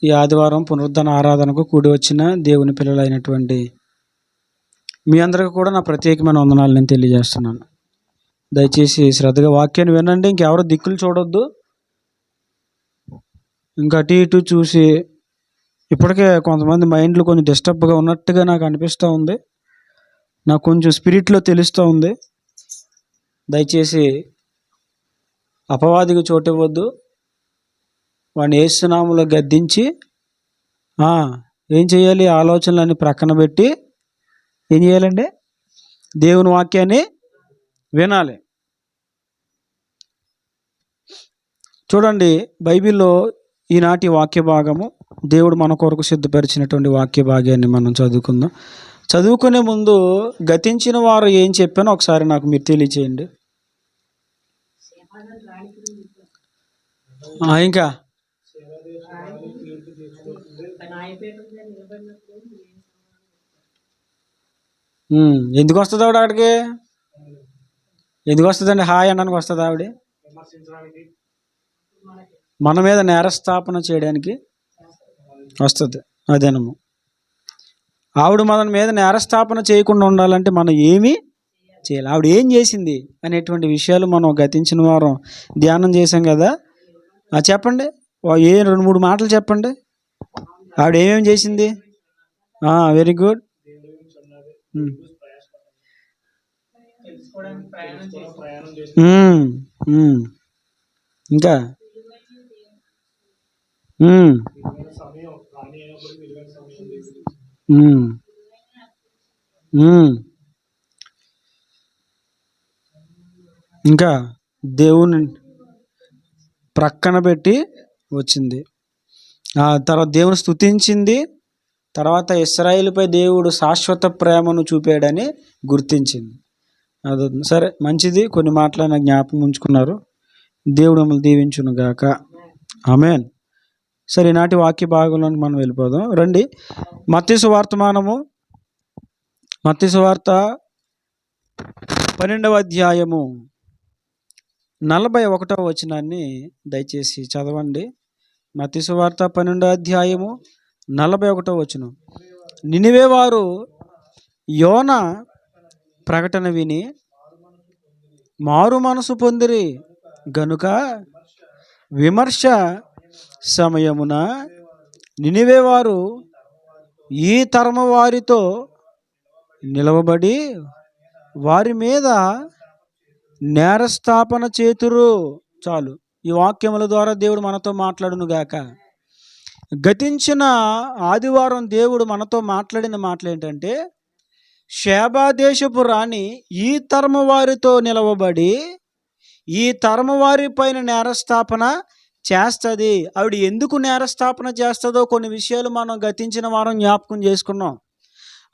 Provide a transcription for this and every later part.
ఈ ఆదివారం పునరుద్ధరణ ఆరాధనకు కూడి వచ్చిన దేవుని పిల్లలైనటువంటి మీ అందరికీ కూడా నా ప్రత్యేకమైన వందనాలు నేను తెలియజేస్తున్నాను. దయచేసి శ్రద్ధగా వాక్యాన్ని వినండి. ఇంకెవరో దిక్కులు చూడొద్దు. ఇంకా అటు ఇటు చూసి ఇప్పటికే కొంతమంది మైండ్లు కొంచెం డిస్టర్బ్గా ఉన్నట్టుగా నాకు అనిపిస్తూ ఉంది. నాకు కొంచెం స్పిరిట్లో తెలుస్తూ ఉంది. దయచేసి అపవాదికి చోటు ఇవ్వద్దు. వాడిని యేసునామములో గద్దించి ఏం చేయాలి, ఆలోచనలన్నీ ప్రక్కన పెట్టి ఏం చేయాలండి, దేవుని వాక్యాన్ని వినాలి. చూడండి, బైబిల్లో ఈనాటి వాక్య భాగము దేవుడు మన కొరకు సిద్ధపరిచినటువంటి వాక్య భాగాన్ని మనం చదువుకుందాం. చదువుకునే ముందు గతించిన వారు ఏం చెప్పానో ఒకసారి నాకు మీరు తెలియచేయండి. ఇంకా ఎందుకు వస్తుంది ఆవిడ అక్కడికి? ఎందుకు వస్తుందండి? హాయ్ అనడానికి వస్తుంది ఆవిడ? మన మీద నేరస్థాపన చేయడానికి వస్తుంది. అదేనము. ఆవిడ మన మీద నేరస్థాపన చేయకుండా ఉండాలంటే మనం ఏమీ చేయాలి. ఆవిడ ఏం చేసింది అనేటువంటి విషయాలు మనం గతించిన వారం ధ్యానం చేసాం కదా. చెప్పండి, 2-3 మాటలు చెప్పండి. ఆవిడ ఏమేమి చేసింది? Very good. ఇంకా ఇంకా దేవుని ప్రక్కన పెట్టి వచ్చింది. తర్వాత దేవుని స్తుతించింది. తర్వాత ఇశ్రాయేలుపై దేవుడు శాశ్వత ప్రేమను చూపాడని గుర్తించింది. అది సరే, మంచిది. కొన్ని మాటలైనా జ్ఞాపకం ఉంచుకున్నారు. దేవుడు మిమ్మల్ని దీవించును గాక. ఆమేన్. సరే, ఈనాటి వాక్య భాగంలోకి మనం వెళ్ళిపోదాం. రండి. మత్తయి సువార్త 12వ అధ్యాయము 41వ వచనాన్ని దయచేసి చదవండి. మత్తయి సువార్త 12వ అధ్యాయము 41వ వచనం. నినివే వారు యోనా ప్రకటన విని మారు మనసు పొందిరి గనుక విమర్శ సమయమున నినివే వారు ఈ తరము వారితో నిలవబడి వారి మీద నేరస్థాపన చేతురు. చాలు. ఈ వాక్యముల ద్వారా దేవుడు మనతో మాట్లాడును గాక. గతించిన ఆదివారం దేవుడు మనతో మాట్లాడిన మాటలు ఏంటంటే, షేబా దేశపు రాణి ఈ తరము వారితో నిలవబడి ఈ తరము వారి పైన నేరస్థాపన చేస్తుంది. ఆవిడ ఎందుకు నేరస్థాపన చేస్తుందో కొన్ని విషయాలు మనం గతించిన వారం జ్ఞాపకం చేసుకున్నాం.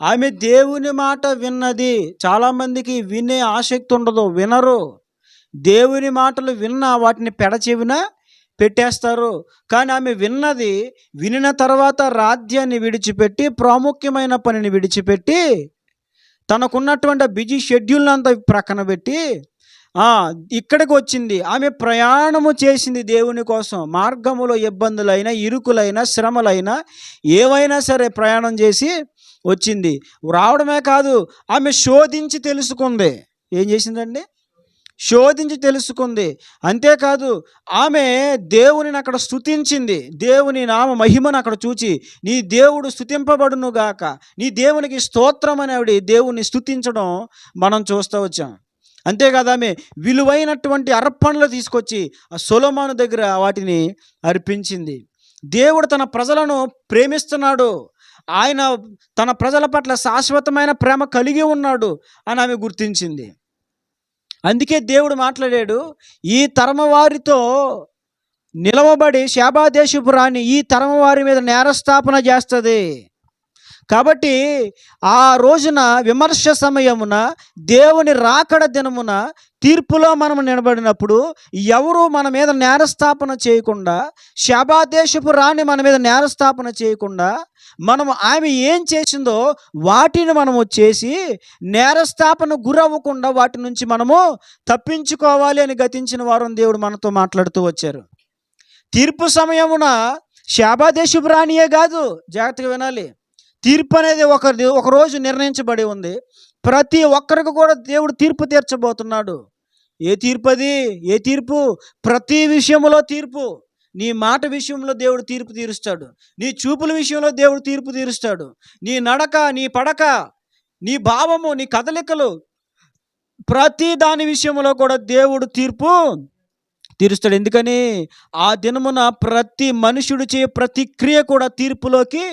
ఆమె దేవుని మాట విన్నది. చాలామందికి వినే ఆసక్తి ఉండదు, వినరు. దేవుని మాటలు విన్నా వాటిని పెడచెవిన పెట్టేస్తారు. కానీ ఆమె విన్నది, వినిన తర్వాత రాజ్యాన్ని విడిచిపెట్టి, ప్రాముఖ్యమైన పనిని విడిచిపెట్టి, తనకున్నటువంటి బిజీ షెడ్యూల్ని అంతా ప్రక్కన పెట్టి ఇక్కడికి వచ్చింది. ఆమె ప్రయాణము చేసింది దేవుని కోసం. మార్గములో ఇబ్బందులైనా, ఇరుకులైనా, శ్రమలైనా, ఏవైనా సరే ప్రయాణం చేసి వచ్చింది. రావడమే కాదు, ఆమె శోధించి తెలుసుకుంది. ఏం చేసిందండి? శోధించి తెలుసుకుంది. అంతేకాదు, ఆమె దేవునిని అక్కడ స్తుతించింది. దేవుని నామ మహిమను అక్కడ చూచి, నీ దేవుడు స్తుతింపబడును గాక, నీ దేవునికి స్తోత్రం అని ఆవిడ దేవుని స్తుతించడం మనం చూస్తూ వచ్చాం. అంతేకాదు, ఆమె విలువైనటువంటి అర్పణలు తీసుకొచ్చి ఆ సొలొమోను దగ్గర వాటిని అర్పించింది. దేవుడు తన ప్రజలను ప్రేమిస్తున్నాడు, ఆయన తన ప్రజల పట్ల శాశ్వతమైన ప్రేమ కలిగి ఉన్నాడు అని ఆమె గుర్తించింది. అందుకే దేవుడు మాట్లాడాడు, ఈ తరము వారితో నిలవబడి షేబా దేశపు రాణి ఈ తరము వారి మీద నేరస్థాపన చేస్తుంది. కాబట్టి ఆ రోజున విమర్శ సమయమున, దేవుని రాకడ దినమున, తీర్పులో మనం నిలబడినప్పుడు ఎవరు మన మీద నేరస్థాపన చేయకుండా, షేబా దేశపు రాణి మన మీద నేరస్థాపన చేయకుండా, ఆమె ఏం చేసిందో వాటిని మనము చేసి నేరస్థాపన గురవ్వకుండా వాటి నుంచి మనము తప్పించుకోవాలి అని గతించిన వారం దేవుడు మనతో మాట్లాడుతూ వచ్చారు. తీర్పు సమయమున శాబాదేశపు రాణియే కాదు, జాగ్రత్తగా వినాలి. తీర్పు అనేది ఒక రోజు నిర్ణయించబడి ఉంది. ప్రతి ఒక్కరికి కూడా దేవుడు తీర్పు తీర్చబోతున్నాడు. ఏ తీర్పు అది? ఏ తీర్పు? ప్రతి విషయంలో తీర్పు. నీ మాట విషయంలో దేవుడు తీర్పు తీరుస్తాడు. నీ చూపుల విషయంలో దేవుడు తీర్పు తీరుస్తాడు. నీ నడక, నీ పడక, నీ భావము, నీ కదలికలు, ప్రతి దాని విషయంలో కూడా దేవుడు తీర్పు తీరుస్తాడు. ఎందుకని? ఆ దినమున ప్రతి మనుషుడు చేయ ప్రతి క్రియ కూడా తీర్పులోకి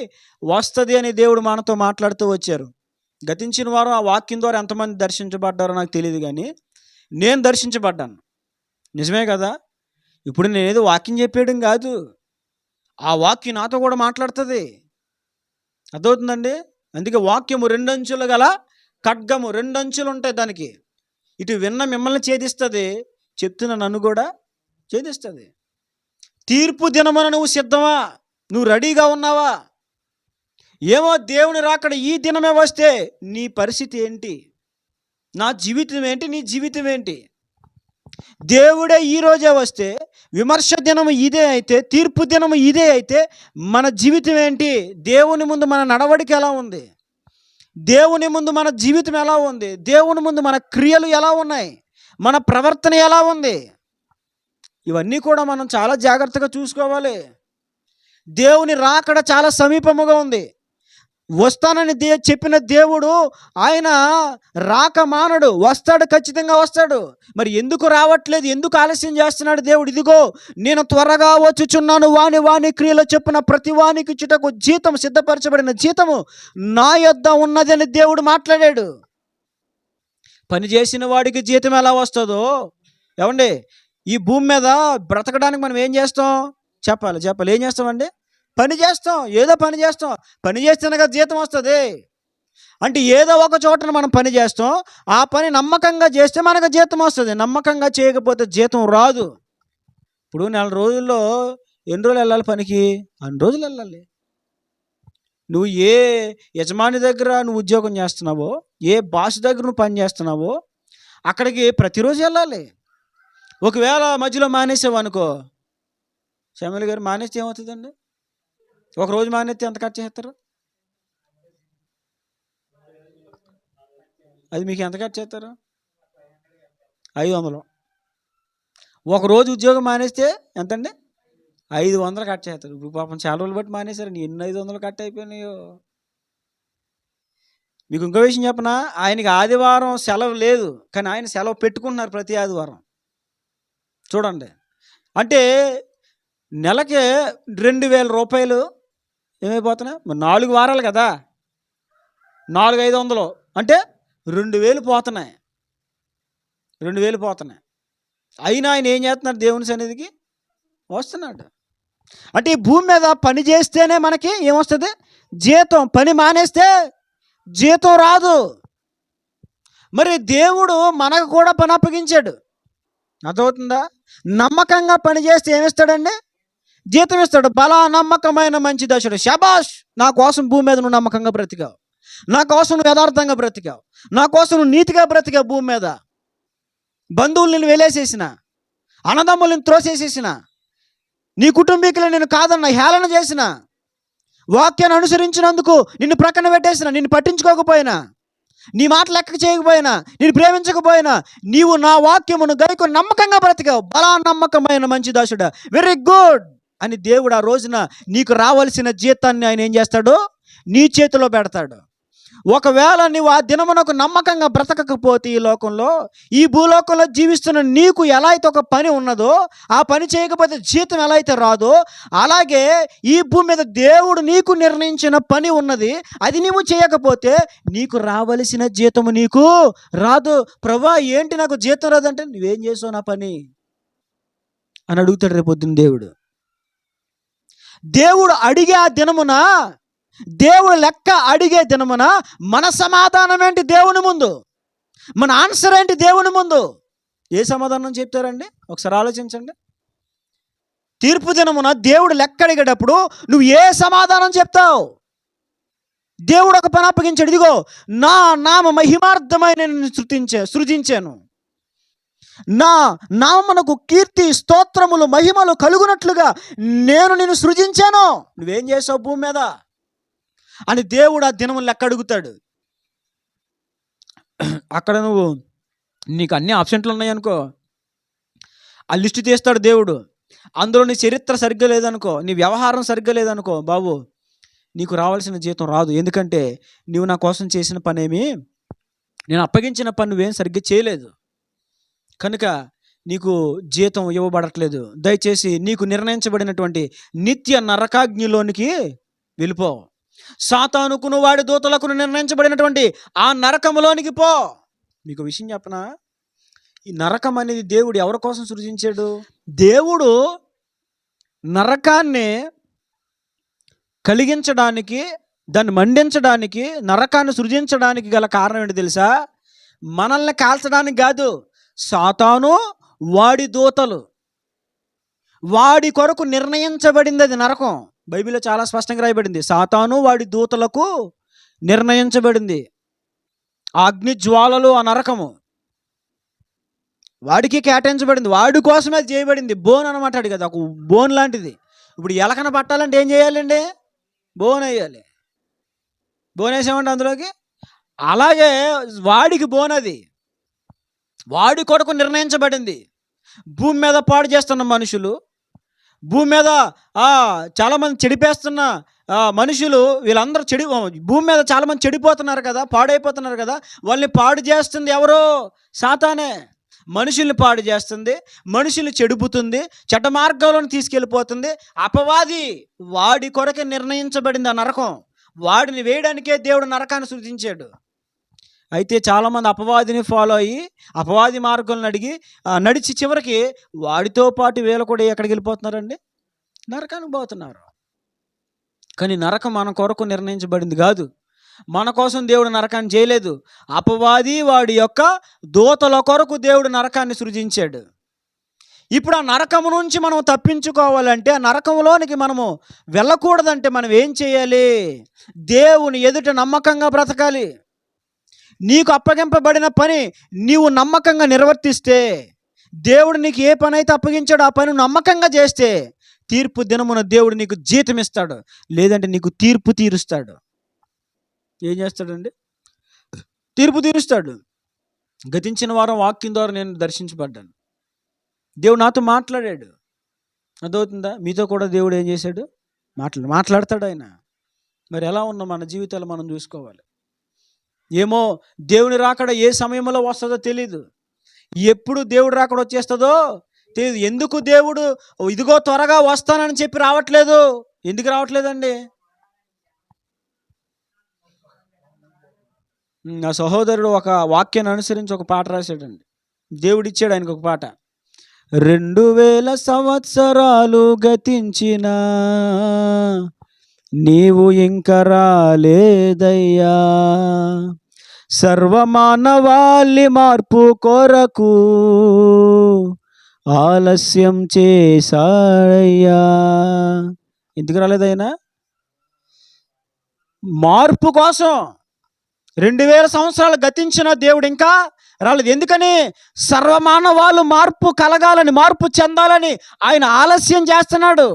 వస్తుంది అని దేవుడు మనతో మాట్లాడుతూ వచ్చారు. గతించిన వారు ఆ వాక్యం ద్వారా ఎంతమంది దర్శించబడ్డారో నాకు తెలియదు, కానీ నేను దర్శించబడ్డాను. నిజమే కదా? ఇప్పుడు నేనేదో వాక్యం చెప్పేయడం కాదు, ఆ వాక్యం నాతో కూడా మాట్లాడుతుంది. అర్థమవుతుందండి? అందుకే వాక్యము రెండంచులు గల ఖడ్గము, రెండంచులు ఉంటాయి దానికి. ఇటు విన్న మిమ్మల్ని ఛేదిస్తుంది, చెప్తున్న నన్ను కూడా ఛేదిస్తుంది. తీర్పు దినమున నువ్వు సిద్ధమా? నువ్వు రెడీగా ఉన్నావా? ఏమో దేవుని రాకడ ఈ దినమే వస్తే నీ పరిస్థితి ఏంటి? నా జీవితం ఏంటి? నీ జీవితం ఏంటి? దేవుడే ఈరోజే వస్తే, విమర్శ దినము ఇదే అయితే, తీర్పు దినము ఇదే అయితే మన జీవితం ఏంటి? దేవుని ముందు మన నడవడిక ఎలా ఉంది? దేవుని ముందు మన జీవితం ఎలా ఉంది? దేవుని ముందు మన క్రియలు ఎలా ఉన్నాయి? మన ప్రవర్తన ఎలా ఉంది? ఇవన్నీ కూడా మనం చాలా జాగ్రత్తగా చూసుకోవాలి. దేవుని రాకడ చాలా సమీపముగా ఉంది. వస్తానని చెప్పిన దేవుడు ఆయన రాక మానడు, వస్తాడు, ఖచ్చితంగా వస్తాడు. మరి ఎందుకు రావట్లేదు? ఎందుకు ఆలస్యం చేస్తున్నాడు దేవుడు? ఇదిగో నేను త్వరగా వచ్చుచున్నాను, వాని క్రియలో చెప్పిన ప్రతి వానికి చుటకు జీతం, సిద్ధపరచబడిన జీతము నా యొద్ద ఉన్నదని దేవుడు మాట్లాడాడు. పని చేసిన వాడికి జీతం ఎలా వస్తుందో, ఏమండి? ఈ భూమి మీద బ్రతకడానికి మనం ఏం చేస్తాం? చెప్పాలి. ఏం చేస్తామండి? పని చేస్తాం. ఏదో పని చేస్తాం. పని చేస్తేనే కదా జీతం వస్తుంది. అంటే ఏదో ఒక చోటన మనం పని చేస్తాం. ఆ పని నమ్మకంగా చేస్తే మనకు జీతం వస్తుంది. నమ్మకంగా చేయకపోతే జీతం రాదు. ఇప్పుడు 4 రోజుల్లో ఎన్ని రోజులు వెళ్ళాలి పనికి? అన్ని రోజులు వెళ్ళాలి. నువ్వు ఏ యజమాని దగ్గర నువ్వు ఉద్యోగం చేస్తున్నావో, ఏ బాస్ దగ్గర నువ్వు పని చేస్తున్నావో అక్కడికి ప్రతిరోజు వెళ్ళాలి. ఒకవేళ మధ్యలో మానేసావు అనుకో, శమీల్ గారు, మానేస్తే ఏమవుతుందండి? ఒకరోజు మానేస్తే ఎంత ఖర్చు చేస్తారు? అది మీకు ఎంత ఖర్చు చేస్తారు? 500. ఒకరోజు ఉద్యోగం మానేస్తే ఎంతండి? 500 ఖర్చు చేస్తారు. ఇప్పుడు పాపం చాలా రోజులు బట్టి మానేశారు. ఎన్ని 500 కట్ అయిపోయినాయో. మీకు ఇంకో విషయం చెప్పనా? ఆయనకి ఆదివారం సెలవు లేదు, కానీ ఆయన సెలవు పెట్టుకుంటున్నారు ప్రతి ఆదివారం. చూడండి, అంటే నెలకి 2000 రూపాయలు ఏమైపోతున్నాయి? 4 వారాలు కదా, 4,500 అంటే 2000 పోతున్నాయి. 2000 పోతున్నాయి. అయినా ఆయన ఏం చేస్తున్నారు? దేవుని సన్నిధికి వస్తున్నాడు. అంటే ఈ భూమి మీద పని చేస్తేనే మనకి ఏమొస్తుంది? జీతం. పని మానేస్తే జీతం రాదు. మరి దేవుడు మనకు కూడా పని అప్పగించాడు. అర్థమవుతుందా? నమ్మకంగా పని చేస్తే ఏమిస్తాడండి? జీతం ఇస్తాడు. బలా నమ్మకమైన మంచి దశడు. శబాష్, నా కోసం భూమి మీద నువ్వు నమ్మకంగా బ్రతికావు, నా కోసం నువ్వు యథార్థంగా బ్రతికావు, నా కోసం నువ్వు నీతిగా బ్రతికావు. భూమి మీద బంధువులు నేను వెలేసేసిన, అన్నదమ్ములను త్రోసేసేసిన, నీ కుటుంబీకులను నేను కాదన్న హేళన చేసిన, వాక్యాన్ని అనుసరించినందుకు నిన్ను ప్రక్కన పెట్టేసిన, నిన్ను పట్టించుకోకపోయినా, నీ మాట లెక్క చేయకపోయినా, నేను ప్రేమించకపోయినా, నీవు నా వాక్యమును గైకొని నమ్మకంగా బ్రతికావు. బలా నమ్మకమైన మంచి దాసుడా, వెరీ గుడ్ అని దేవుడు ఆ రోజున నీకు రావాల్సిన జీతాన్ని ఆయన ఏం చేస్తాడు? నీ చేతిలో పెడతాడు. ఒకవేళ నువ్వు ఆ దినమునకు నమ్మకంగా బ్రతకకపోతే, ఈ లోకంలో, ఈ భూలోకంలో జీవిస్తున్న నీకు ఎలా అయితే ఒక పని ఉన్నదో, ఆ పని చేయకపోతే జీతం ఎలా అయితే రాదో, అలాగే ఈ భూమి మీద దేవుడు నీకు నిర్ణయించిన పని ఉన్నది. అది నువ్వు చేయకపోతే నీకు రావలసిన జీతము నీకు రాదు. ప్రభా, ఏంటి నాకు జీతం రాదంటే, నువ్వేం చేసావు నా పని అని అడుగుతాడు రేపొద్దున దేవుడు. దేవుడు అడిగే ఆ దినమున, దేవుడు లెక్క అడిగే దినమున మన సమాధానం ఏంటి దేవుని ముందు? మన ఆన్సర్ ఏంటి దేవుని ముందు? ఏ సమాధానం చెప్తారండి? ఒకసారి ఆలోచించండి. తీర్పు దినమున దేవుడు లెక్క అడిగేటప్పుడు నువ్వు ఏ సమాధానం చెప్తావు? దేవుడు ఒక పని అప్పగించాడు. ఇదిగో నా నామ మహిమార్థమై నేను సృజించాను. నా నామమునకు కీర్తి స్తోత్రములు మహిమలు కలుగునట్లుగా నేను నిన్ను సృజించాను, నువ్వేం చేసావు భూమి మీద అని దేవుడు ఆ దినములు లెక్క అడుగుతాడు. అక్కడ నువ్వు నీకు అన్ని ఆప్షన్లు ఉన్నాయనుకో, ఆ లిస్టు తీస్తాడు దేవుడు. అందులో నీ చరిత్ర సరిగ్గా లేదనుకో, నీ వ్యవహారం సరిగ్గా లేదనుకో, బాబు నీకు రావాల్సిన జీతం రాదు. ఎందుకంటే నువ్వు నా కోసం చేసిన పనేమి, నేను అప్పగించిన పని నువ్వేం సరిగ్గా చేయలేదు కనుక నీకు జీతం ఇవ్వబడట్లేదు. దయచేసి నీకు నిర్ణయించబడినటువంటి నిత్య నరకాగ్నిలోనికి వెళ్ళిపో. సాతానుకును వాడి దూతలకు నిర్ణయించబడినటువంటి ఆ నరకములోనికి పో. మీకు విషయం చెప్పనా, ఈ నరకం అనేది దేవుడు ఎవరి కోసం సృజించాడు? దేవుడు నరకాన్ని కలిగించడానికి, దాన్ని మండించడానికి, నరకాన్ని సృజించడానికి గల కారణం ఏంటి తెలుసా? మనల్ని కాల్చడానికి కాదు. సాతాను వాడి దూతలు, వాడి కొరకు నిర్ణయించబడింది అది నరకం. బైబిల్లో చాలా స్పష్టంగా రాయబడింది, సాతాను వాడి దూతలకు నిర్ణయించబడింది ఆ అగ్ని జ్వాలలు, ఆ నరకము వాడికి కేటాయించబడింది, వాడి కోసమే అది చేయబడింది. బోన్ అనమాట, అది కదా ఒక బోన్ లాంటిది. ఇప్పుడు ఎలకన పట్టాలంటే ఏం చేయాలండి? బోన్ వేయాలి. బోన్ వేసామంటే అందులోకి, అలాగే వాడికి బోన్, అది వాడి కొరకు నిర్ణయించబడింది. భూమి మీద పాడు చేస్తున్న మనుషులు, భూమి మీద చాలామంది చెడిపేస్తున్న మనుషులు, వీళ్ళందరూ భూమి మీద చాలామంది చెడిపోతున్నారు కదా, పాడైపోతున్నారు కదా. వాళ్ళని పాడు చేస్తుంది ఎవరో? సాతానే. మనుషుల్ని పాడు చేస్తుంది, మనుషుల్ని చెడుపుతుంది, చెడ్డ మార్గంలో తీసుకెళ్ళిపోతుంది అపవాది. వాడి కొరకే నిర్ణయించబడింది ఆ నరకం. వాడిని వేయడానికే దేవుడు నరకాన్ని సృజించాడు. అయితే చాలామంది అపవాదిని ఫాలో అయ్యి అపవాది మార్గాలను నడిచి చివరికి వాడితో పాటు వీళ్ళు కూడా ఎక్కడికి వెళ్ళిపోతున్నారండి? నరకానికి పోతున్నారు. కానీ నరకం మన కొరకు నిర్ణయించబడింది కాదు. మన కోసం దేవుడు నరకాన్ని చేయలేదు. అపవాది వాడి యొక్క దూతల కొరకు దేవుడు నరకాన్ని సృజించాడు. ఇప్పుడు ఆ నరకము నుంచి మనం తప్పించుకోవాలంటే, ఆ నరకంలోనికి మనము వెళ్ళకూడదంటే మనం ఏం చేయాలి? దేవుని ఎదుట నమ్మకంగా బ్రతకాలి. నీకు అప్పగింపబడిన పని నీవు నమ్మకంగా నిర్వర్తిస్తే, దేవుడు నీకు ఏ పని అయితే అప్పగించాడో ఆ పని నమ్మకంగా చేస్తే, తీర్పు దినమున దేవుడు నీకు జీతం ఇస్తాడు, లేదంటే నీకు తీర్పు తీరుస్తాడు. ఏం చేస్తాడండి? తీర్పు తీరుస్తాడు. గతించిన వారం వాక్యం ద్వారా నేను దర్శించబడ్డాను. దేవుడు నాతో మాట్లాడాడు. అర్థమవుతుందా? మీతో కూడా దేవుడు ఏం చేశాడు? మాట్లాడతాడు ఆయన. మరి ఎలా ఉన్నా మన జీవితాలు మనం చూసుకోవాలి. ఏమో దేవుని రాకడ ఏ సమయంలో వస్తుందో తెలీదు, ఎప్పుడు దేవుడు రాకడ వచ్చేస్తుందో తెలియదు. ఎందుకు దేవుడు ఇదిగో త్వరగా వస్తానని చెప్పి రావట్లేదు? ఎందుకు రావట్లేదండి? నా సహోదరుడు ఒక వాక్యాన్ని అనుసరించి ఒక పాట రాశాడండి. దేవుడిచ్చాడు ఆయనకు ఒక పాట. 2000 సంవత్సరాలు గతించిన నీవు ఇంక రాలేదయ్యా, సర్వమానవాళి మార్పు కొరకు ఆలస్యం చేశాడయ్యా. ఎందుకు రాలేదైనా? మార్పు కోసం 2000 సంవత్సరాలు గతించిన దేవుడు ఇంకా రాలేదు. ఎందుకని? సర్వమానవాళ్ళు మార్పు కలగాలని, మార్పు చెందాలని ఆయన ఆలస్యం చేస్తున్నాడు.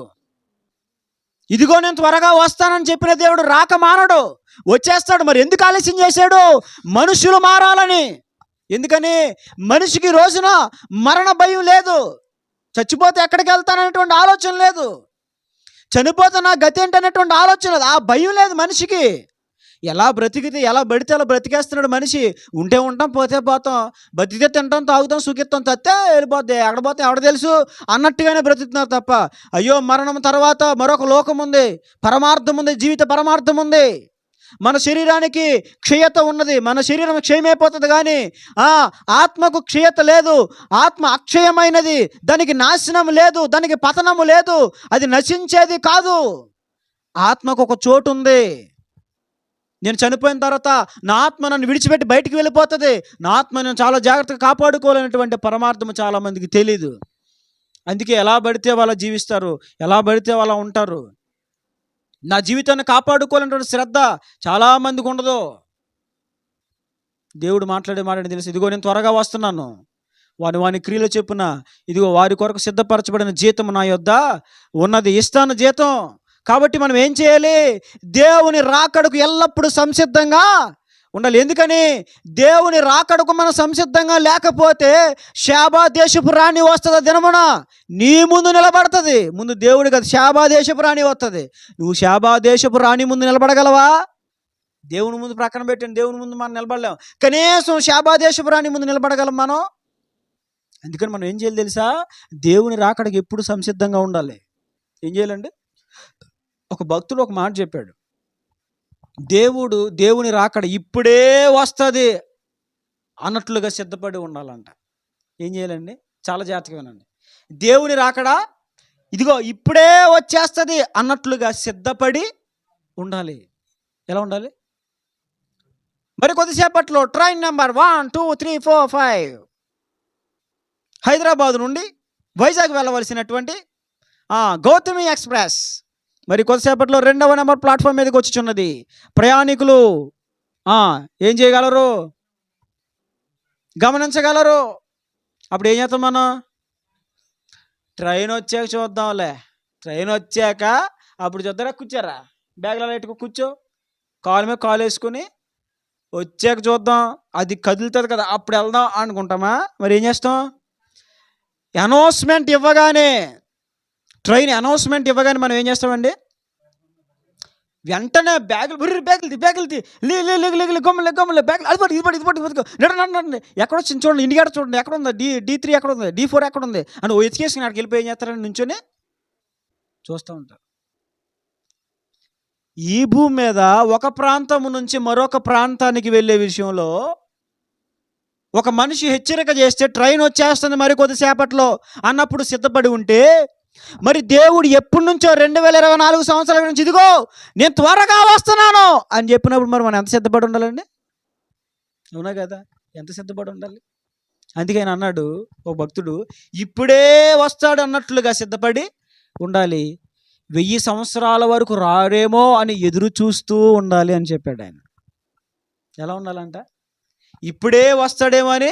ఇదిగో నేను త్వరగా వస్తానని చెప్పిన దేవుడు రాక మానడు, వచ్చేస్తాడు. మరి ఎందుకు ఆలస్యం చేశాడు? మనుషులు మారాలని. ఎందుకని? మనిషికి రోజున మరణ భయం లేదు, చచ్చిపోతే ఎక్కడికి వెళ్తాననేటువంటి ఆలోచన లేదు, చనిపోతే నా గతి ఏంటనేటువంటి ఆలోచన లేదు, ఆ భయం లేదు మనిషికి. ఎలా బ్రతికితే ఎలా పడితే అలా బ్రతికేస్తున్నాడు మనిషి. ఉంటే ఉంటాం, పోతే పోతాం, బతికితే తింటాం, తాగుతాం, సుఖిస్తాం, తత్తే వెళ్ళిపోద్ది, ఎక్కడ పోతే ఎవడ తెలుసు అన్నట్టుగానే బ్రతుకుతున్నారు తప్ప, అయ్యో మరణం తర్వాత మరొక లోకం ఉంది, పరమార్థం ఉంది, జీవిత పరమార్థం ఉంది. మన శరీరానికి క్షయత ఉన్నది, మన శరీరం క్షయమైపోతుంది, కానీ ఆత్మకు క్షయత లేదు. ఆత్మ అక్షయమైనది, దానికి నాశనం లేదు, దానికి పతనము లేదు, అది నశించేది కాదు. ఆత్మకు ఒక చోటు ఉంది. నేను చనిపోయిన తర్వాత నా ఆత్మ నన్ను విడిచిపెట్టి బయటికి వెళ్ళిపోతుంది, నా ఆత్మ నేను చాలా జాగ్రత్తగా కాపాడుకోవాలనేటువంటి పరమార్థము చాలామందికి తెలీదు. అందుకే ఎలా పడితే వాళ్ళ జీవిస్తారు, ఎలా పడితే వాళ్ళ ఉంటారు. నా జీవితాన్ని కాపాడుకోవాలనేటువంటి శ్రద్ధ చాలామందికి ఉండదు. దేవుడు మాట్లాడే మాట తెలుసు, ఇదిగో నేను త్వరగా వస్తున్నాను, వాని క్రియలు చెప్పున ఇదిగో వారి కొరకు సిద్ధపరచబడిన జీతం నా యొద్ద ఉన్నది, ఇస్తాను జీతం. కాబట్టి మనం ఏం చేయాలి? దేవుని రాకడకు ఎల్లప్పుడూ సంసిద్ధంగా ఉండాలి. ఎందుకని? దేవుని రాకడకు మనం సంసిద్ధంగా లేకపోతే శాబా దేశపు రాణి వస్తుంది దినమున నీ ముందు నిలబడుతుంది. ముందు దేవుడి కదా, శాబా దేశపు రాణి వస్తుంది. నువ్వు శాబా దేశపు రాణి ముందు నిలబడగలవా? దేవుని ముందు ప్రక్కన పెట్టండి, దేవుని ముందు మనం నిలబడలేం. కనీసం శాబా దేశపు రాణి ముందు నిలబడగలం మనం. అందుకని మనం ఏం చేయాలి తెలుసా? దేవుని రాకడకి ఎప్పుడు సంసిద్ధంగా ఉండాలి. ఏం చేయాలండి? ఒక భక్తుడు ఒక మాట చెప్పాడు, దేవుని రాకడ ఇప్పుడే వస్తుంది అన్నట్లుగా సిద్ధపడి ఉండాలంట. ఏం చేయాలండి? చాలా జాగ్రత్తగా వినండి. దేవుని రాకడ ఇదిగో ఇప్పుడే వచ్చేస్తుంది అన్నట్లుగా సిద్ధపడి ఉండాలి. ఎలా ఉండాలి? మరి కొద్దిసేపట్లో ట్రైన్ నెంబర్ 1 2 3 4 5 హైదరాబాద్ నుండి వైజాగ్ వెళ్ళవలసినటువంటి గౌతమి ఎక్స్ప్రెస్ మరి కొద్దిసేపట్లో 2వ నెంబర్ ప్లాట్ఫామ్ మీదకి వచ్చుచున్నది. ప్రయాణికులు ఏం చేయగలరు? గమనించగలరు. అప్పుడు ఏం చేస్తాం మనం? ట్రైన్ వచ్చాక చూద్దాంలే, ట్రైన్ వచ్చాక అప్పుడు చూద్దారా, కూర్చోరా, బ్యాగ్లో లైట్గా కూర్చో, కాలు మీద కాలు వేసుకుని వచ్చాక చూద్దాం, అది కదులుతుంది కదా అప్పుడు వెళ్దాం అనుకుంటామా? మరి ఏం చేస్తాం? అనౌన్స్మెంట్ ఇవ్వగానే, ట్రైన్ అనౌన్స్మెంట్ ఇవ్వగానే మనం ఏం చేస్తామండి? వెంటనే బ్యాగులు గొమ్మలే బ్యాగులు అది పడి ఎక్కడ వచ్చింది చూడండి, ఇండికేటర్ చూడండి, ఎక్కడ ఉంది D3 ఎక్కడ ఉంది, D4 ఎక్కడ ఉంది అని ఎతికేసుకుని అక్కడికి వెళ్ళిపోయి ఏం చేస్తారని నుంచొని చూస్తూ ఉంటారు. ఈ భూమి మీద ఒక ప్రాంతం నుంచి మరొక ప్రాంతానికి వెళ్ళే విషయంలో ఒక మనిషి హెచ్చరిక చేస్తే ట్రైన్ వచ్చేస్తుంది మరి కొద్దిసేపట్లో అన్నప్పుడు సిద్ధపడి ఉంటే, మరి దేవుడు ఎప్పటి నుంచో 2024 సంవత్సరాల నుంచి ఇదిగో నేను త్వరగా వస్తున్నాను అని చెప్పినప్పుడు మరి మనం ఎంత సిద్ధపడి ఉండాలండి? అవునా కదా? ఎంత సిద్ధపడి ఉండాలి? అందుకే ఆయన అన్నాడు ఒక భక్తుడు, ఇప్పుడే వస్తాడు అన్నట్లుగా సిద్ధపడి ఉండాలి. 1000 సంవత్సరాల వరకు రారేమో అని ఎదురు చూస్తూ ఉండాలి అని చెప్పాడు ఆయన. ఎలా ఉండాలంట? ఇప్పుడే వస్తాడేమో అని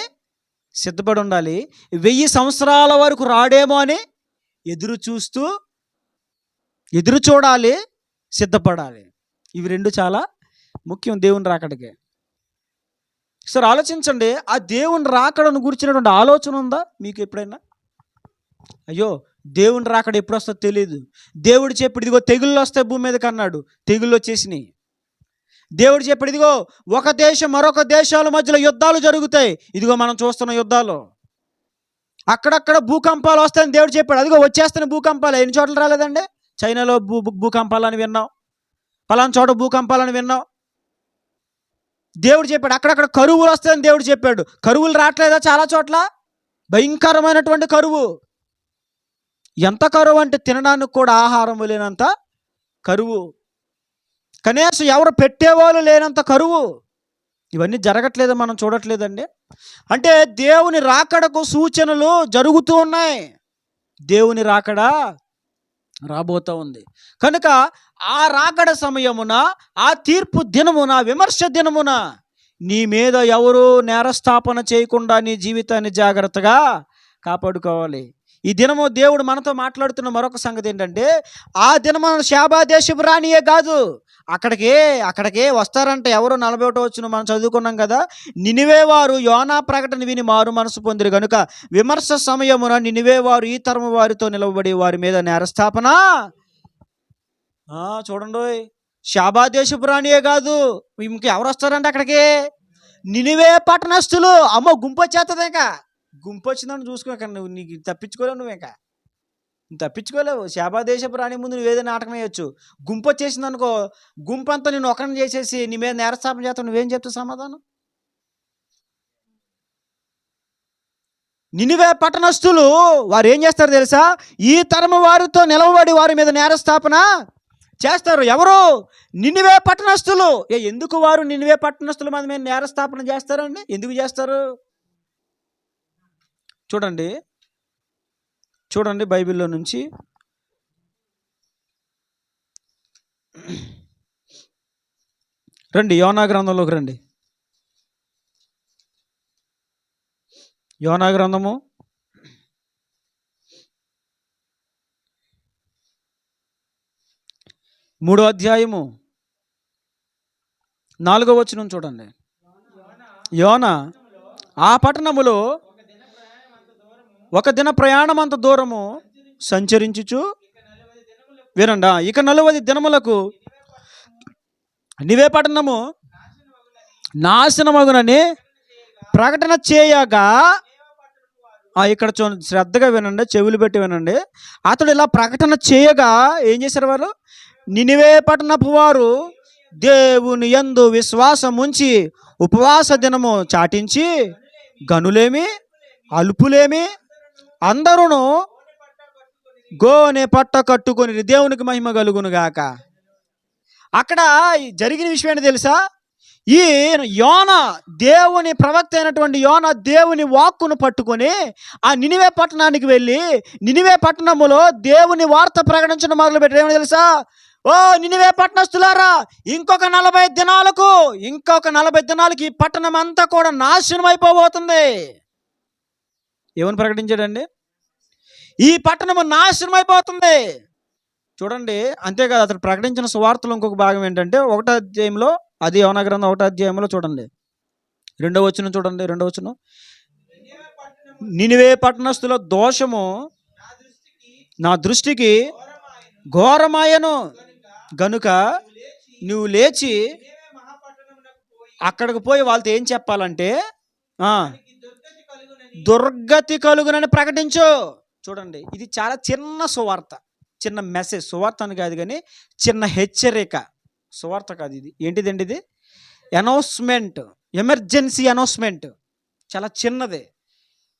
సిద్ధపడి ఉండాలి, 1000 సంవత్సరాల వరకు రాడేమో అని ఎదురు చూడాలి, సిద్ధపడాలి. ఇవి రెండు చాలా ముఖ్యం దేవుని రాకడికి. సార్ ఆలోచించండి, ఆ దేవుని రాకడను గురించినటువంటి ఆలోచన ఉందా మీకు ఎప్పుడైనా? అయ్యో దేవుని రాకడ ఎప్పుడు వస్తుందో తెలియదు. దేవుడు చెప్పాడు ఇదిగో తెగుళ్ళు వస్తాయి భూమి మీదకి అన్నాడు, తెగుళ్ళు వచ్చేసినాయి. దేవుడు చెప్పాడు ఇదిగో ఒక దేశం మరొక దేశాల మధ్యలో యుద్ధాలు జరుగుతాయి, ఇదిగో మనం చూస్తున్న యుద్ధాలు. అక్కడక్కడ భూకంపాలు వస్తాయని దేవుడు చెప్పాడు, అదిగో వచ్చేస్తున్న భూకంపాలు. ఎన్ని చోట్ల రాలేదండి? చైనాలో భూకంపాలని విన్నాం, పలానా చోట భూకంపాలని విన్నాం. దేవుడు చెప్పాడు అక్కడక్కడ కరువులు వస్తాయని దేవుడు చెప్పాడు, కరువులు రావట్లేదా? చాలా చోట్ల భయంకరమైనటువంటి కరువు. ఎంత కరువు అంటే తినడానికి కూడా ఆహారం లేనంత కరువు, కనీసం ఎవరు పెట్టేవాళ్ళు లేనంత కరువు. ఇవన్నీ జరగట్లేదు, మనం చూడట్లేదండి. అంటే దేవుని రాకడకు సూచనలు జరుగుతూ ఉన్నాయి. దేవుని రాకడ రాబోతూ ఉంది కనుక ఆ రాకడ సమయమున, ఆ తీర్పు దినమున, విమర్శ దినమున నీ మీద ఎవరు నేరస్థాపన చేయకుండా నీ జీవితాన్ని జాగ్రత్తగా కాపాడుకోవాలి. ఈ దినము దేవుడు మనతో మాట్లాడుతున్న మరొక సంగతి ఏంటంటే, ఆ దినమున శాబా దేశపు రాణియే కాదు, అక్కడికే వస్తారంట. ఎవరు 41 వచ్చిన మనం చదువుకున్నాం కదా, నినివే వారు యోనా ప్రకటన విని మారు మనసు పొందిరు కనుక విమర్శ సమయమున నినివే వారు ఈ తరము వారితో నిలవబడి వారి మీద నేరస్థాపన. చూడండి, శాబా దేశపు రాణియే కాదు, ఇంకెవరు వస్తారంట అక్కడికి? నినివే పట్టణస్థులు. అమ్మో గుంపు వచ్చేస్తుంది, ఇంకా గుంపు వచ్చిందని చూసుకోక నువ్వు, నీకు తప్పించుకోలేవు, నువ్వు ఇంకా తప్పించుకోలేవు. శాబా దేశపు రాణి ముందు నువ్వు ఏదైనా నాటకం వేయచ్చు, గుంపు వచ్చేసింది అనుకో, గుంపు అంతా నేను ఒకరిని చేసేసి నీ మీద నేరస్థాపన చేస్తావు, నువ్వేం చెప్తావు సమాధానం? నినివే పట్టణస్థులు వారు ఏం చేస్తారు తెలుసా? ఈ తరము వారితో నిలవబడి వారి మీద నేరస్థాపన చేస్తారు. ఎవరు? నినివే పట్టణస్థులు. ఎందుకు వారు నినివే పట్టణస్థుల మీద నేరస్థాపన చేస్తారండి? ఎందుకు చేస్తారు? చూడండి బైబిల్లో నుంచి రండి, యోనా గ్రంథంలోకి రండి. యోనా గ్రంథము 3వ అధ్యాయము 4వ వచనం చూడండి. యోనా ఆ పట్టణములో ఒక దిన ప్రయాణం అంత దూరము సంచరించుచు, వినండి, ఇక 40 దినములకు నినివే పట్టణము నాశనమగునని ప్రకటన చేయగా, ఇక్కడ శ్రద్ధగా వినండి, చెవులు పెట్టి వినండి. అతడు ఇలా ప్రకటన చేయగా ఏం చేశారు వారు? నినివే పట్టణపు వారు దేవుని యందు విశ్వాసం ఉంచి ఉపవాస దినము చాటించి, గనులేమి అల్పులేమి అందరూ గోనె పట్ట కట్టుకొని దేవునికి మహిమ కలుగును గాక. అక్కడ జరిగిన విషయం ఏంటి తెలుసా? ఈ యోనా, దేవుని ప్రవక్త అయినటువంటి యోనా దేవుని వాక్కును పట్టుకొని ఆ నినివే పట్టణానికి వెళ్ళి, నినివే పట్టణములో దేవుని వార్త ప్రకటించడం మొదలుపెట్టి ఏమని తెలుసా? ఓ నినివే పట్టణస్తులారా, ఇంకొక 40 దినాలకి ఈ పట్టణం అంతా కూడా నాశనం అయిపోబోతుంది. ఏమని ప్రకటించాడండి? ఈ పట్టణము నాశనం అయిపోతుంది. చూడండి, అంతేకాదు, అతడు ప్రకటించిన సువార్తలో ఇంకొక భాగం ఏంటంటే 1వ అధ్యాయంలో, అది యోనా గ్రంథం 1వ అధ్యాయంలో చూడండి, 2వ వచనం చూడండి. 2వ వచనం, నినివే పట్టణస్తుల దోషము నా దృష్టికి ఘోరమాయను గనుక నువ్వు లేచి అక్కడికి పోయి వాళ్ళతో ఏం చెప్పాలంటే దుర్గతి కలుగునని ప్రకటించు. చూడండి, ఇది చాలా చిన్న సువార్త, చిన్న మెసేజ్. సువార్త అని కాదు కానీ చిన్న హెచ్చరిక. సువార్త కాదు ఇది. ఏంటిదండి ఇది? Announcement, emergency announcement. చాలా చిన్నది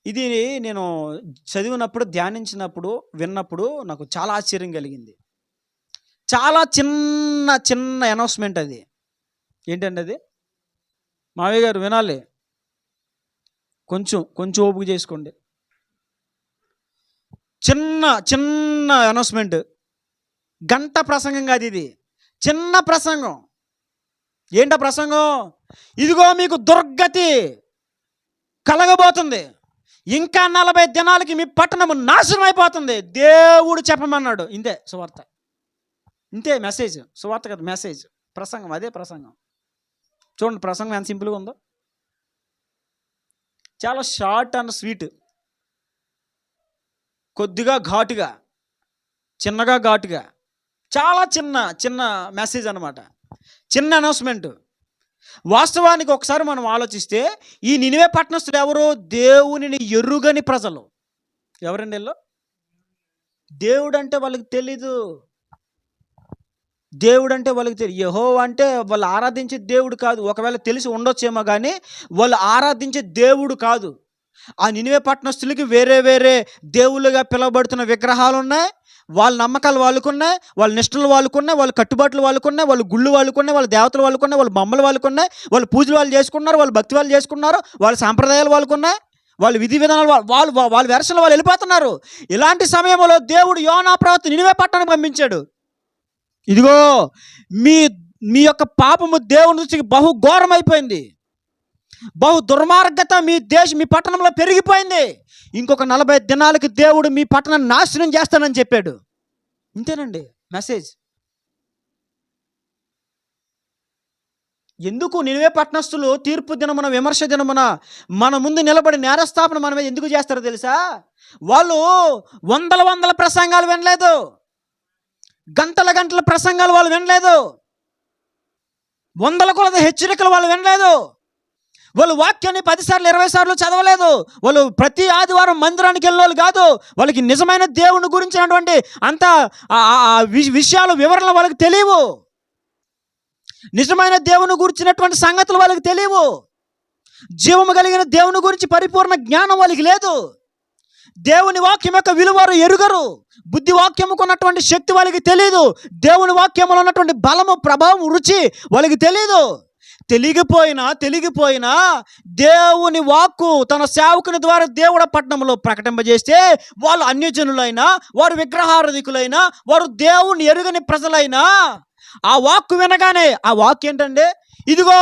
ఇది. నేను చదివినప్పుడు, ధ్యానించినప్పుడు, విన్నప్పుడు నాకు చాలా ఆశ్చర్యం కలిగింది. చాలా చిన్న అనౌన్స్మెంట్ అది. ఏంటండి అది? మావయ్య గారు వినాలి, కొంచెం ఓపిక చేసుకోండి. చిన్న అనౌన్స్మెంట్, గంట ప్రసంగం కాదు ఇది, చిన్న ప్రసంగం. ఏంట ప్రసంగం? ఇదిగో మీకు దుర్గతి కలగబోతుంది, ఇంకా 40 దినాలకి మీ పట్టణము నాశనం అయిపోతుంది, దేవుడు చెప్పమన్నాడు. ఇంతే సువార్త, ఇంతే మెసేజ్. సువార్త కదా, మెసేజ్, ప్రసంగం, అదే ప్రసంగం. చూడండి ప్రసంగం ఎంత సింపుల్గా ఉందో. చాలా షార్ట్ అండ్ స్వీట్, కొద్దిగా ఘాటుగా, చిన్నగా ఘాటుగా, చాలా చిన్న మెసేజ్ అన్నమాట, చిన్న అనౌన్స్మెంట్. వాస్తవానికి ఒకసారి మనం ఆలోచిస్తే ఈ నినివే పట్టణస్తులు ఎవరు? దేవునిని ఎరుగని ప్రజలు. ఎవరండి వీళ్ళు? దేవుడు అంటే వాళ్ళకి తెలీదు. దేవుడు అంటే వాళ్ళకి తెలియదు. యెహోవా అంటే వాళ్ళు ఆరాధించే దేవుడు కాదు. ఒకవేళ తెలిసి ఉండొచ్చేమో కానీ వాళ్ళు ఆరాధించే దేవుడు కాదు. ఆ నినివే పట్టణస్తులకి వేరే దేవుళ్ళుగా పిలువబడుతున్న విగ్రహాలు ఉన్నాయి. వాళ్ళ నమ్మకాలు వాళ్ళకున్నాయి, వాళ్ళ నిష్టలు వాళ్ళకున్నాయి, వాళ్ళ కట్టుబాట్లు వాళ్ళకున్నాయి, వాళ్ళ గుళ్ళు వాళ్ళకున్నాయి, వాళ్ళ దేవతలు వాళ్ళకున్నాయి, వాళ్ళ బొమ్మలు వాళ్ళకున్నాయి, వాళ్ళ పూజలు వాళ్ళు చేసుకున్నారు, వాళ్ళ భక్తి వాళ్ళు చేసుకున్నారు, వాళ్ళ సాంప్రదాయాలు వాళ్ళకున్నాయి, వాళ్ళ విధి విధానాలు వాళ్ళ వెర్షన్లు వాళ్ళు వెళ్ళిపోతున్నారు. ఇలాంటి సమయంలో దేవుడు యోనా ప్రవక్త నినివే పట్టణానికి పంపించాడు. ఇదిగో మీ యొక్క పాపము దేవుని దృష్టికి బహు ఘోరమైపోయింది, బహు దుర్మార్గత మీ పట్టణంలో పెరిగిపోయింది. ఇంకొక 40 దినాలకి దేవుడు మీ పట్టణాన్ని నాశనం చేస్తానని చెప్పాడు. ఇంతేనండి మెసేజ్. ఎందుకు నినివే పట్టణస్తులు తీర్పు దినమున, విమర్శ దినమున మన ముందు నిలబడి నేరస్థాపన మన మీద ఎందుకు చేస్తారో తెలుసా? వాళ్ళు వందల ప్రసంగాలు వినలేదు, గంటల ప్రసంగాలు వాళ్ళు వినలేదు, వందల కొలది హెచ్చరికలు వాళ్ళు వినలేదు, వాళ్ళు వాక్యాన్ని 10 సార్లు 20 సార్లు చదవలేదు, వాళ్ళు ప్రతి ఆదివారం మందిరానికి వెళ్ళేవాళ్ళు కాదు. వాళ్ళకి నిజమైన దేవుని గురించినటువంటి అంత విషయాలు, వివరణలు వాళ్ళకి తెలియవు. నిజమైన దేవుని గురించినటువంటి సంగతులు వాళ్ళకి తెలియవు. జీవము కలిగిన దేవుని గురించి పరిపూర్ణ జ్ఞానం వాళ్ళకి లేదు. దేవుని వాక్యం యొక్క విలువ వారు ఎరుగరు. బుద్ధి వాక్యముకున్నటువంటి శక్తి వాళ్ళకి తెలియదు. దేవుని వాక్యములో ఉన్నటువంటి బలము, ప్రభావం, రుచి వాళ్ళకి తెలియదు. తెలిగిపోయినా దేవుని వాక్కు తన సేవకుని ద్వారా దేవుడ పట్టణంలో ప్రకటింపజేస్తే వాళ్ళు అన్యజనులైనా, వారు విగ్రహారాధికులైనా, వారు దేవుని ఎరుగని ప్రజలైనా ఆ వాక్కు వినగానే, ఆ వాక్కు ఏంటంటే, ఇదిగో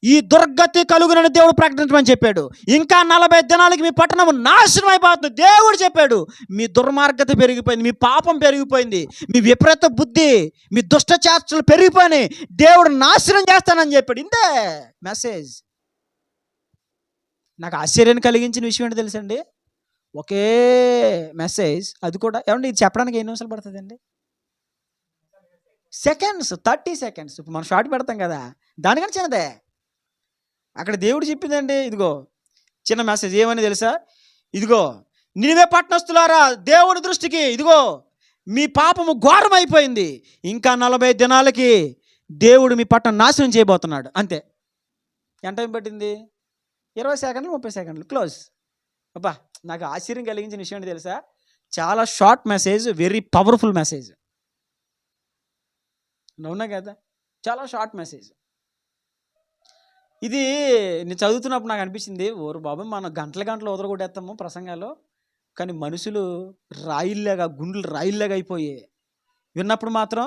ఈ దుర్గతి కలుగునని దేవుడు ప్రకటించమని చెప్పాడు. ఇంకా 40 దినాలకి మీ పట్టణం నాశనం అయిపోతుంది దేవుడు చెప్పాడు. మీ దుర్మార్గత పెరిగిపోయింది, మీ పాపం పెరిగిపోయింది, మీ విపరీత బుద్ధి, మీ దుష్ట చేష్టలు పెరిగిపోయినాయి, దేవుడు నాశనం చేస్తానని చెప్పాడు. ఇంతే మెసేజ్. నాకు ఆశ్చర్యాన్ని కలిగించిన విషయం ఏంటో తెలుసండి, ఒకే మెసేజ్, అది కూడా ఏమంటే ఇది చెప్పడానికి ఎన్ని నిమిషాలు పడుతుందండి? Seconds, 30 seconds. ఇప్పుడు మనం షార్ట్ పెడతాం కదా, దానికన్నా చిన్నదే. అక్కడ దేవుడు చెప్పిందండి, ఇదిగో చిన్న మెసేజ్ ఏమని తెలుసా? ఇదిగో నినివే పట్టణస్తులారా, దేవుడి దృష్టికి ఇదిగో మీ పాపము ఘోరం అయిపోయింది, ఇంకా 40 దినాలకి దేవుడు మీ పట్టణం నాశనం చేయబోతున్నాడు. అంతే. ఎంత టైం పట్టింది? 20 సెకండ్లు, 30 సెకండ్లు, క్లోజ్. అబ్బా, నాకు ఆశ్చర్యం కలిగించిన విషయం ఏంటి తెలుసా? చాలా short message, very powerful message. అవునా కదా? చాలా షార్ట్ మెసేజ్. ఇది నేను చదువుతున్నప్పుడు నాకు అనిపించింది, ఓరు బాబు, మనం గంటలు వదలగొట్టేస్తాము ప్రసంగాలు, కానీ మనుషులు రాయిల్లాగా, గుండెలు రాయిల్లాగా అయిపోయాయి. విన్నప్పుడు మాత్రం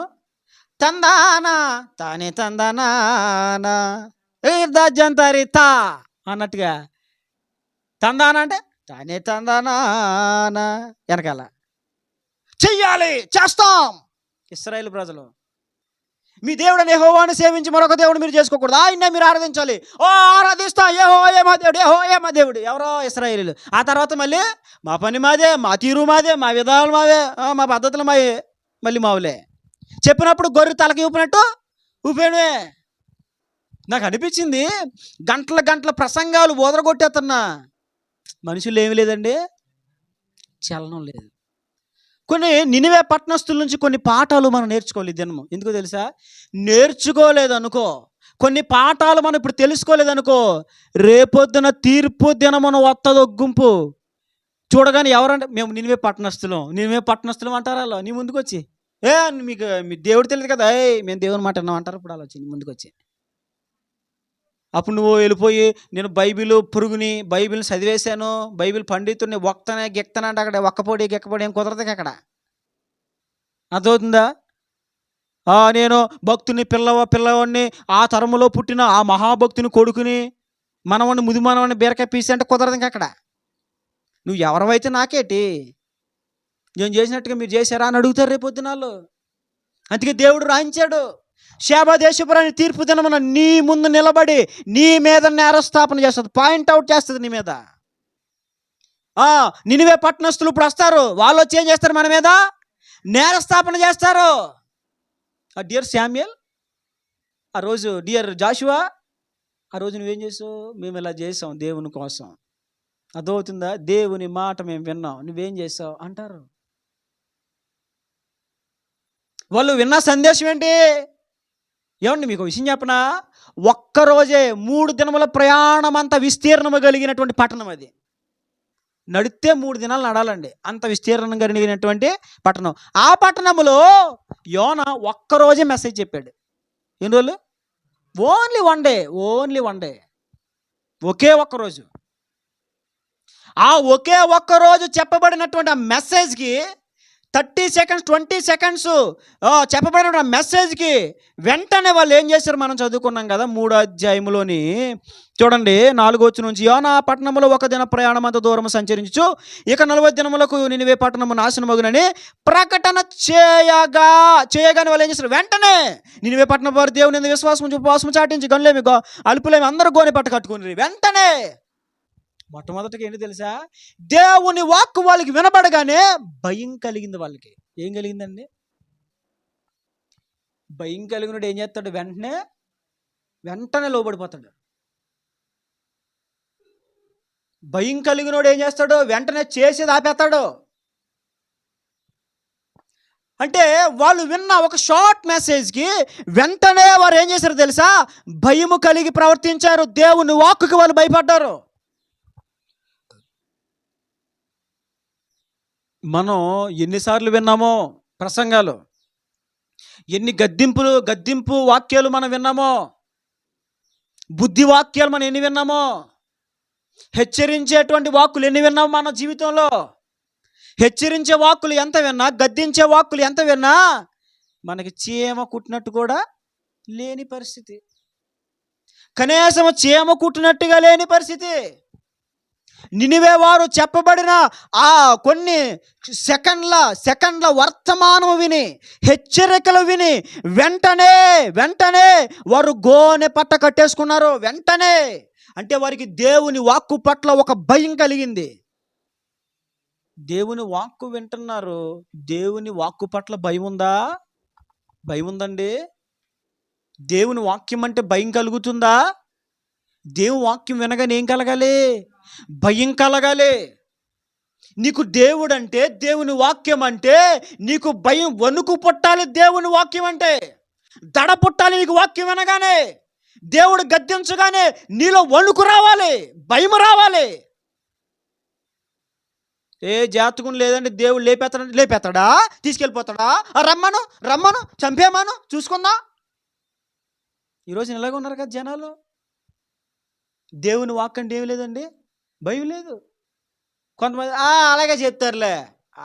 తందానా తానే తందానా జంతరితా అన్నట్టుగా, తందానా అంటే తానే తందానా వెనకాల చెయ్యాలి, చేస్తాం. ఇశ్రాయేలు ప్రజలు, మీ దేవుడని యెహోవాను సేవించి మరొక దేవుడు మీరు చేసుకోకూడదు, ఆయన్నే మీరు ఆరాధించాలి. ఓ ఆరాధిస్తా, యెహోవాయే మా దేవుడు, యెహోవాయే మా దేవుడు. ఎవరో ఇశ్రాయేలీలు. ఆ తర్వాత మళ్ళీ మా పని మాదే, మా తీరు మాదే, మా విధానాలు మావే, మా పద్ధతులు మావే, మళ్ళీ మావులే. చెప్పినప్పుడు గొర్రె తలకి ఊపినట్టు ఊపేయడమే. నాకు అనిపించింది, గంటల ప్రసంగాలు ఓదరగొట్టేస్తున్నా, మనుషులు ఏమీ లేదండి, చలనం లేదు. కొన్ని నినివే పట్టణస్తుల నుంచి కొన్ని పాఠాలు మనం నేర్చుకోవాలి దినము. ఎందుకో తెలుసా? నేర్చుకోలేదనుకో, కొన్ని పాఠాలు మనం ఇప్పుడు తెలుసుకోలేదనుకో, రేపొద్దున తీర్పు దినమున వత్తదో గుంపు చూడగానే ఎవరంటే మేము నినివే పట్టణస్తులం అంటారు. అలా నీ ముందుకు వచ్చి, మీకు మీ దేవుడు తెలియదు కదా, మేము దేవుని మాట విన్నాం అంటారు. ఇప్పుడు అలా వచ్చి నీ ముందుకు వచ్చి, అప్పుడు నువ్వు వెళ్ళిపోయి నేను బైబిల్ని చదివేశాను, బైబిల్ పండితుడిని, ఒక్తనే గెక్తనే అంటే అక్కడ ఒక్కపోడి గెక్కపోడి ఏం కుదరదు అక్కడ. అర్థమవుతుందా? నేను భక్తుని పిల్లవాడిని, ఆ తరములో పుట్టిన ఆ మహాభక్తుని కొడుకుని, మనవాడిని ముదిమానవాడిని బీరకాయ పీసి అంటే కుదరదు ఇంకా అక్కడ. నువ్వు ఎవరివైతే నాకేటి, నేను చేసినట్టుగా మీరు చేశారా అని అడుగుతారు రేపొద్దునాళ్ళు. అందుకే దేవుడు రాయించాడు, షేబా దేశపురాన్ని తీర్పు దినమున నీ ముందు నిలబడి నీ మీద నేరస్థాపన చేస్తుంది, పాయింట్అవుట్ చేస్తుంది నీ మీద. నినివే పట్టణస్తులు ఇప్పుడు వస్తారు, వాళ్ళు వచ్చి ఏం చేస్తారు? మన మీద నేరస్థాపన చేస్తారు. డియర్ శామ్యుయల్, ఆ రోజు డియర్ జాషువా, ఆ రోజు నువ్వేం చేసావు? మేము ఇలా చేసాం దేవుని కోసం. అర్థమవుతుందా? దేవుని మాట మేము విన్నాం, నువ్వేం చేసావు అంటారు. వాళ్ళు విన్న సందేశం ఏంటి? ఏమండి మీకు విషయం చెప్పనా? ఒక్కరోజే 3 దినముల ప్రయాణం అంత విస్తీర్ణము కలిగినటువంటి పట్టణం అది. నడితే 3 దినాలు నడాలండి, అంత విస్తీర్ణం కలిగినటువంటి పట్టణం. ఆ పట్టణంలో యోనా ఒక్కరోజే మెసేజ్ చెప్పాడు. ఎన్ని రోజులు? ఓన్లీ వన్ డే, ఒకే ఒక్కరోజు. ఆ ఒకే ఒక్కరోజు చెప్పబడినటువంటి ఆ మెసేజ్కి 30 సెకండ్స్ 20 సెకండ్స్ చెప్పబడిన మెసేజ్కి వెంటనే వాళ్ళు ఏం చేశారు? మనం చదువుకున్నాం కదా 3వ అధ్యాయంలోని చూడండి 4వ వచనం నుంచి, యోనా పట్టణంలో 1 దిన ప్రయాణం అంత దూరం సంచరించు, ఇక 40 దినములకు నినివే పట్టణము నాశనమగునని ప్రకటన చేయగానే వాళ్ళు ఏం చేశారు? వెంటనే నినివే పట్టణం వారు దేవుని విశ్వాసం ఉపవాసం చాటించి గనులేమి అల్పులేమి అందరూ గోనె పట్ట కట్టుకుని వెంటనే మొట్టమొదటిగా ఏంటి తెలుసా? దేవుని వాక్కు వాళ్ళకి వినబడగానే భయం కలిగింది వాళ్ళకి. ఏం కలిగిందండి? భయం కలిగినోడు ఏం చేస్తాడు? వెంటనే లోబడిపోతాడు. భయం కలిగినోడు ఏం చేస్తాడు? వెంటనే చేసేది ఆపేస్తాడు. అంటే వాళ్ళు విన్న ఒక షార్ట్ మెసేజ్కి వెంటనే వారు ఏం చేశారు తెలుసా? భయము కలిగి ప్రవర్తించారు. దేవుని వాక్కుకి వాళ్ళు భయపడ్డారు. మనం ఎన్నిసార్లు విన్నామో ప్రసంగాలు, ఎన్ని గద్దింపు వాక్యాలు మనం విన్నామో, బుద్ధి వాక్యాలు మనం ఎన్ని విన్నామో, హెచ్చరించేటువంటి వాక్కులు ఎన్ని విన్నామో మన జీవితంలో. హెచ్చరించే వాక్కులు ఎంత విన్నా, గద్దించే వాక్కులు ఎంత విన్నా మనకి చీమ కుట్టినట్టు కూడా లేని పరిస్థితి. కనీసం చీమ కుట్టినట్టుగా లేని పరిస్థితి. నినివే వారు చెప్పబడిన ఆ కొన్ని సెకండ్ల వర్తమానం విని, హెచ్చరికలు విని వెంటనే వారు గోనె పట్ట కట్టేసుకున్నారు. వెంటనే అంటే వారికి దేవుని వాక్కు పట్ల ఒక భయం కలిగింది. దేవుని వాక్కు వింటున్నారు, దేవుని వాక్కు పట్ల భయం ఉందా? భయం ఉందండి. దేవుని వాక్యం అంటే భయం కలుగుతుందా? దేవుని వాక్యం వినగానే ఏం కలగాలి? భయం కలగాలి. నీకు దేవుడు అంటే, దేవుని వాక్యం అంటే నీకు భయం, వణుకు పుట్టాలి. దేవుని వాక్యం అంటే దడ పుట్టాలి. నీకు వాక్యం వినగానే, దేవుడు గద్దించగానే నీలో వణుకు రావాలి, భయం రావాలి. ఏ జాతకం లేదండి, దేవుడు లేపేస్తాడా, తీసుకెళ్ళిపోతాడా, రమ్మను చంపేమాను చూసుకుందా. ఈరోజు ఇలాగే ఉన్నారు కదా జనాలు. దేవుని వాక్ అంటే ఏమి లేదండి, భయం లేదు. కొంతమంది అలాగే చెప్తారులే,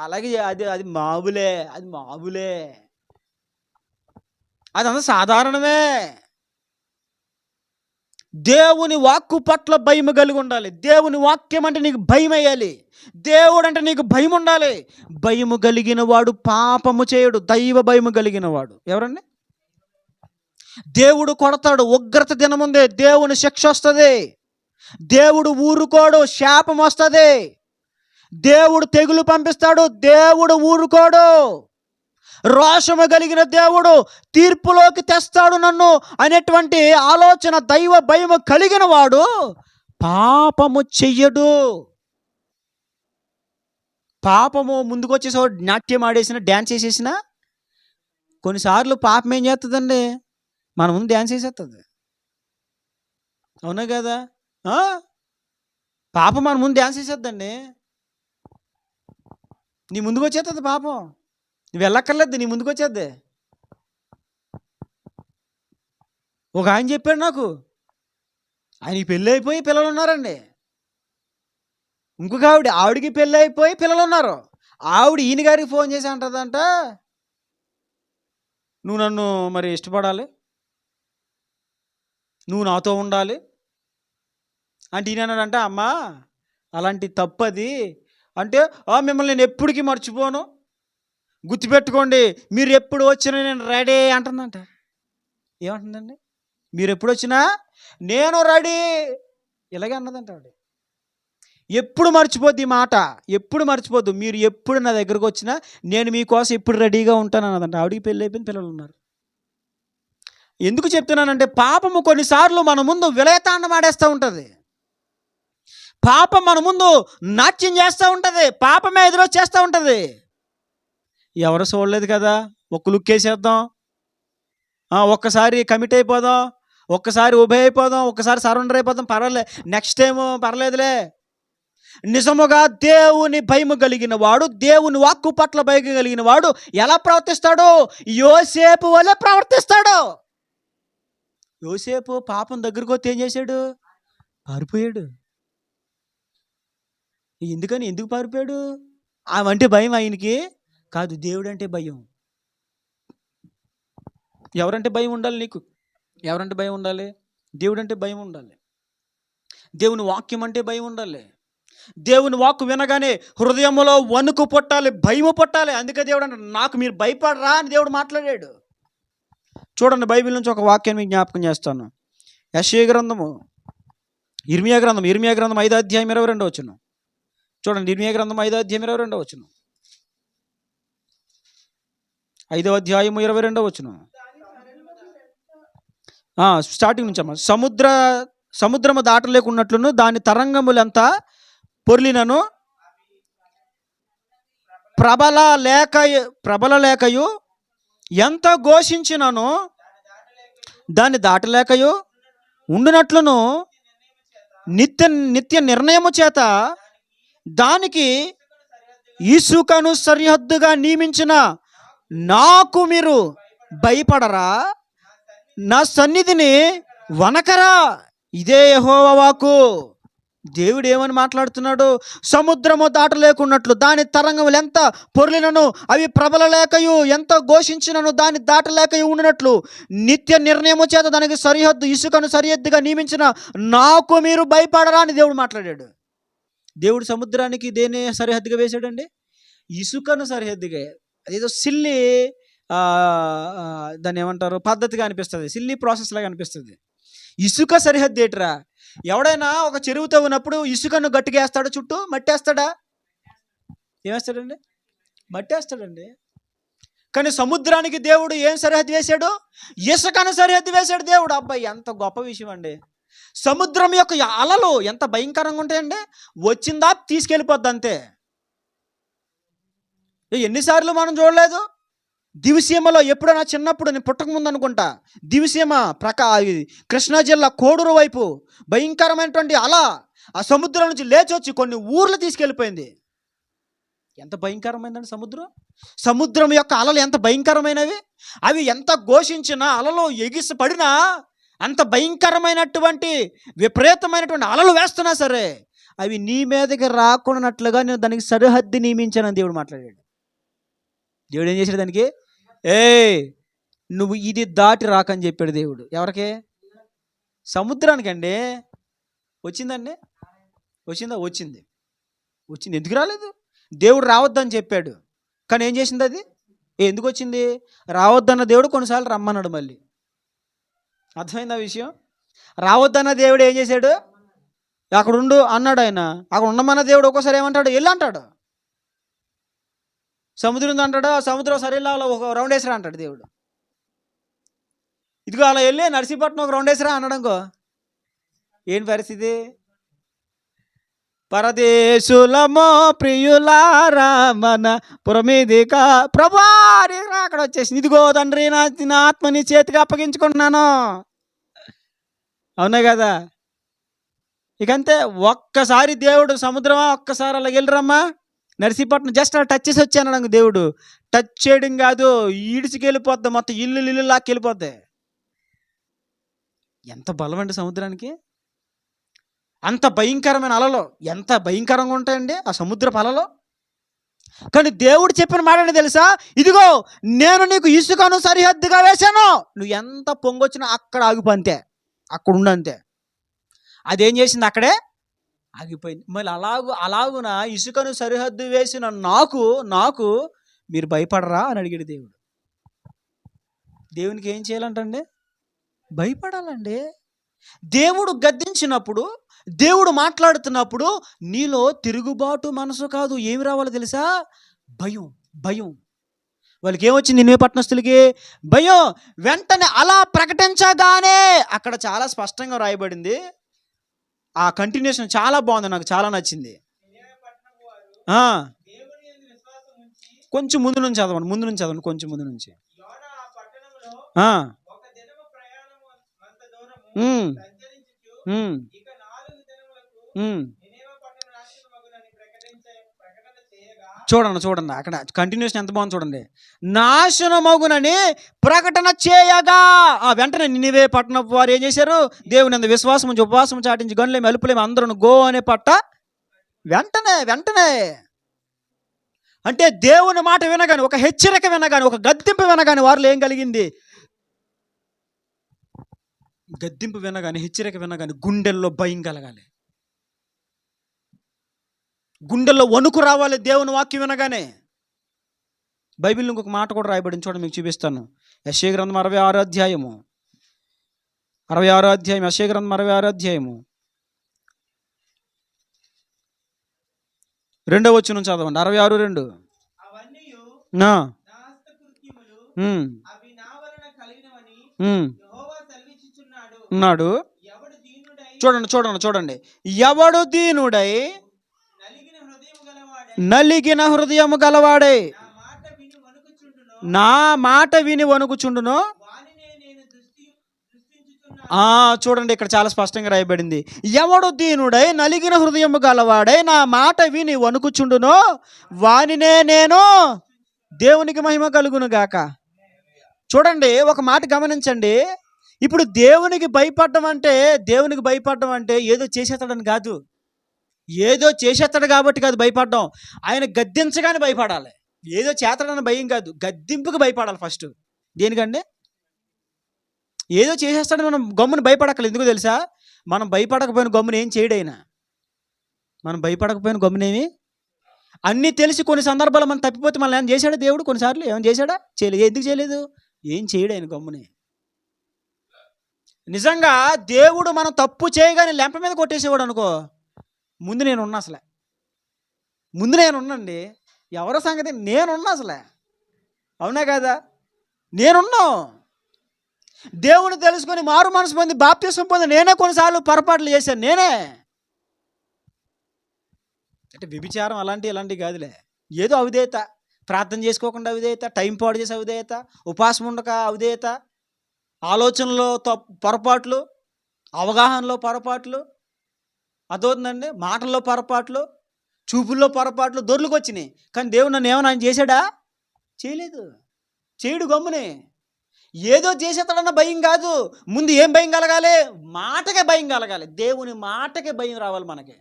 అలాగే అది మామూలే, అదంతా సాధారణమే. దేవుని వాక్కు పట్ల భయం కలిగి ఉండాలి. దేవుని వాక్యం అంటే నీకు భయం వేయాలి. దేవుడు అంటే నీకు భయం ఉండాలి. భయము కలిగిన వాడు పాపము చేయడు. దైవ భయము కలిగిన వాడు ఎవరండి? దేవుడు కొడతాడు, ఉగ్రత దినముందే దేవుని శిక్ష వస్తుంది. దేవుడు ఊరుకోడు, శాపం వస్తుంది. దేవుడు తెగులు పంపిస్తాడు, దేవుడు ఊరుకోడు. రోషము కలిగిన దేవుడు తీర్పులోకి తెస్తాడు నన్ను అనేటువంటి ఆలోచన, దైవ భయము కలిగిన వాడు పాపము చెయ్యడు. పాపము ముందుకు వచ్చేసాడు, నాట్యం ఆడేసిన, డ్యాన్స్ వేసేసిన. కొన్నిసార్లు పాపం ఏం చేస్తుందండి, మన ముందు డ్యాన్స్ వేసేస్తుంది. అవునా కదా? పాపం మన ముందు డ్యాన్స్ వేసేద్దండి. నీ ముందుకు వచ్చేస్తుంది పాపం, నువ్వు వెళ్ళక్కర్లేదు, నీ ముందుకు వచ్చేద్ది. ఒక ఆయన చెప్పాడు నాకు, ఆయనకి పెళ్ళి అయిపోయి పిల్లలు ఉన్నారండి. ఇంకొక ఆవిడికి పెళ్ళి అయిపోయి పిల్లలు ఉన్నారు. ఆవిడ ఈయన గారికి ఫోన్ చేసి అంటదంట, నువ్వు నన్ను మరి ఇష్టపడాలి, నువ్వు నాతో ఉండాలి అంటే ఈయన అన్నాడంట, అమ్మా అలాంటి తప్పది అంటే, మిమ్మల్ని నేను ఎప్పటికీ మర్చిపోను, గుర్తుపెట్టుకోండి, మీరు ఎప్పుడు వచ్చినా నేను రెడీ అంటుందంట. ఏమంటుందండి? మీరు ఎప్పుడు వచ్చినా నేను రెడీ, ఇలాగే అన్నదంట ఆవిడ. ఎప్పుడు మర్చిపోద్ది ఈ మాట, ఎప్పుడు మర్చిపోద్దు. మీరు ఎప్పుడు నా దగ్గరకు వచ్చినా నేను మీకోసం ఎప్పుడు రెడీగా ఉంటాను అన్నదంట. ఆవిడికి పెళ్ళి అయిపోయింది, పిల్లలు ఉన్నారు. ఎందుకు చెప్తున్నానంటే, పాపము కొన్నిసార్లు మన ముందు విలయతాండం ఆడేస్తూ ఉంటుంది. పాపం మన ముందు నాట్యం చేస్తూ ఉంటుంది. పాపమే ఎదురొచ్చేస్తూ ఉంటుంది. ఎవరు చూడలేదు కదా, ఒక లుక్ వేసేద్దాం, ఒక్కసారి కమిట్ అయిపోదాం, ఒక్కసారి ఉభయ అయిపోదాం, ఒక్కసారి సరెండర్ అయిపోదాం, పర్వాలేదు, నెక్స్ట్ టైము పర్లేదులే. నిజముగా దేవుని భయము కలిగిన వాడు, దేవుని వాక్కు పట్ల భయం కలిగిన వాడు ఎలా ప్రవర్తిస్తాడు? యోసేపు వలె ప్రవర్తిస్తాడు. యోసేపు పాపం దగ్గరకు వస్తే ఏం చేశాడు? పారిపోయాడు. ఎందుకు పారిపోయాడు? ఆమె అంటే భయం ఆయనకి కాదు, దేవుడు అంటే భయం. ఎవరంటే భయం ఉండాలి నీకు? ఎవరంటే భయం ఉండాలి? దేవుడు అంటే భయం ఉండాలి. దేవుని వాక్యం అంటే భయం ఉండాలి. దేవుని వాక్కు వినగానే హృదయంలో వణుకు పుట్టాలి, భయము పుట్టాలి. అందుకే దేవుడు అంటే, నాకు మీరు భయపడరా అని దేవుడు మాట్లాడాడు. చూడండి, బైబిల్ నుంచి ఒక వాక్యాన్ని మీకు జ్ఞాపకం చేస్తాను. యెషయా గ్రంథము, ఇర్మియా గ్రంథం 5వ అధ్యాయం 22వ వచనం చూడండి. ఇర్మియా గ్రంథం 5వ అధ్యాయం 22వ వచనం, 5వ అధ్యాయం 22వ వచనం స్టార్టింగ్ నుంచి అమ్మ. సముద్రము దాటలేకున్నట్లును దాని తరంగములంతా పొర్లినను, ప్రబల లేకయు ఎంత ఘోషించినను దాన్ని దాటలేకయు ఉండునట్లును నిత్య నిర్ణయము చేత దానికి ఇసుకను సరిహద్దుగా నియమించిన నాకు మీరు భయపడరా? నా సన్నిధిని వనకరా? ఇదే యెహోవా వాక్కు. దేవుడు ఏమని మాట్లాడుతున్నాడు? సముద్రము దాటలేకున్నట్లు దాని తరంగములు ఎంత పొర్లినను అవి ప్రబలలేకయు ఎంత ఘోషించినను దాన్ని దాటలేకయు ఉండినట్లు నిత్య నిర్ణయము చేత దానికి సరిహద్దు ఇసుకను సరిహద్దుగా నియమించిన నాకు మీరు భయపడరా అని దేవుడు మాట్లాడాడు. దేవుడు సముద్రానికి దేన్ని సరిహద్దుగా వేశాడండి? ఇసుకను సరిహద్దుగా. అదేదో సిల్లి దాన్ని ఏమంటారు పద్ధతిగా అనిపిస్తుంది, సిల్లి ప్రాసెస్ లాగా అనిపిస్తుంది. ఇసుక సరిహద్దు ఏట్రా? ఎవడైనా ఒక చెరువుతో ఉన్నప్పుడు ఇసుకను గట్టిగా వేస్తాడు, చుట్టూ మట్టి వేస్తాడా? ఏమేస్తాడండి? మట్టి వేస్తాడండి. కానీ సముద్రానికి దేవుడు ఏం సరిహద్దు వేశాడు? ఇసుకను సరిహద్దు వేశాడు దేవుడు. అబ్బాయి ఎంత గొప్ప విషయం అండి. సముద్రం యొక్క అలలు ఎంత భయంకరంగా ఉంటాయండి. వచ్చిందా తీసుకెళ్ళిపోద్ది అంతే. ఎన్నిసార్లు మనం చూడలేదు దివిసీమలో? ఎప్పుడైనా చిన్నప్పుడు, నేను పుట్టకముందు అనుకుంటా, దివిసీమ కృష్ణా జిల్లా కోడూరు వైపు భయంకరమైనటువంటి అల ఆ సముద్రం నుంచి లేచొచ్చి కొన్ని ఊర్లు తీసుకెళ్ళిపోయింది. ఎంత భయంకరమైందండి సముద్రం. సముద్రం యొక్క అలలు ఎంత భయంకరమైనవి. అవి ఎంత ఘోషించినా, అలలో ఎగిసిపడినా, అంత భయంకరమైనటువంటి విపరీతమైనటువంటి అలలు వేస్తున్నా సరే అవి నీ మీదకి రాకున్నట్లుగా నేను దానికి సరిహద్దు నియమించానని దేవుడు మాట్లాడాడు. దేవుడు ఏం చేశాడు దానికి? నువ్వు ఇది దాటి రాకని చెప్పాడు దేవుడు. ఎవరికి? సముద్రానికి అండి. వచ్చిందండి? వచ్చిందా? వచ్చింది. ఎందుకు రాలేదు? దేవుడు రావద్దని చెప్పాడు, కానీ ఏం చేసింది అది? ఎందుకు వచ్చింది? రావద్దన్న దేవుడు కొన్నిసార్లు రమ్మన్నాడు మళ్ళీ. అర్థమైందా విషయం? రావద్దన్న దేవుడు ఏం చేశాడు? అక్కడ ఉండు అన్నాడు ఆయన. అక్కడ ఉండమన్న దేవుడు ఒక్కోసారి ఏమంటాడు? వెళ్ళి అంటాడు. సముద్రం ఉంది అంటాడు, ఆ సముద్రం సరేలా ఒక రౌండ్ వేసిరా అంటాడు దేవుడు. ఇదిగో అలా వెళ్ళి నర్సీపట్నం ఒక రౌండ్ వేసిరా అన్నాడనుకో, ఏం పరిస్థితి? పరదేశులమో ప్రియులారా మన పురమీదిక ప్రభా అక్కడ వచ్చేసింది. ఇదిగో తండ్రి నా ఆత్మని చేతికి అప్పగించుకుంటున్నాను. అవునా కదా? ఇకంతే. ఒక్కసారి దేవుడు సముద్రమా ఒక్కసారి అలా వెళ్ళరమ్మా నర్సీపట్నం జస్ట్ అలా టచ్ చేసి వచ్చాను దేవుడు. టచ్ చేయడం కాదు, ఈడ్చికెళ్ళిపోద్ది, మొత్తం ఇల్లు లాక్కెళ్ళిపోద్ది. ఎంత బలం అండి సముద్రానికి. అంత భయంకరమైన అలలు ఎంత భయంకరంగా ఉంటాయండి ఆ సముద్రపు అలలు. కానీ దేవుడు చెప్పిన మాట ఏంటి తెలుసా? ఇదిగో నేను నీకు ఇసుకను సరిహద్దుగా వేశాను, నువ్వు ఎంత పొంగొచ్చినా అక్కడ ఆగిపోంతే, అక్కడ ఉండంతే. అదేం చేసింది? అక్కడే ఆగిపోయింది. మళ్ళీ అలాగున ఇసుకను సరిహద్దు వేసిన నాకు మీరు భయపడరా అని అడిగాడు దేవుడు. దేవునికి ఏం చేయాలంటండి? భయపడాలండి. దేవుడు గద్దించినప్పుడు, దేవుడు మాట్లాడుతున్నప్పుడు నీలో తిరుగుబాటు మనసు కాదు, ఏమి రావాలో తెలుసా? భయం. వాళ్ళకి ఏమొచ్చింది? నినివే పట్టణస్తులకి భయం. వెంటనే అలా ప్రకటించగానే అక్కడ చాలా స్పష్టంగా రాయబడింది. ఆ కంటిన్యూషన్ చాలా బాగుంది, నాకు చాలా నచ్చింది. కొంచెం ముందు నుంచి చదవండి కొంచెం ముందు నుంచి. చూడండి అక్కడ కంటిన్యూషన్ ఎంత బాగుంది చూడండి. నాశనమగునని ప్రకటన చేయగా వెంటనే నినివే పట్టణపు వారు ఏం చేశారు? దేవుని యందు విశ్వాసం ఉంచి ఉపవాసం చాటించి గనులేమి మెలుపులేమి అందరూ గో అనే పట్ట వెంటనే అంటే దేవుని మాట వినగాని, ఒక హెచ్చరిక వినగాని, ఒక గద్దింపు వినగాని వారిలో ఏం కలిగింది? గద్దింపు వినగాని, హెచ్చరిక వినగాని గుండెల్లో భయం కలగాలి, గుండెల్లో వణుకు రావాలి దేవుని వాక్యం వినగానే. బైబిల్ ఇంకొక మాట కూడా రాయబడింది చూడండి, మీకు చూపిస్తాను. యెషయా గ్రంథం 66 అధ్యాయము యెషయా గ్రంథం 66 అధ్యాయము 2వ వచనం చదవండి. 66:2. ఉన్నాడు. చూడండి. ఎవడు దీనుడై నలిగిన హృదయము గలవాడే నా మాట విని వణుకుచుండును. చూడండి ఇక్కడ చాలా స్పష్టంగా రాయబడింది. ఎవడు దీనుడై నలిగిన హృదయము గలవాడై నా మాట విని వణుకుచుండును వానినే నేను. దేవునికి మహిమ కలుగును గాక. చూడండి ఒక మాట గమనించండి. ఇప్పుడు దేవునికి భయపడడం అంటే ఏదో చేసేస్తాడని కాదు. ఏదో చేసేస్తాడు కాబట్టి కాదు భయపడడం, ఆయన గద్దించగానే భయపడాలి. ఏదో చేస్తాడన్న భయం కాదు, గద్దింపుకి భయపడాలి ఫస్ట్. దేనికండి? ఏదో చేసేస్తాడు మనం గమ్మున భయపడక్కర్లేదు. ఎందుకో తెలుసా? మనం భయపడకపోయిన గమ్మున ఏం చేయడైనా, మనం భయపడకపోయిన గమ్మునేమి అన్నీ తెలిసి కొన్ని సందర్భాలు మనం తప్పిపోతే మనం ఏమైనా చేశాడా దేవుడు? కొన్నిసార్లు ఏమైనా చేశాడా? చేయలేదు. ఎందుకు చేయలేదు? ఏం చేయడు ఆయన గమ్మునే. నిజంగా దేవుడు మనం తప్పు చేయగానే లెంప మీద కొట్టేసేవాడు అనుకో, ముందు నేనున్నా, అసలే ముందు నేనున్నాండి. ఎవరో సంగతి నేనున్నా అసలే, అవునా కదా? నేనున్నా. దేవుని తెలుసుకొని మారు మనసు పొంది బాప్తిసం పొంది నేనే కొన్నిసార్లు పొరపాట్లు చేశాను. నేనే అంటే వ్యభిచారం ఇలాంటివి కాదులే. ఏదో అవిధేయత, ప్రార్థన చేసుకోకుండా అవిధేయత, టైం పాడు చేసే అవిధేయత, ఉపాసం ఉండక అవిధేయత, ఆలోచనలో పొరపాట్లు, అవగాహనలో పొరపాట్లు, అదవుతుందండి, మాటల్లో పొరపాట్లు, చూపుల్లో పొరపాట్లు, దొర్లుకు వచ్చినాయి. కానీ దేవుడు నన్ను ఏమైనా ఆయన చేశాడా? చేయలేదు. చేయడు గమ్మునే. ఏదో చేసేస్తాడన్న భయం కాదు, ముందు ఏం భయం కలగాలి? మాటకే భయం కలగాలి. దేవుని మాటకే భయం రావాలి మనకి.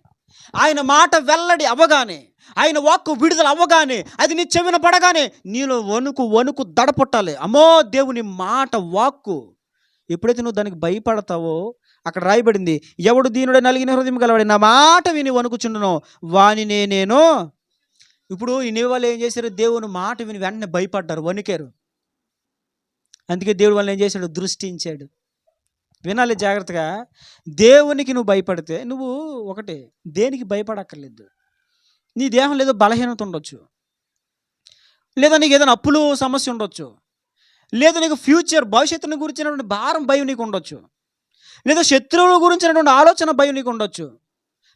ఆయన మాట వెల్లడి అవ్వగానే, ఆయన వాక్కు విడుదల అవ్వగానే, అది నీ చెవిన పడగానే నీలో వణుకు దడ పుట్టాలి. అమ్మో, దేవుని మాట వాక్కు. ఎప్పుడైతే నువ్వు దానికి భయపడతావో, అక్కడ రాయబడింది, ఎవడు దీనుడే నలిగిన హృదయం గలవాడి నా మాట విని వణుకుచుండునో వానినే నేను. ఇప్పుడు ఈ వాళ్ళు ఏం చేశారు? దేవుని మాట విని వెంటనే భయపడ్డారు, వణికారు. అందుకే దేవుడు వాళ్ళని ఏం చేశాడు? దృష్టించాడు. వినాలి జాగ్రత్తగా. దేవునికి నువ్వు భయపడితే, నువ్వు ఒకటి దేనికి భయపడక్కర్లేదు. నీ దేహంలో ఏదో బలహీనత ఉండొచ్చు, లేదా నీకు ఏదైనా అప్పులు సమస్య ఉండొచ్చు, లేదా నీకు ఫ్యూచర్ భవిష్యత్తుని గురించినటువంటి భారం భయం నీకు ఉండొచ్చు, లేదా శత్రువుల గురించినటువంటి ఆలోచన భయం నీకు ఉండొచ్చు.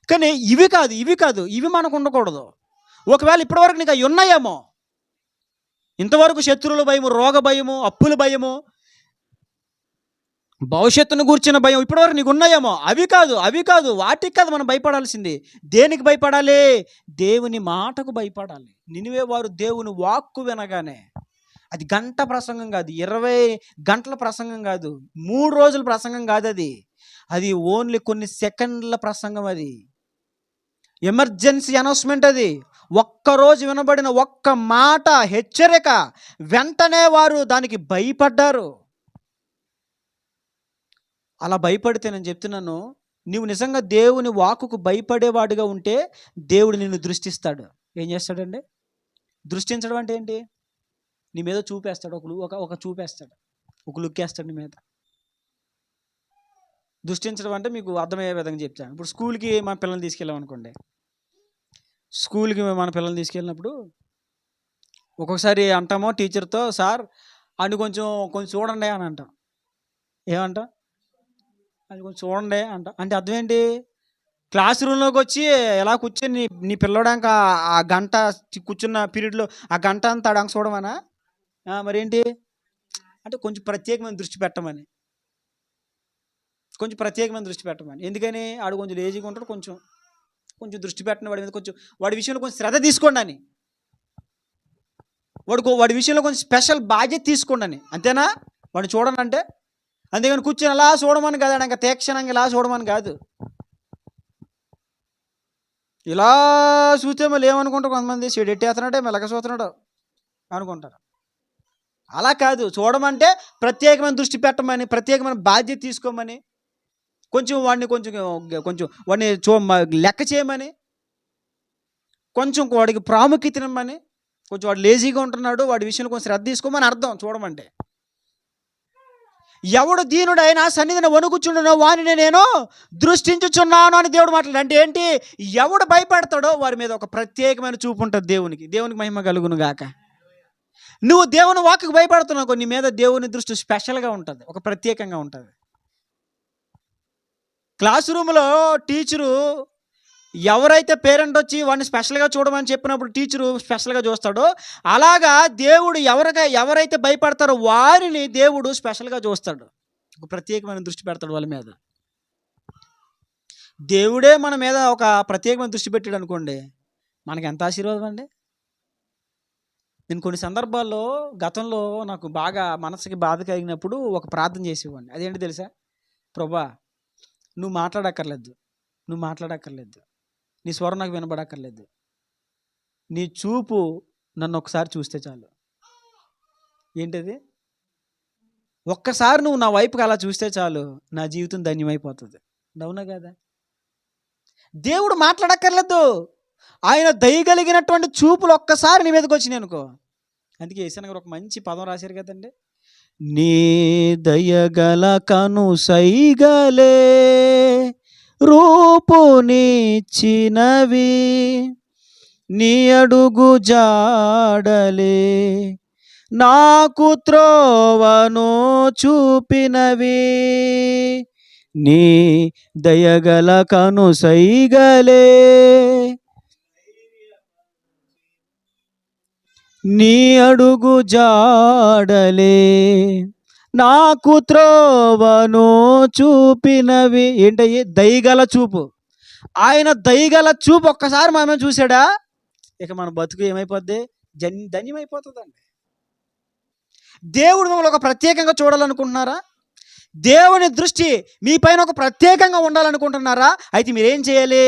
కానీ ఇవి కాదు, ఇవి మనకు ఉండకూడదు. ఒకవేళ ఇప్పటివరకు నీకు అవి ఉన్నాయేమో, ఇంతవరకు శత్రువుల భయము, రోగ భయము, అప్పుల భయము, భవిష్యత్తును గూర్చిన భయం ఇప్పటివరకు నీకు ఉన్నాయేమో, అవి కాదు, వాటికి కాదు మనం భయపడాల్సింది. దేనికి భయపడాలి? దేవుని మాటకు భయపడాలి. నినివే వారు దేవుని వాక్కు వినగానే, అది గంట ప్రసంగం కాదు, 20 గంటల ప్రసంగం కాదు, 3 రోజుల ప్రసంగం కాదు, అది ఓన్లీ కొన్ని సెకండ్ల ప్రసంగం. అది ఎమర్జెన్సీ అనౌన్స్మెంట్. అది ఒక్కరోజు వినబడిన ఒక్క మాట హెచ్చరిక, వెంటనే వారు దానికి భయపడ్డారు. అలా భయపడితే నేను చెప్తున్నాను, నీవు నిజంగా దేవుని వాక్కుకు భయపడేవాడిగా ఉంటే దేవుడు నిన్ను దృష్టిస్తాడు. ఏం చేస్తాడండి? దృష్టించడం అంటే ఏంటి? నీ మీద చూపేస్తాడు, ఒక చూపేస్తాడు, ఒక లుక్ వేస్తాడు నీ మీద. దృష్టించడం అంటే మీకు అర్థమయ్యే విధంగా చెప్తాను. ఇప్పుడు స్కూల్కి మన పిల్లల్ని తీసుకెళ్ళామనుకోండి, స్కూల్కి మన పిల్లల్ని తీసుకెళ్ళినప్పుడు ఒక్కొక్కసారి అంటామో టీచర్తో, సార్ అని కొంచెం చూడండి అని అంటాం. ఏమంటాం? అది కొంచెం చూడండి అంట. అంటే అర్థం ఏంటి? క్లాస్ రూమ్లోకి వచ్చి ఎలా కూర్చొని నీ పిల్లడానికి ఆ గంట కూర్చున్న పీరియడ్లో ఆ గంట అంతా అడంగా చూడమనా? మరేంటి అంటే కొంచెం ప్రత్యేకమైన దృష్టి పెట్టమని, ఎందుకని? ఆడు కొంచెం లేజీగా ఉంటాడు, కొంచెం దృష్టి పెట్టండి వాడి మీద, వాడి విషయంలో కొంచెం శ్రద్ధ తీసుకోండి అని, వాడి విషయంలో కొంచెం స్పెషల్ బాధ్యత తీసుకోండి అని. అంతేనా? వాడిని చూడండి అంటే. అంతేగాని కూర్చొని అలా చూడమని కాదు, ఇంకా తీక్షణంగా ఇలా చూడమని కాదు. ఇలా చూస్తే మళ్ళీ ఏమనుకుంటారు కొంతమంది, చెడెట్టేస్తున్నాడే మెలక చూస్తున్నాడు అనుకుంటారు. అలా కాదు. చూడమంటే ప్రత్యేకమైన దృష్టి పెట్టమని, ప్రత్యేకమైన బాధ్యత తీసుకోమని, కొంచెం వాడిని లెక్క చేయమని, కొంచెం వాడికి ప్రాముఖ్యత ఇవ్వమని, కొంచెం వాడు లేజీగా ఉంటున్నాడు, వాడి విషయంలో కొంచెం శ్రద్ధ తీసుకోమని అర్థం చూడమంటే. ఎవడు దీనుడైనా సన్నిధిని వణుకుచుండునో వానిని నేను దృష్టించుచున్నాను అని దేవుడు మాట్లాడు. అంటే ఏంటి? ఎవడు భయపడతాడో వారి మీద ఒక ప్రత్యేకమైన చూపు ఉంటుంది దేవునికి మహిమ కలుగును గాక. నువ్వు దేవుని వాక్కు భయపడుతున్నావు, నీ మీద దేవుని దృష్టి స్పెషల్గా ఉంటుంది, ఒక ప్రత్యేకంగా ఉంటుంది. క్లాస్ రూమ్లో టీచరు ఎవరైతే పేరెంట్ వచ్చి వాడిని స్పెషల్గా చూడమని చెప్పినప్పుడు టీచరు స్పెషల్గా చూస్తాడో, అలాగా దేవుడు ఎవరైతే భయపడతారో వారిని దేవుడు స్పెషల్గా చూస్తాడు, ఒక ప్రత్యేకమైన దృష్టి పెడతాడు వాళ్ళ మీద. దేవుడే మన మీద ఒక ప్రత్యేకమైన దృష్టి పెట్టాడు అనుకోండి, మనకి ఎంత ఆశీర్వాదం అండి. నేను కొన్ని సందర్భాల్లో గతంలో నాకు బాగా మనసుకి బాధ కలిగినప్పుడు ఒక ప్రార్థన చేసేవాడిని. అదేంటి తెలుసా? ప్రభువా, నువ్వు మాట్లాడక్కర్లేదు, నీ స్వరం నాకు వినబడక్కర్లేదు. నీ చూపు నన్ను ఒకసారి చూస్తే చాలు. ఏంటది? ఒక్కసారి నువ్వు నా వైపుకి అలా చూస్తే చాలు, నా జీవితం ధన్యమైపోతుంది. అవునా కదా? దేవుడు మాట్లాడక్కర్లేదు. ఆయన దయగలిగినటువంటి చూపులు ఒక్కసారి నీ మీదకి వచ్చినాయి అనుకో. అందుకే యేసయ్య గారు ఒక మంచి పదం రాశారు కదండి, నీ దయగల కను సైగలే రూపునిచ్చినవి, నీ అడుగు జాడలే నాకు త్రోవను చూపినవి, నీ దయగల కను సైగలే నీ అడుగు జాడలే నాకు త్రోవను చూపినవి. ఏంటయ్యి? దయగల చూపు. ఆయన దయగల చూపు ఒక్కసారి మనం చూసాడా, ఇక మన బతుకు ఏమైపోద్ది? ధన్యమైపోతుందండి. దేవుడు మిమ్మల్ని ఒక ప్రత్యేకంగా చూడాలనుకుంటున్నారా? దేవుని దృష్టి మీ పైన ఒక ప్రత్యేకంగా ఉండాలనుకుంటున్నారా? అయితే మీరేం చేయాలి?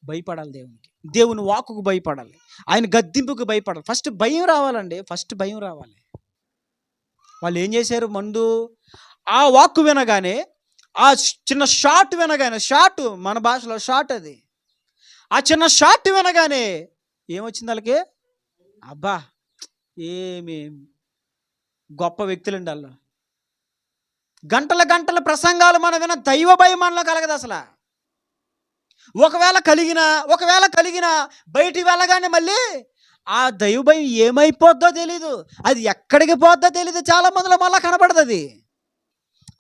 భయపడాలి దేవునికి. దేవుని వాక్కుకు భయపడాలి. ఆయన గద్దింపుకు భయపడాలి. ఫస్ట్ భయం రావాలండి. ఫస్ట్ భయం రావాలి. వాళ్ళు ఏం చేశారు? ముందు ఆ వాక్కు వినగానే, ఆ చిన్న షాట్ వినగానే, షాట్ మన భాషలో షాట్ అది, ఆ చిన్న షాట్ వినగానే ఏమొచ్చింది వాళ్ళకి? అబ్బా, ఏమి గొప్ప వ్యక్తులండి వాళ్ళు. గంటల గంటల ప్రసంగాలు మనం విన దైవ భయం మనలో కలగదు అసలు. ఒకవేళ కలిగినా బయటికి వెళ్ళగానే మళ్ళీ ఆ దైవ భయం ఏమైపోద్దో తెలీదు, అది ఎక్కడికి పోద్దో తెలీదు. చాలా మందిలో మళ్ళీ కనబడదు అది.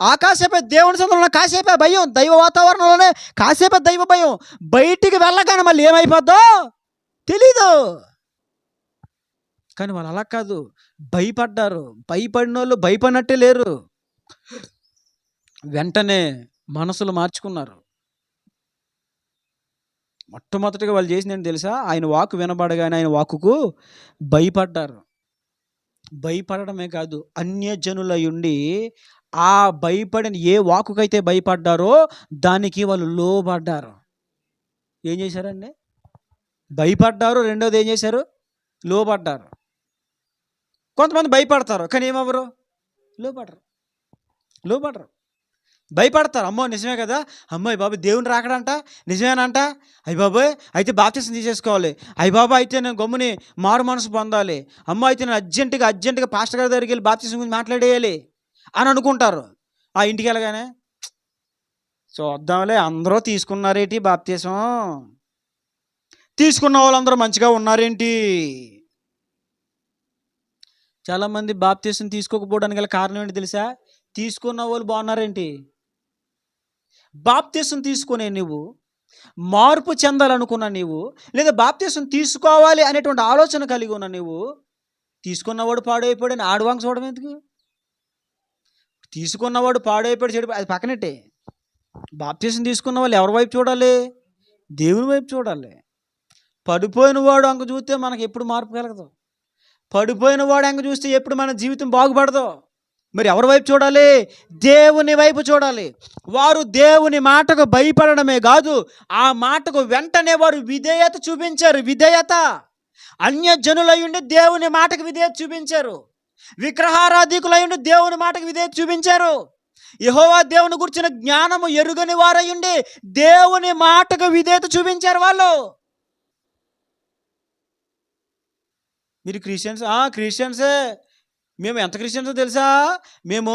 ఆ కాసేపే దేవుని సందులో కాసేపే భయం, దైవ వాతావరణంలోనే కాసేపే దైవ భయం, బయటికి వెళ్ళగానే మళ్ళీ ఏమైపోద్దో తెలీదు. కానీ వాళ్ళు అలా కాదు, భయపడ్డారు. భయపడిన వాళ్ళు భయపడినట్టే లేరు. వెంటనే మనసులు మార్చుకున్నారు. మొట్టమొదటిగా వాళ్ళు చేసింది ఏంటి తెలుసా? ఆయన వాక్కు వినబడగానే ఆయన వాక్కుకు భయపడ్డారు. భయపడడమే కాదు, అన్యజనులయుండి ఆ భయపడిన ఏ వాక్కుకైతే భయపడ్డారో దానికి వాళ్ళు లోబడ్డారు. ఏం చేశారండి? భయపడ్డారు. రెండోది ఏం చేశారు? లోబడ్డారు. కొంతమంది భయపడతారు కానీ ఏమవ్వరు? లోబడరు. భయపడతారు. అమ్మో నిజమే కదా, అమ్మాయి బాబు దేవుని రాకడంట, నిజమేనంట, అయ్యి బాబోయ్ అయితే బాప్తిసం తీసేసుకోవాలి, అయ్యి బాబా అయితే నేను గమ్ముని మారు మనసు పొందాలి, అమ్మ అయితే నేను అర్జెంటుగా పాస్టర్ గారి దగ్గరికి వెళ్ళి బాప్తిసం గురించి మాట్లాడేయాలి అని అనుకుంటారు. ఆ ఇంటికి వెళ్ళగానే చూద్దాంలే, అందరూ తీసుకున్నారేంటి బాప్తిసం, తీసుకున్న వాళ్ళందరూ మంచిగా ఉన్నారేంటి? చాలామంది బాప్తిసం తీసుకోకపోవడానికి గల కారణం ఏంటి తెలుసా? తీసుకున్న వాళ్ళు బాగున్నారేంటి? బాప్తిసం తీసుకునే నువ్వు, మార్పు చెందాలనుకున్న నీవు, లేదా బాప్తిసం తీసుకోవాలి అనేటువంటి ఆలోచన కలిగి ఉన్న నువ్వు, తీసుకున్నవాడు పాడైపోయాడని ఆడవాంగ చూడడం ఎందుకు? తీసుకున్నవాడు పాడైపోయాడు చెడు అది పక్కనట్టే. బాప్తిసం తీసుకున్న వాళ్ళు ఎవరి వైపు చూడాలి? దేవుని వైపు చూడాలి. పడిపోయిన వాడు అంక చూస్తే మనకి ఎప్పుడు మార్పు కలగదు. పడిపోయిన వాడు అంక చూస్తే ఎప్పుడు మన జీవితం బాగుపడదు. మరి ఎవరి వైపు చూడాలి? దేవుని వైపు చూడాలి. వారు దేవుని మాటకు భయపడడమే కాదు, ఆ మాటకు వెంటనే వారు విధేయత చూపించారు. విధేయత. అన్యజనులయుండి దేవుని మాటకు విధేయత చూపించారు. విగ్రహారాధికులయుండి దేవుని మాటకు విధేయత చూపించారు. యెహోవా దేవుని గురించిన జ్ఞానము ఎరుగని వారయుండి దేవుని మాటకు విధేయత చూపించారు వాళ్ళు. మీరు క్రిస్టియన్సే, మేము ఎంత క్రిస్టియన్సో తెలుసా, మేము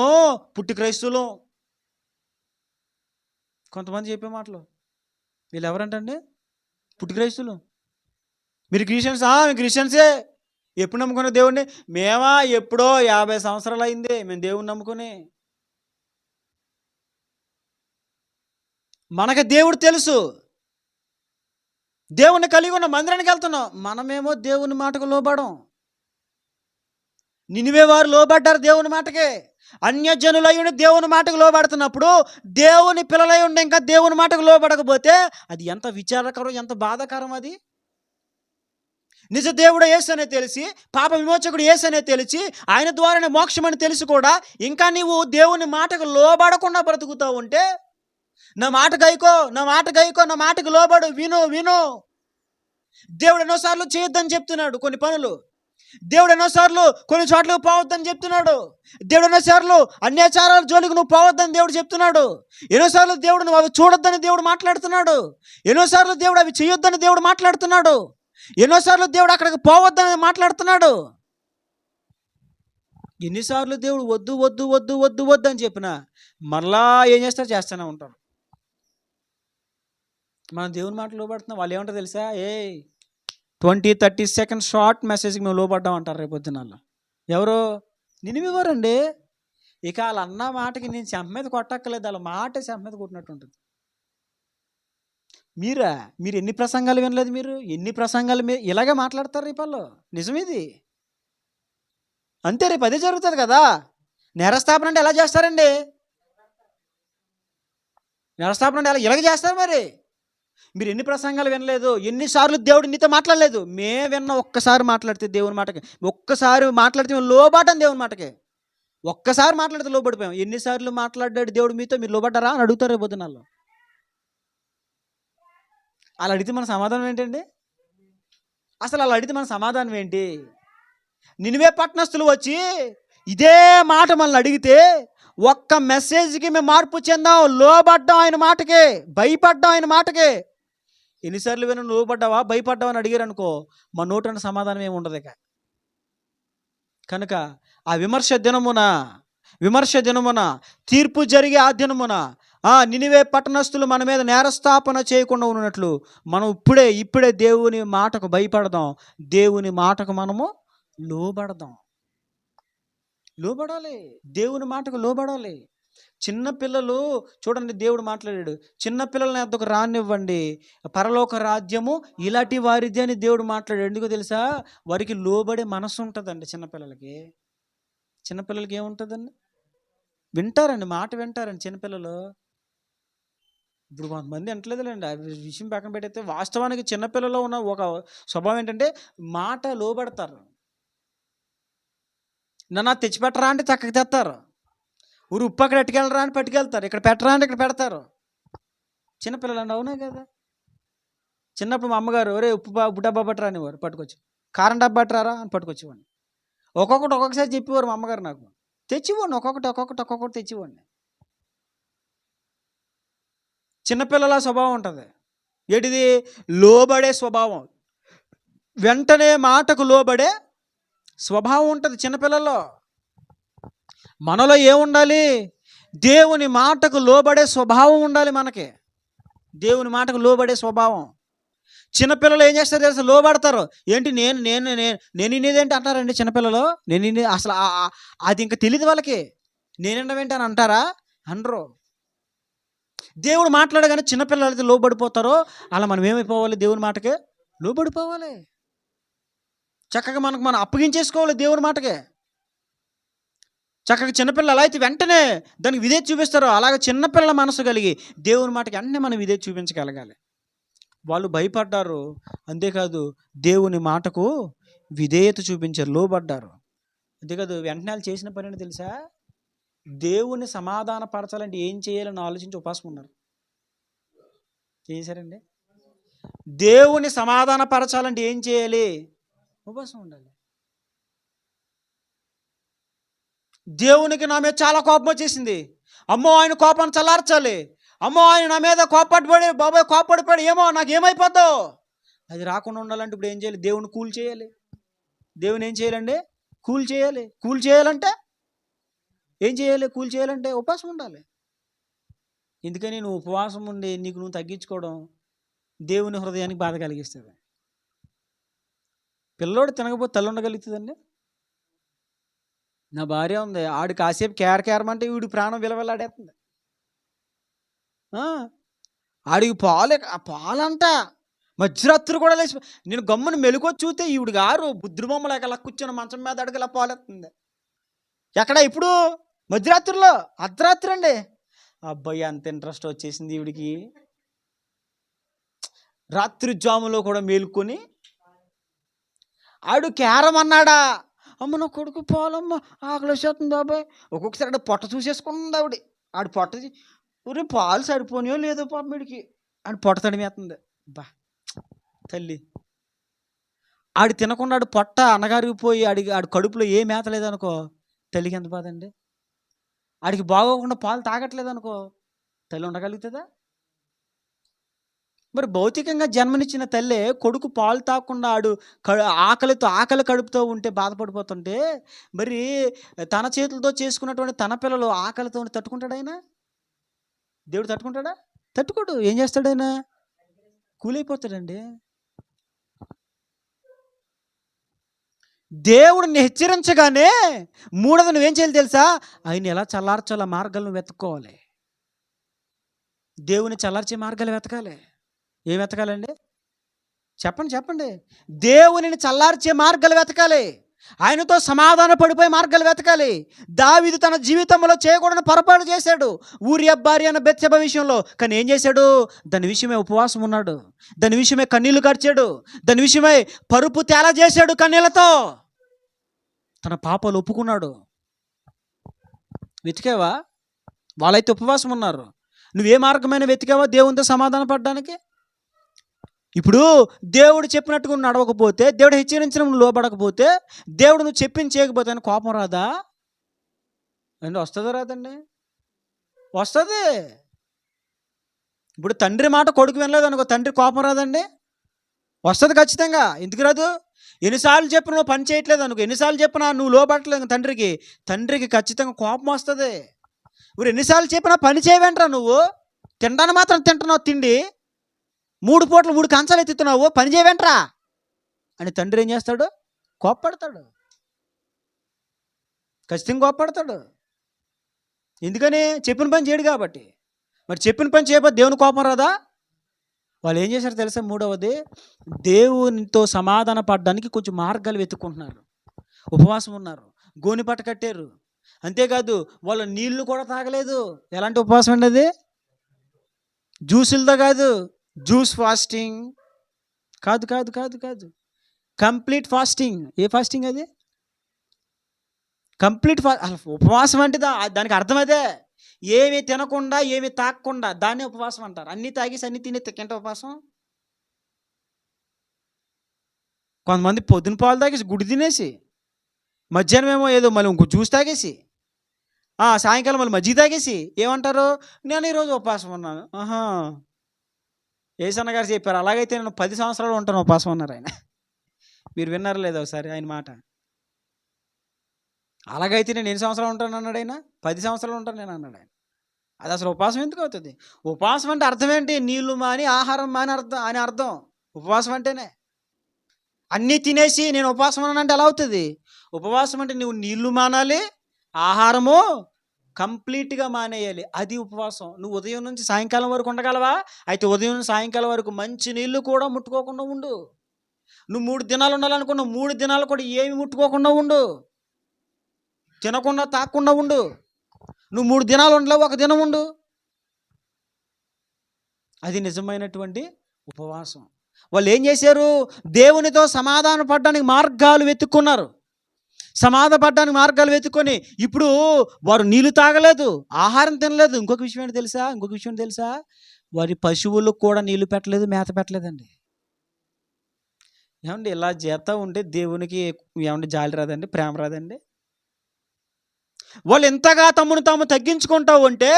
పుట్టి క్రైస్తవులం. కొంతమంది చెప్పే మాటలు వీళ్ళు ఎవరంటండి? పుట్టి క్రైస్తవులు. మీరు క్రిస్టియన్సే. ఎప్పుడు నమ్ముకున్న దేవుణ్ణి? మేమా ఎప్పుడో 50 సంవత్సరాలు అయింది మేము దేవుణ్ణి నమ్ముకుని. మనకు దేవుడు తెలుసు, దేవుణ్ణి కలిగి ఉన్న మందిరానికి వెళ్తున్నాం, మనమేమో దేవుని మాటకు లోబడం. నినివే వారు లోబడ్డారు దేవుని మాటకే. అన్యజనులై ఉండి దేవుని మాటకు లోబడుతున్నప్పుడు దేవుని పిల్లలై ఉండి ఇంకా దేవుని మాటకు లోబడకపోతే అది ఎంత విచారకరం, ఎంత బాధాకరం. అది నిజ దేవుడు యేసు అనే తెలిసి, పాప విమోచకుడు యేసు అనే తెలిసి, ఆయన ద్వారానే మోక్షం అని తెలిసి కూడా ఇంకా నీవు దేవుని మాటకు లోబడకుండా బ్రతుకుతూ ఉంటే నా మాట గైకో, నా మాట గైకో, నా మాటకు లోబడు, విను విను. దేవుడు ఎన్నోసార్లు చేయొద్దని చెప్తున్నాడు కొన్ని పనులు. దేవుడు ఎన్నోసార్లు కొన్ని చోట్లకు పోవద్దని చెప్తున్నాడు. దేవుడు ఎన్నోసార్లు అన్యాచారాల జోలికి నువ్వు పోవద్దని దేవుడు చెప్తున్నాడు. ఎన్నోసార్లు దేవుడు నువ్వు అవి చూడొద్దని దేవుడు మాట్లాడుతున్నాడు. ఎన్నోసార్లు దేవుడు అవి చేయొద్దని దేవుడు మాట్లాడుతున్నాడు. ఎన్నోసార్లు దేవుడు అక్కడికి పోవద్దని మాట్లాడుతున్నాడు. ఎన్నిసార్లు దేవుడు వద్దు వద్దు వద్దు వద్దు వద్దు అని చెప్పినా మరలా ఏం చేస్తారు, చేస్తూనే ఉంటారు. మనం దేవుని మాటలు లోబడుతున్నాం. వాళ్ళు ఏమంటారు తెలుసా, 20-30 సెకండ్స్ షార్ట్ మెసేజ్కి మేము లోబడ్డాం అంటారు రేపు పొద్దున. ఎవరో నినిమివారండి. ఇక వాళ్ళు అన్న మాటకి నేను చెంప మీద కొట్టక్కర్లేదు, వాళ్ళ మాట చెంప మీద కొట్టినట్టు ఉంటుంది. మీరు ఎన్ని ప్రసంగాలు వినలేదు? మీరు ఎన్ని ప్రసంగాలు మీరు ఇలాగే మాట్లాడతారు రేపు వాళ్ళు. నిజమేది అంతే. రేపు అదే జరుగుతుంది కదా. నేరస్థాపన అంటే ఎలా చేస్తారండి? నేరస్థాపన అంటే ఇలాగే చేస్తారు. మరి మీరు ఎన్ని ప్రసంగాలు వినలేదు? ఎన్నిసార్లు దేవుడు నీతో మాట్లాడలేదు? విన్న ఒక్కసారి మాట్లాడితే దేవుని మాటకి, ఒక్కసారి మాట్లాడితే మేము లోబడ్డాం దేవుని మాటకి. ఒక్కసారి మాట్లాడితే లోబడిపోయాం. ఎన్నిసార్లు మాట్లాడాడు దేవుడు మీతో, మీరు లోబడ్డారా అని అడుగుతారు రేపు పొద్దున. అలా అడిగితే మన సమాధానం ఏంటండి? అసలు అలా అడిగితే మన సమాధానం ఏంటి? నినివే పట్టణస్తులు వచ్చి ఇదే మాట మనల్ని అడిగితే ఒక్క మెసేజ్కి మేము మార్పు చెందాం, లోబడ్డాం ఆయన మాటకే, భయపడ్డాం ఆయన మాటకే. ఎన్నిసార్లు విన లోబడ్డావా, భయపడ్డావా అని అడిగారు అనుకో, మా నోటన్న సమాధానం ఏమి ఉండదు. కనుక ఆ విమర్శ దినమున తీర్పు జరిగే ఆ దినమున నినివే పట్టణస్తులు మన మీద నేరస్థాపన చేయకుండా ఉన్నట్లు మనం ఇప్పుడే దేవుని మాటకు భయపడదాం, దేవుని మాటకు మనము లోబడాలి, దేవుని మాటకు లోబడాలి. చిన్నపిల్లలు చూడండి, దేవుడు మాట్లాడాడు, చిన్నపిల్లలని అద్దకు రానివ్వండి, పరలోక రాజ్యము ఇలాంటి వారిది అని దేవుడు మాట్లాడాడు. ఎందుకో తెలుసా? వారికి లోబడే మనసు ఉంటుందండి. చిన్నపిల్లలకి ఏముంటుందండి? వింటారండి, మాట వింటారండి చిన్నపిల్లలు. ఇప్పుడు కొంతమంది వింటలేదులేండి, ఆ విషయం పక్కన పెట్టయితే వాస్తవానికి చిన్నపిల్లలో ఉన్న ఒక స్వభావం ఏంటంటే మాట లోబడతారు. నన్ను తెచ్చిపెట్టరా అంటే చక్కగా తెస్తారు. ఊరు ఉప్పు అక్కడ ఎట్టుకెళ్ళరా అని పట్టుకెళ్తారు, ఇక్కడ పెట్టరా అంటే ఇక్కడ పెడతారు. చిన్నపిల్లలు అండి, అవునా కదా? చిన్నప్పుడు మా అమ్మగారు ఉప్పు డబ్బా పట్టరా అనేవారు, పట్టుకొచ్చి. కారం డబ్బా పట్టరారా అని పట్టుకొచ్చేవాడిని. ఒక్కొక్కసారి చెప్పేవారు మా అమ్మగారు, నాకు తెచ్చివ్వండి, ఒక్కొక్కటి తెచ్చివ్వండి. చిన్నపిల్లల స్వభావం ఉంటుంది. ఏంటిది? లోబడే స్వభావం. వెంటనే మాటకు లోబడే స్వభావం ఉంటుంది చిన్నపిల్లల్లో. మనలో ఏముండాలి? దేవుని మాటకు లోబడే స్వభావం ఉండాలి మనకి. దేవుని మాటకు లోబడే స్వభావం. చిన్నపిల్లలు ఏం చేస్తారు తెలుసా? లోబడతారు. ఏంటి నేను ఇనేదేంటి అంటారండి చిన్నపిల్లలు. అసలు అది ఇంకా తెలియదు వాళ్ళకి. నేనేంటి అని అంటారా? అనరు. దేవుడు మాట్లాడగానే చిన్నపిల్లలు అయితే లోబడిపోతారో అలా మనం ఏమైపోవాలి? దేవుని మాటకే లోబడిపోవాలి. చక్కగా మనం అప్పగించేసుకోవాలి దేవుని మాటకే. చక్కగా చిన్నపిల్లలు అలా అయితే వెంటనే దానికి విధేయత చూపిస్తారో అలాగే చిన్నపిల్లల మనసు కలిగి దేవుని మాటకి అన్నీ మనం విధేయత చూపించగలగాలి. వాళ్ళు భయపడ్డారు, అంతేకాదు దేవుని మాటకు విధేయత చూపించారు, లోబడ్డారు. అంతేకాదు వెంటనే వాళ్ళు చేసిన పని ఏంటో తెలుసా? దేవుని సమాధాన పరచాలంటే ఏం చేయాలని ఆలోచించి ఉపవాసం ఉన్నారు. చేశారండి? దేవుని సమాధాన పరచాలంటే ఏం చేయాలి? ఉపవాసం ఉండాలి. దేవునికి నా మీద చాలా కోపం వచ్చేసింది, అమ్మో ఆయన కోపాన్ని చల్లార్చాలి, అమ్మో ఆయన నా మీద కోపడిపోయాడు, ఏమో నాకు ఏమైపోద్దో, అది రాకుండా ఉండాలంటే ఇప్పుడు ఏం చేయాలి? దేవుని కూల్ చేయాలి. దేవుని ఏం చేయాలండి? కూల్ చేయాలి. కూల్ చేయాలంటే ఏం చేయాలి? కూల్ చేయాలంటే ఉపవాసం ఉండాలి. ఎందుకని? నువ్వు ఉపవాసం ఉండి నీకు నువ్వు తగ్గించుకోవడం దేవుని హృదయానికి బాధ కలిగిస్తుంది. పిల్లోడు తినకపోతే తల్లి ఉండగలుగుతుందండి? నా భార్య ఉంది, ఆడు కాసేపు కేరమంటే వీడి ప్రాణం విలవెల్లాడేస్తుంది. ఆడికి పాలంట మధ్యరాత్రి కూడా లేచి నేను గమ్మును మెలుకొచ్చి చూస్తే ఈవిడ గారు బుద్ధి బొమ్మలేక అలా కూర్చొని మంచం మీద అడిగి ఇలా పాలేస్తుంది. ఎక్కడ? ఇప్పుడు మధ్యరాత్రిలో, అర్ధరాత్రి అండి. అబ్బాయి అంత ఇంట్రెస్ట్ వచ్చేసింది ఈవిడికి. రాత్రి జాములో కూడా మేలుకొని ఆడు కేరమన్నాడా, అమ్మ నా కొడుకు పాలమ్మ ఆకలి వచ్చేస్తుంది బాబాయ్. ఒక్కొక్కసారి ఆడు పొట్ట చూసేసుకుంది ఆవిడ. ఆడు పొట్ట ఊరి పాలు సరిపోనియో లేదో పాపం వీడికి అని పొట్ట తడిమేస్తుంది. బా తల్లి, ఆడు తినకుండా ఆడు పొట్ట అన్నగారిగిపోయి ఆడి కడుపులో ఏ మేత లేదనుకో, తల్లికి ఎంత బాధ అండి. ఆడికి బాగోకుండా పాలు తాగట్లేదు అనుకో, తల్లి ఉండగలుగుతుందా? మరి భౌతికంగా జన్మనిచ్చిన తల్లే కొడుకు పాలు తాగకుండా ఆడు ఆకలి కడుపుతో ఉంటే బాధపడిపోతుంటే, మరి తన చేతులతో చేసుకున్నటువంటి తన పిల్లలు ఆకలితో తట్టుకుంటాడు ఆయన? దేవుడు తట్టుకుంటాడా? తట్టుకోడు. ఏం చేస్తాడు ఆయన? కూలైపోతాడండి. దేవుడిని హెచ్చరించగానే మూడవది నువ్వేం చేయాలి తెలుసా? ఆయన ఎలా చల్లార్చాల మార్గాలను వెతుక్కోవాలి. దేవుని చల్లార్చే మార్గాలు వెతకాలి. ఏం వెతకాలండి? చెప్పండి. దేవునిని చల్లార్చే మార్గాలు వెతకాలి. ఆయనతో సమాధాన పడిపోయే మార్గాలు వెతకాలి. దావీదు తన జీవితంలో చేయకూడని పొరపాటు చేశాడు, ఊరియా భార్య అన్న బెత్షెబ విషయంలో. కానీ ఏం చేశాడు? దాని విషయమే ఉపవాసం ఉన్నాడు, దాని విషయమే కన్నీళ్లు కార్చాడు, దాని విషయమై పరుపు తేలా చేశాడు కన్నీళ్లతో. తన పాపాలు ఒప్పుకున్నాడు. వెతికావా? వాళ్ళైతే ఉపవాసం ఉన్నారు. నువ్వే మార్గమైన వెతికావా దేవునితో సమాధాన పడడానికి? ఇప్పుడు దేవుడు చెప్పినట్టుగా నడవకపోతే, దేవుడు హెచ్చరించిన లోబడకపోతే, దేవుడు నువ్వు చెప్పింది చేయకపోతే అని కోపం రాదా అండి? వస్తుందో రాదండి? వస్తుంది. ఇప్పుడు తండ్రి మాట కొడుకు వినలేదు అనుకో, తండ్రి కోపం రాదండి? వస్తుంది ఖచ్చితంగా. ఎందుకు రాదు? ఎన్నిసార్లు చెప్పిన నువ్వు పని చేయట్లేదు అనుకో, ఎన్నిసార్లు చెప్పినా నువ్వు లోబడట్లేదు తండ్రికి ఖచ్చితంగా కోపం వస్తుంది. ఇప్పుడు ఎన్నిసార్లు చెప్పినా పని చేయవేంట్రా నువ్వు? తినడానికి మాత్రం తింటున్నావు తిండి, 3 పూటలు 3 కంచాలు ఎత్తుతున్నావు, పని చేయవేంట్రా అని తండ్రి ఏం చేస్తాడు? కోప్పడతాడు. ఖచ్చితంగా కోప్పడతాడు. ఎందుకని? చెప్పిన పని చేయడు కాబట్టి. మరి చెప్పిన పని చేయకపోతే దేవుని కోపం రాదా? వాళ్ళు ఏం చేశారు తెలుసా? మూడవది, దేవునితో సమాధాన పడడానికి కొంచెం మార్గాలు వెతుక్కుంటున్నారు, ఉపవాసం ఉన్నారు, గోని పట్ట కట్టారు. అంతేకాదు వాళ్ళు నీళ్లు కూడా తాగలేదు. ఎలాంటి ఉపవాసం అండి అది? జ్యూసులతో కాదు, జ్యూస్ ఫాస్టింగ్ కాదు, కంప్లీట్ ఫాస్టింగ్. ఏ ఫాస్టింగ్ అది? కంప్లీట్ ఉపవాసం అంటే దానికి అర్థం అదే. ఏమి తినకుండా ఏమి తాగకుండా దాన్ని ఉపవాసం అంటారు. అన్నీ తాగేసి అన్నీ తినే తింటే ఉపవాసం. కొంతమంది పొద్దున పాలు తాగేసి గుడి తినేసి, మధ్యాహ్నం ఏమో ఏదో మళ్ళీ ఇంకో జ్యూస్ తాగేసి, సాయంకాలం మళ్ళీ మజ్జిగ తాగేసి ఏమంటారు? నేను ఈరోజు ఉపవాసం ఉన్నాను. ఏసన్న గారు చెప్పారు, అలాగైతే నేను 10 సంవత్సరాలు ఉంటాను ఉపవాసం అన్నారు ఆయన. మీరు విన్నారా లేదా ఒకసారి ఆయన మాట? అలాగైతే నేను ఎన్ని సంవత్సరాలు ఉంటాను అన్నాడు ఆయన? 10 సంవత్సరాలు ఉంటాను నేను అన్నాడు ఆయన. అది అసలు ఉపవాసం ఎందుకు అవుతుంది? ఉపవాసం అంటే అర్థం ఏంటి? నీళ్లు మాని ఆహారం మాని అర్థం ఉపవాసం అంటేనే. అన్నీ తినేసి నేను ఉపవాసం అన్నానంటే ఎలా అవుతుంది? ఉపవాసం అంటే నువ్వు నీళ్లు మానాలి, ఆహారము కంప్లీట్గా మానేయాలి. అది ఉపవాసం. నువ్వు ఉదయం నుంచి సాయంకాలం వరకు ఉండగలవా? అయితే ఉదయం నుంచి సాయంకాలం వరకు మంచి నీళ్ళు కూడా ముట్టుకోకుండా ఉండు. నువ్వు 3 దినాలు ఉండాలనుకున్నావు, 3 దినాలు కూడా ఏమి ముట్టుకోకుండా ఉండు. తినకుండా తాగకుండా ఉండు. నువ్వు 3 దినాలు ఉండలేవు, 1 దినం ఉండు. అది నిజమైనటువంటి ఉపవాసం. వాళ్ళు ఏం చేశారు? దేవునితో సమాధాన పడడానికి మార్గాలు వెతుక్కున్నారు. సమాధానపడడానికి మార్గాలు వెతుక్కొని ఇప్పుడు వారు నీళ్లు తాగలేదు, ఆహారం తినలేదు. ఇంకొక విషయం ఏంటి తెలుసా? వారి పశువులకు కూడా నీళ్లు పెట్టలేదు, మేత పెట్టలేదండి. ఏమండి ఇలా చేత ఉంటే దేవునికి ఏమంటే జాలి రాదండి, ప్రేమ రాదండి? వాళ్ళు ఎంతగా తమను తాము తగ్గించుకుంటా ఉంటే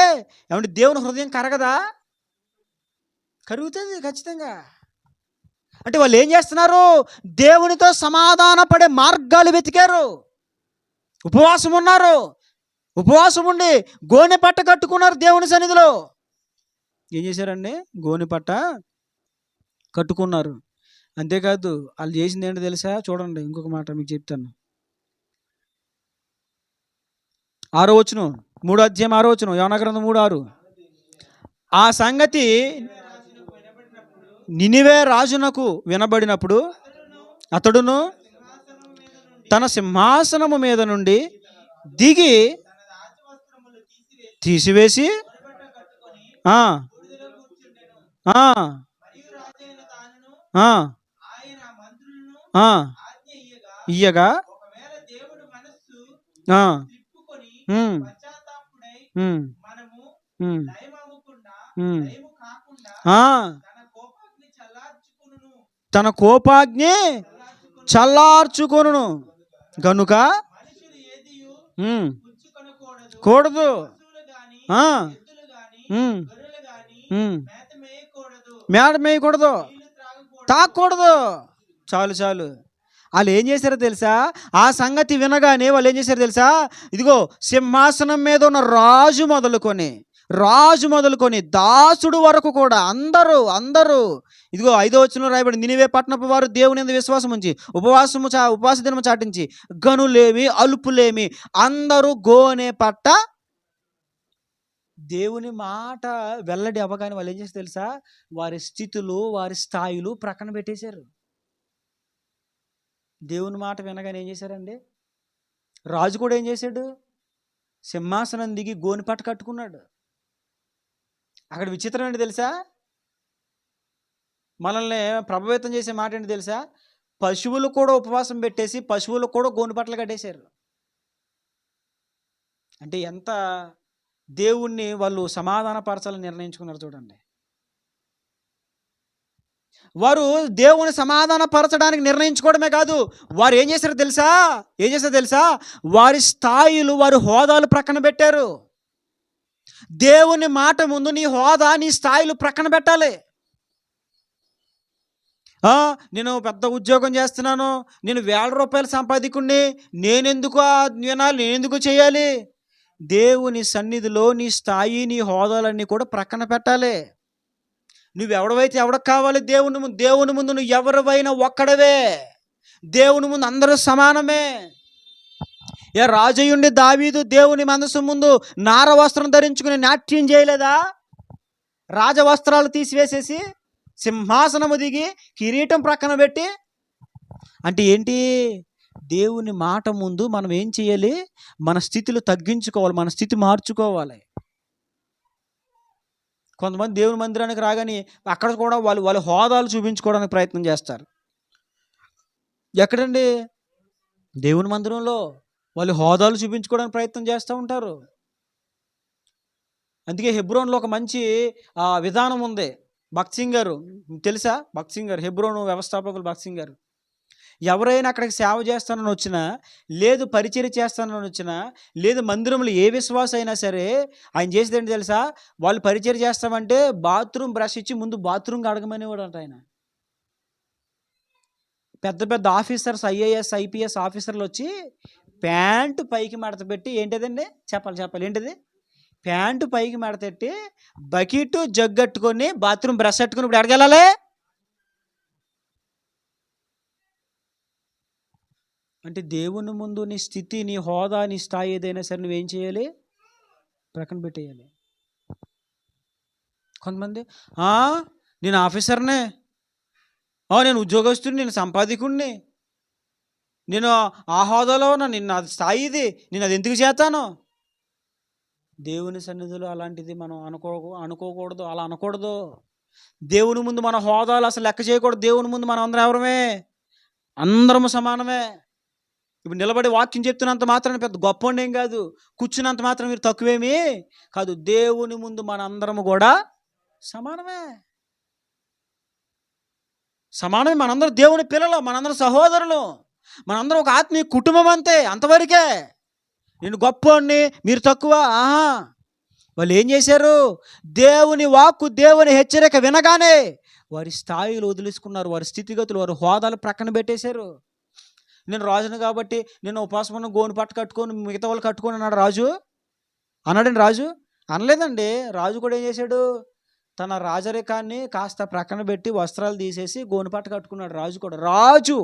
ఏమంటే దేవుని హృదయం కరగదా? కరుగుతుంది ఖచ్చితంగా. అంటే వాళ్ళు ఏం చేస్తున్నారు? దేవునితో సమాధాన పడే మార్గాలు వెతికారు, ఉపవాసం ఉన్నారు. ఉపవాసం ఉండి గోనె పట్ట కట్టుకున్నారు దేవుని సన్నిధిలో. ఏం చేశారండి? గోనె పట్ట కట్టుకున్నారు. అంతేకాదు వాళ్ళు చేసింది ఏంటో తెలుసా? చూడండి, ఇంకొక మాట మీకు చెప్తాను. 6వ వచనం, 3వ అధ్యాయం 6వ వచనం, యోనా గ్రంథం 3:6. ఆ సంగతి నినివే రాజునకు వినబడినప్పుడు అతడును తన సింహాసనము మీద నుండి దిగి తీసివేసి ఇయ్యగా ఉమ్. ఆ, తన కోపాగ్ని చల్లార్చుకొనును గనుక ఉమ్, కూడదు. ఆ, ఉమ్, ఉమ్. మేడ మేయకూడదు, తాకూడదు. చాలు చాలు. వాళ్ళు ఏం చేశారో తెలుసా? ఆ సంగతి వినగానే వాళ్ళు ఏం చేశారో తెలుసా? ఇదిగో సింహాసనం మీద ఉన్న రాజు మొదలుకొని దాసుడు వరకు కూడా అందరూ అందరూ ఇదిగో 5వ వచనంలో రాయబడి, నినివే పట్టణపు వారు దేవుని యందు విశ్వాసం ఉంచి ఉపవాస దినము చాటించి గనులేమి అలుపులేమి అందరూ గోనె పట్ట దేవుని మాట వెల్లడి అవ్వగానే వాళ్ళు ఏం చేస్తారు తెలుసా? వారి స్థితులు వారి స్థాయిలు ప్రక్కన పెట్టేశారు. దేవుని మాట వినగానే ఏం చేశారండి? రాజు కూడా ఏం చేశాడు? సింహాసనం దిగి గోనిపట్ట కట్టుకున్నాడు. అక్కడ విచిత్రం ఏంటి తెలుసా? మనల్ని ప్రభావితం చేసే మాట ఏంటి తెలుసా? పశువులు కూడా ఉపవాసం పెట్టేసి పశువులకు కూడా గోనిపట్టలు కట్టేశారు. అంటే ఎంత దేవుణ్ణి వాళ్ళు సమాధానపరచాలని నిర్ణయించుకున్నారు చూడండి. వారు దేవుని సమాధానపరచడానికి నిర్ణయించుకోవడమే కాదు, వారు ఏం చేశారో తెలుసా? వారి స్థాయిలు వారి హోదాలు ప్రక్కన పెట్టారు. దేవుని మాట ముందు నీ హోదా నీ స్థాయిలు ప్రక్కన పెట్టాలి. నేను పెద్ద ఉద్యోగం చేస్తున్నాను, నేను ₹1000 సంపాదికుణ్ణి, నేనెందుకు వినాలి, నేనెందుకు చేయాలి? దేవుని సన్నిధిలో నీ స్థాయి నీ హోదాలన్నీ కూడా ప్రక్కన పెట్టాలి. నువ్వెవడవైతే ఎవడకు కావాలి? దేవుని ముందు నువ్వు ఎవరివైనా ఒక్కడవే. దేవుని ముందు అందరూ సమానమే. రాజయుండి దావీదు దేవుని మందసం ముందు నార వస్త్రం ధరించుకుని నాట్యం చేయలేదా? రాజవస్త్రాలు తీసివేసేసి సింహాసనము దిగి కిరీటం ప్రక్కన పెట్టి. అంటే ఏంటి? దేవుని మాట ముందు మనం ఏం చేయాలి? మన స్థితిలో తగ్గించుకోవాలి, మన స్థితి మార్చుకోవాలి. కొంతమంది దేవుని మందిరానికి రాగానే అక్కడ కూడా వాళ్ళ హోదాలు చూపించుకోవడానికి ప్రయత్నం చేస్తారు. ఎక్కడండి? దేవుని మందిరంలో వాళ్ళు హోదాలు చూపించుకోవడానికి ప్రయత్నం చేస్తూ ఉంటారు. అందుకే హెబ్రోన్లో ఒక మంచి విధానం ఉంది. భక్త్ సింగ్ గారు తెలుసా? భక్త్ సింగ్ గారు, హెబ్రోన్ వ్యవస్థాపకులు భక్త్ సింగ్ గారు. ఎవరైనా అక్కడికి సేవ చేస్తానని వచ్చినా, లేదు పరిచర్య చేస్తానని వచ్చినా, లేదు మందిరంలో ఏ విశ్వాసం అయినా సరే ఆయన చేసేది ఏంటి తెలుసా? వాళ్ళు పరిచర్య చేస్తామంటే బాత్రూమ్ బ్రష్ ఇచ్చి ముందు బాత్రూమ్ కడగమనేవాడు అంట ఆయన. పెద్ద పెద్ద ఆఫీసర్స్, IAS IPS ఆఫీసర్లు వచ్చి ప్యాంటు పైకి మడత పెట్టి, ఏంటిదండి చెప్పాలి ఏంటిది? ప్యాంటు పైకి మడతెట్టి బకెట్ జగ్గట్టుకొని బాత్రూమ్ బ్రష్ పెట్టుకుని ఇప్పుడు ఎడగెళ్ళాలి. అంటే దేవుని ముందు నీ స్థితి నీ హోదా నీ స్థాయి ఏదైనా సరే నువ్వేం చేయాలి? ప్రక్కన పెట్టేయాలి. కొంతమంది నేను ఆఫీసర్నే, నేను ఉద్యోగస్తుని, నేను సంపాదికుడిని, నేను ఆ హోదాలో ఉన్నా, నిన్న అది స్థాయి ఇది, నేను అది ఎందుకు చేస్తాను? దేవుని సన్నిధిలో అలాంటిది మనం అనుకోకూడదు, అలా అనకూడదు. దేవుని ముందు మన హోదాలు అసలు లెక్క చేయకూడదు. దేవుని ముందు మనం అందరము సమానమే. ఇప్పుడు నిలబడి వాక్యం చెప్తున్నంత మాత్రం పెద్ద గొప్ప ఏం కాదు, కూర్చున్నంత మాత్రం మీరు తక్కువేమీ కాదు. దేవుని ముందు మనందరము కూడా సమానమే. మనందరం దేవుని పిల్లలు, మనందరం సహోదరులు, మనందరం ఒక ఆత్మీయ కుటుంబం, అంతవరకే. నేను గొప్పవాడిని, మీరు తక్కువ. వాళ్ళు ఏం చేశారు? దేవుని వాక్కు దేవుని హెచ్చరిక వినగానే వారి స్థాయిలు వదిలేసుకున్నారు, వారి స్థితిగతులు వారి హోదాలు ప్రక్కన పెట్టేశారు. నేను రాజును కాబట్టి నేను ఉపవాసం గోను పట్టు కట్టుకొని మిగతా వాళ్ళు కట్టుకొని అన్నాడు రాజు? అన్నాడండి రాజు? అనలేదండి. రాజు కూడా ఏం చేశాడు? తన రాజరికాన్ని కాస్త ప్రక్కన పెట్టి వస్త్రాలు తీసేసి గోను పట్టు కట్టుకున్నాడు రాజు కూడా. రాజు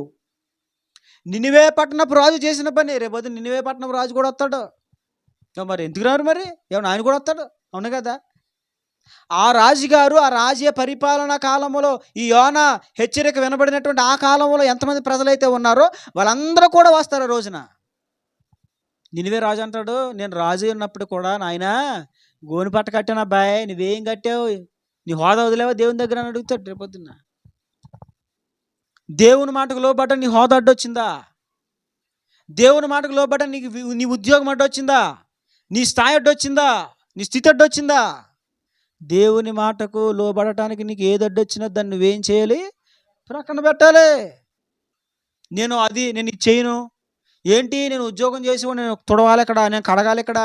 నినివే పట్టణపు రాజు చేసిన పని రేపొద్దు నినివే పట్టణపు రాజు కూడా వస్తాడు. మరి ఎందుకు రారు? మరి ఏమన్నా ఆయన కూడా వస్తాడు, అవును కదా? ఆ రాజుగారు ఆ రాజ్య పరిపాలన కాలంలో ఈ యోనా హెచ్చరిక వినబడినటువంటి ఆ కాలంలో ఎంతమంది ప్రజలైతే ఉన్నారో వాళ్ళందరూ కూడా వస్తారు రోజున. నినివే రాజు అంటాడు, నేను రాజు ఉన్నప్పుడు కూడా నాయనా గోని పట్ట కట్టాను అబ్బాయి, నువ్వేం కట్టావు, నీ హోదా వదిలేవా దేవుని దగ్గర అని అడుగుతాడు రేపొద్దున్న. దేవుని మాటకు లోబడ్డ నీ హోదా అడ్డొచ్చిందా? దేవుని మాటకు లోబడ్డ నీ ఉద్యోగం అడ్డొచ్చిందా? నీ స్థాయి అడ్డొచ్చిందా? నీ స్థితి అడ్డొచ్చిందా? దేవుని మాటకు లోబడటానికి నీకు ఏది అడ్డొచ్చినా దాన్ని నువ్వేం చేయాలి? ప్రక్కన పెట్టాలి. నేను ఇది చేయను. ఏంటి, నేను ఉద్యోగం చేసి నేను తుడవాలి ఇక్కడ, నేను కడగాలి ఇక్కడ.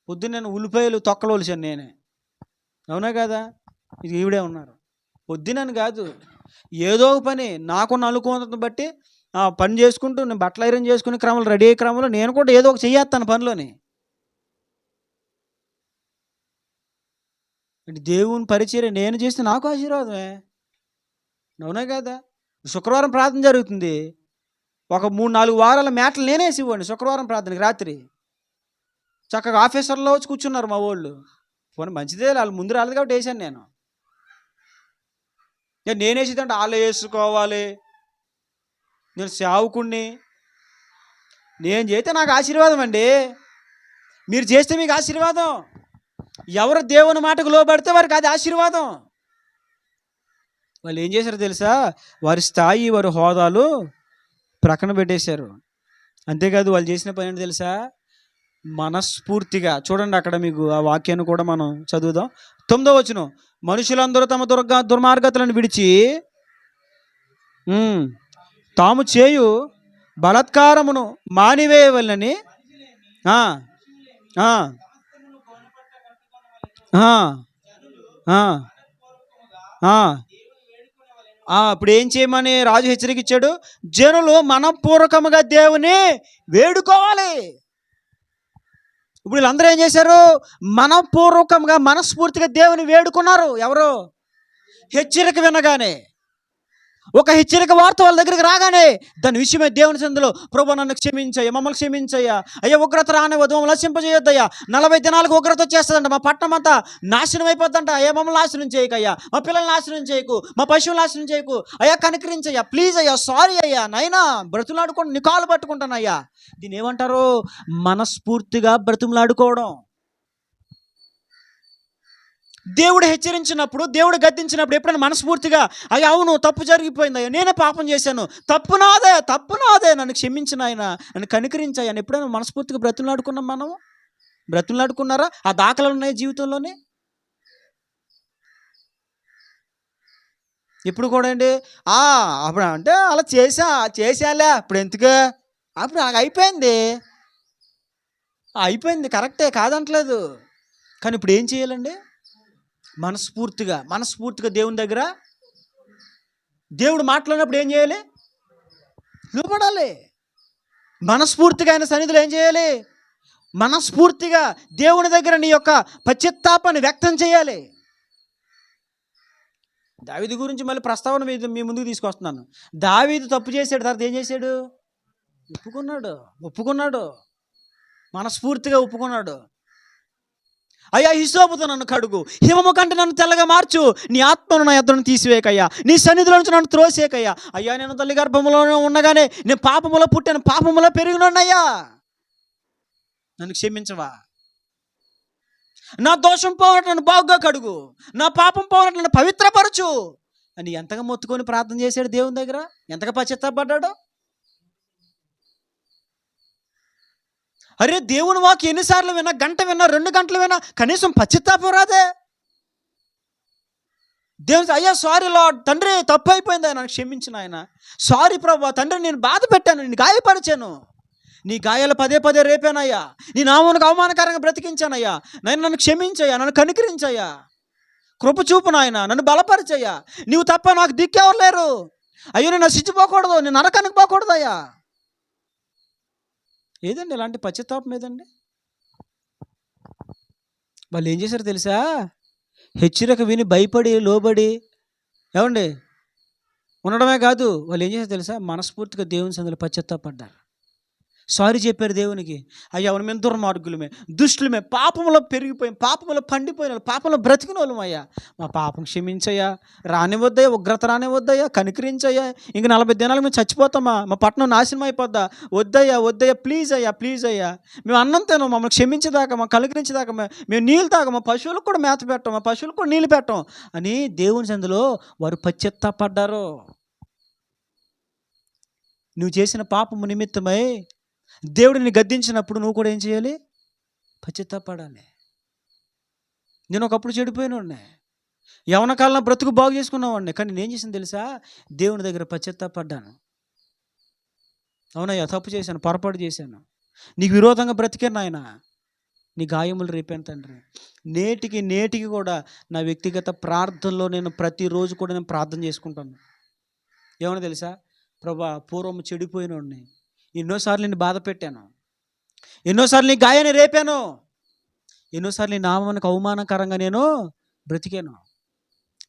పొద్దున్న నేను ఉల్లిపాయలు తొక్కలు ఒలిచాను నేనే. అవునా కదా? ఇది ఈవిడే ఉన్నారు. పొద్దునని కాదు, ఏదో ఒక పని నాకున్న అనుకూలతను బట్టి పని చేసుకుంటూ, నేను బట్టలు ఐరన్ చేసుకునే క్రమంలో, రెడీ అయ్యే క్రమంలో నేను కూడా ఏదో ఒక చెయ్యేస్తాను పనిలోని. అంటే దేవుని పరిచర్య నేను చేస్తే నాకు ఆశీర్వాదమే. అవునా కదా? శుక్రవారం ప్రార్థన జరుగుతుంది. ఒక 3-4 వారాల మేటలు నేనే వేసివ్వండి శుక్రవారం ప్రార్థనకి రాత్రి. చక్కగా ఆఫీసర్లో వచ్చి కూర్చున్నారు మా వాళ్ళు. పోనీ మంచిదే, వాళ్ళు ముందు రాలేదు కాబట్టి వేసాను నేను. నేనేసిదంటే వాళ్ళు వేసుకోవాలి. నేను సేవకుణ్ణి, నేను చేస్తే నాకు ఆశీర్వాదం అండి. మీరు చేస్తే మీకు ఆశీర్వాదం. ఎవరు దేవుని మాటకు లోబడితే వారికి అది ఆశీర్వాదం. వాళ్ళు ఏం చేశారో తెలుసా? వారి స్థాయి, వారి హోదాలు ప్రక్కన పెట్టేశారు. అంతేకాదు వాళ్ళు చేసిన పని ఏంటి తెలుసా? మనస్ఫూర్తిగా చూడండి, అక్కడ మీకు ఆ వాక్యాన్ని కూడా మనం చదువుదాం. 9వ వచనం, మనుషులందరూ తమ దుర్మార్గతలను విడిచి తాము చేయు బలాత్కారమును మానివేయవలనని ఇప్పుడు ఏం చేయమని రాజు హెచ్చరిక ఇచ్చాడు? జనులు మనపూర్వకముగా దేవుని వేడుకోవాలి. ఇప్పుడు వీళ్ళందరూ ఏం చేశారు? మనపూర్వకంగా, మనస్ఫూర్తిగా దేవుని వేడుకున్నారు. ఎవరు? హెచ్చరిక వినగానే, ఒక హెచ్చరిక వార్త వాళ్ళ దగ్గరికి రాగానే దాని విషయమే దేవుని సందులో, ప్రభు నన్ను క్షమించయ్యా, మమ్మల్ని క్షమించయ్యా, అయ్యా ఉగ్రత రానివ్వదు, మమ్మల్ని నశింపజేయొద్దయ్యా, 40 దినాలకు ఉగ్రత వచ్చేస్తుందంట, మా పట్టణం అంతా నాశనం అయిపోద్దంట, అయ్యా మమ్మల్ని నాశనం చేయకయ్యా, మా పిల్లల్ని నాశనం చేయకు, మా పశువులు నాశనం చేయకు, అయ్యా కనికరించయ్యా, ప్లీజ్ అయ్యా, సారీ అయ్యా, నైనా బ్రతులాడుకోండి, నీ కాలు పట్టుకుంటానయ్యా. దీన్ని ఏమంటారు? మనస్ఫూర్తిగా బ్రతుములాడుకోవడం. దేవుడు హెచ్చరించినప్పుడు, దేవుడు గద్దించినప్పుడు ఎప్పుడైనా మనస్ఫూర్తిగా, అయ్యా అవును తప్పు జరిగిపోయింది, అయ్యా నేనే పాపం చేశాను, తప్పు నాదే, నన్ను క్షమించిన ఆయన, నన్ను కనికరించాయని ఎప్పుడైనా మనస్ఫూర్తిగా బ్రతులాడుకున్నాం? మనం బ్రతులాడుకున్నారా? ఆ దాఖలు ఉన్నాయి జీవితంలోనే. ఇప్పుడు కూడా అండి, అప్పుడు అంటే అలా చేశాలే, అప్పుడు ఎందుకు, అప్పుడు నాకు అయిపోయింది కరెక్టే, కాదంటలేదు. కానీ ఇప్పుడు ఏం చేయాలండి? మనస్ఫూర్తిగా దేవుని దగ్గర, దేవుడు మాట్లాడినప్పుడు ఏం చేయాలి? లోబడాలి. మనస్ఫూర్తిగా ఆయన సన్నిధిలో ఏం చేయాలి? మనస్ఫూర్తిగా దేవుని దగ్గర నీ యొక్క పశ్చాత్తాపాన్ని వ్యక్తం చేయాలి. దావీదు గురించి మళ్ళీ ప్రస్తావన మీ ముందుకు తీసుకొస్తున్నాను. దావీదు తప్పు చేశాడు, తర్వాత ఏం చేశాడు? ఒప్పుకున్నాడు, మనస్ఫూర్తిగా ఒప్పుకున్నాడు. అయ్యా హిసోపుతో నన్ను కడుగు, హిమము కంటే నన్ను తెల్లగా మార్చు, నీ ఆత్మను నా యొద్దను తీసివేకయ్యా, నీ సన్నిధిలో నుంచి నన్ను త్రోసేకయ్యా. అయ్యా నేను తల్లి గర్భములోనే ఉండగానే నేను పాపములో పుట్టాను, పాపములో పెరిగినయ్యా, నన్ను క్షమించవా, నా దోషం పోవనట్టు నన్ను బాగుగా కడుగు, నా పాపం పోవనట్టు నన్ను పవిత్రపరచు అని ఎంతగా మొత్తుకొని ప్రార్థన చేశాడు దేవుని దగ్గర, ఎంతగా పశ్చాత్తాపడ్డాడు. అరే దేవుని వాక్యం ఎన్నిసార్లు విన్నా, గంట విన్నా, 2 గంటలు విన్నా, కనీసం పశ్చాత్తాపం రాదే? దేవుని అయ్యా సారీ లార్డ్, తండ్రి తప్పు అయిపోయింది, ఆయన క్షమించిన ఆయన, సారీ ప్రభా తండ్రి, నేను బాధ పెట్టాను, నేను గాయపరిచాను, నీ గాయాలు పదే రేపానయ్యా, నీ నామమునకు అవమానకరంగా బ్రతికించానయ్యా, నన్ను క్షమించయ్యా, నన్ను కనికరించయ్యా, కృప చూపు నాయన, నన్ను బలపరిచయ్యా, నీవు తప్ప నాకు దిక్కెవరు లేరు, అయ్యో నేను నశించిపోకూడదు, నేను నరకానికి పోకూడదయ్యా. ఏదండి ఇలాంటి పశ్చాత్తాపం ఏదండి? వాళ్ళు ఏం చేశారు తెలుసా? హెచ్చరిక విని భయపడి లోబడి ఏమండి ఉండడమే కాదు, వాళ్ళు ఏం చేశారు తెలుసా? మనస్ఫూర్తిగా దేవుని సన్నిధిలో పశ్చాత్తాపడ్డారు, సారీ చెప్పారు దేవునికి. అయ్యా అవును మేము దుర్మార్గులమే, దుష్టులమే, పాపంలో పెరిగిపోయాం, పాపంలో పండిపోయిన, పాపంలో బ్రతికిన వాళ్ళం, అయ్యా మా పాపం క్షమించయ్యా, రానివద్దయ్యా, ఉగ్రత రానివద్దయ్యా, కనికరించయ్యా, ఇంక 40 దినాలు మేము చచ్చిపోతామా, మా పట్టణం నాశనం అయిపోద్దా, వద్దయ్యా ప్లీజ్ అయ్యా, మేము అన్నం తినం, మమ్మల్ని క్షమించేదాకా, మా కనికరించేదాకా మేము నీళ్ళు తాగం, మా పశువులకు కూడా మేత పెట్టాం, మా పశువులకు కూడా నీళ్ళు పెట్టాం అని దేవుని సందులో వారు పశ్చాత్తాపడ్డారు. నువ్వు చేసిన పాపము నిమిత్తమై దేవుడిని గద్దించినప్పుడు నువ్వు కూడా ఏం చేయాలి? పశ్చాత్తాపడాలి. నేను ఒకప్పుడు చెడిపోయినోడినే, యవ్వన కాలంలో బ్రతుకు బాగు చేసుకున్నవాడిని. కానీ నేను చేసింది తెలుసా? దేవుని దగ్గర పశ్చాత్తాపడ్డాను. అవునయ్యా, తప్పు చేశాను, పొరపాటు చేశాను, నీకు విరోధంగా బ్రతికాను నాయన, నీ గాయములు రేపాను తండ్రి. నేటికి కూడా నా వ్యక్తిగత ప్రార్థనలో నేను ప్రతిరోజు కూడా నేను ప్రార్థన చేసుకుంటాను. ఏమన్నా తెలుసా? ప్రభా, పూర్వం చెడిపోయినోడిని, ఎన్నోసార్లు నేను బాధ పెట్టాను, ఎన్నోసార్లు నీ గాయాన్ని రేపాను, ఎన్నోసార్లు నీ నామానికి అవమానకరంగా నేను బ్రతికాను.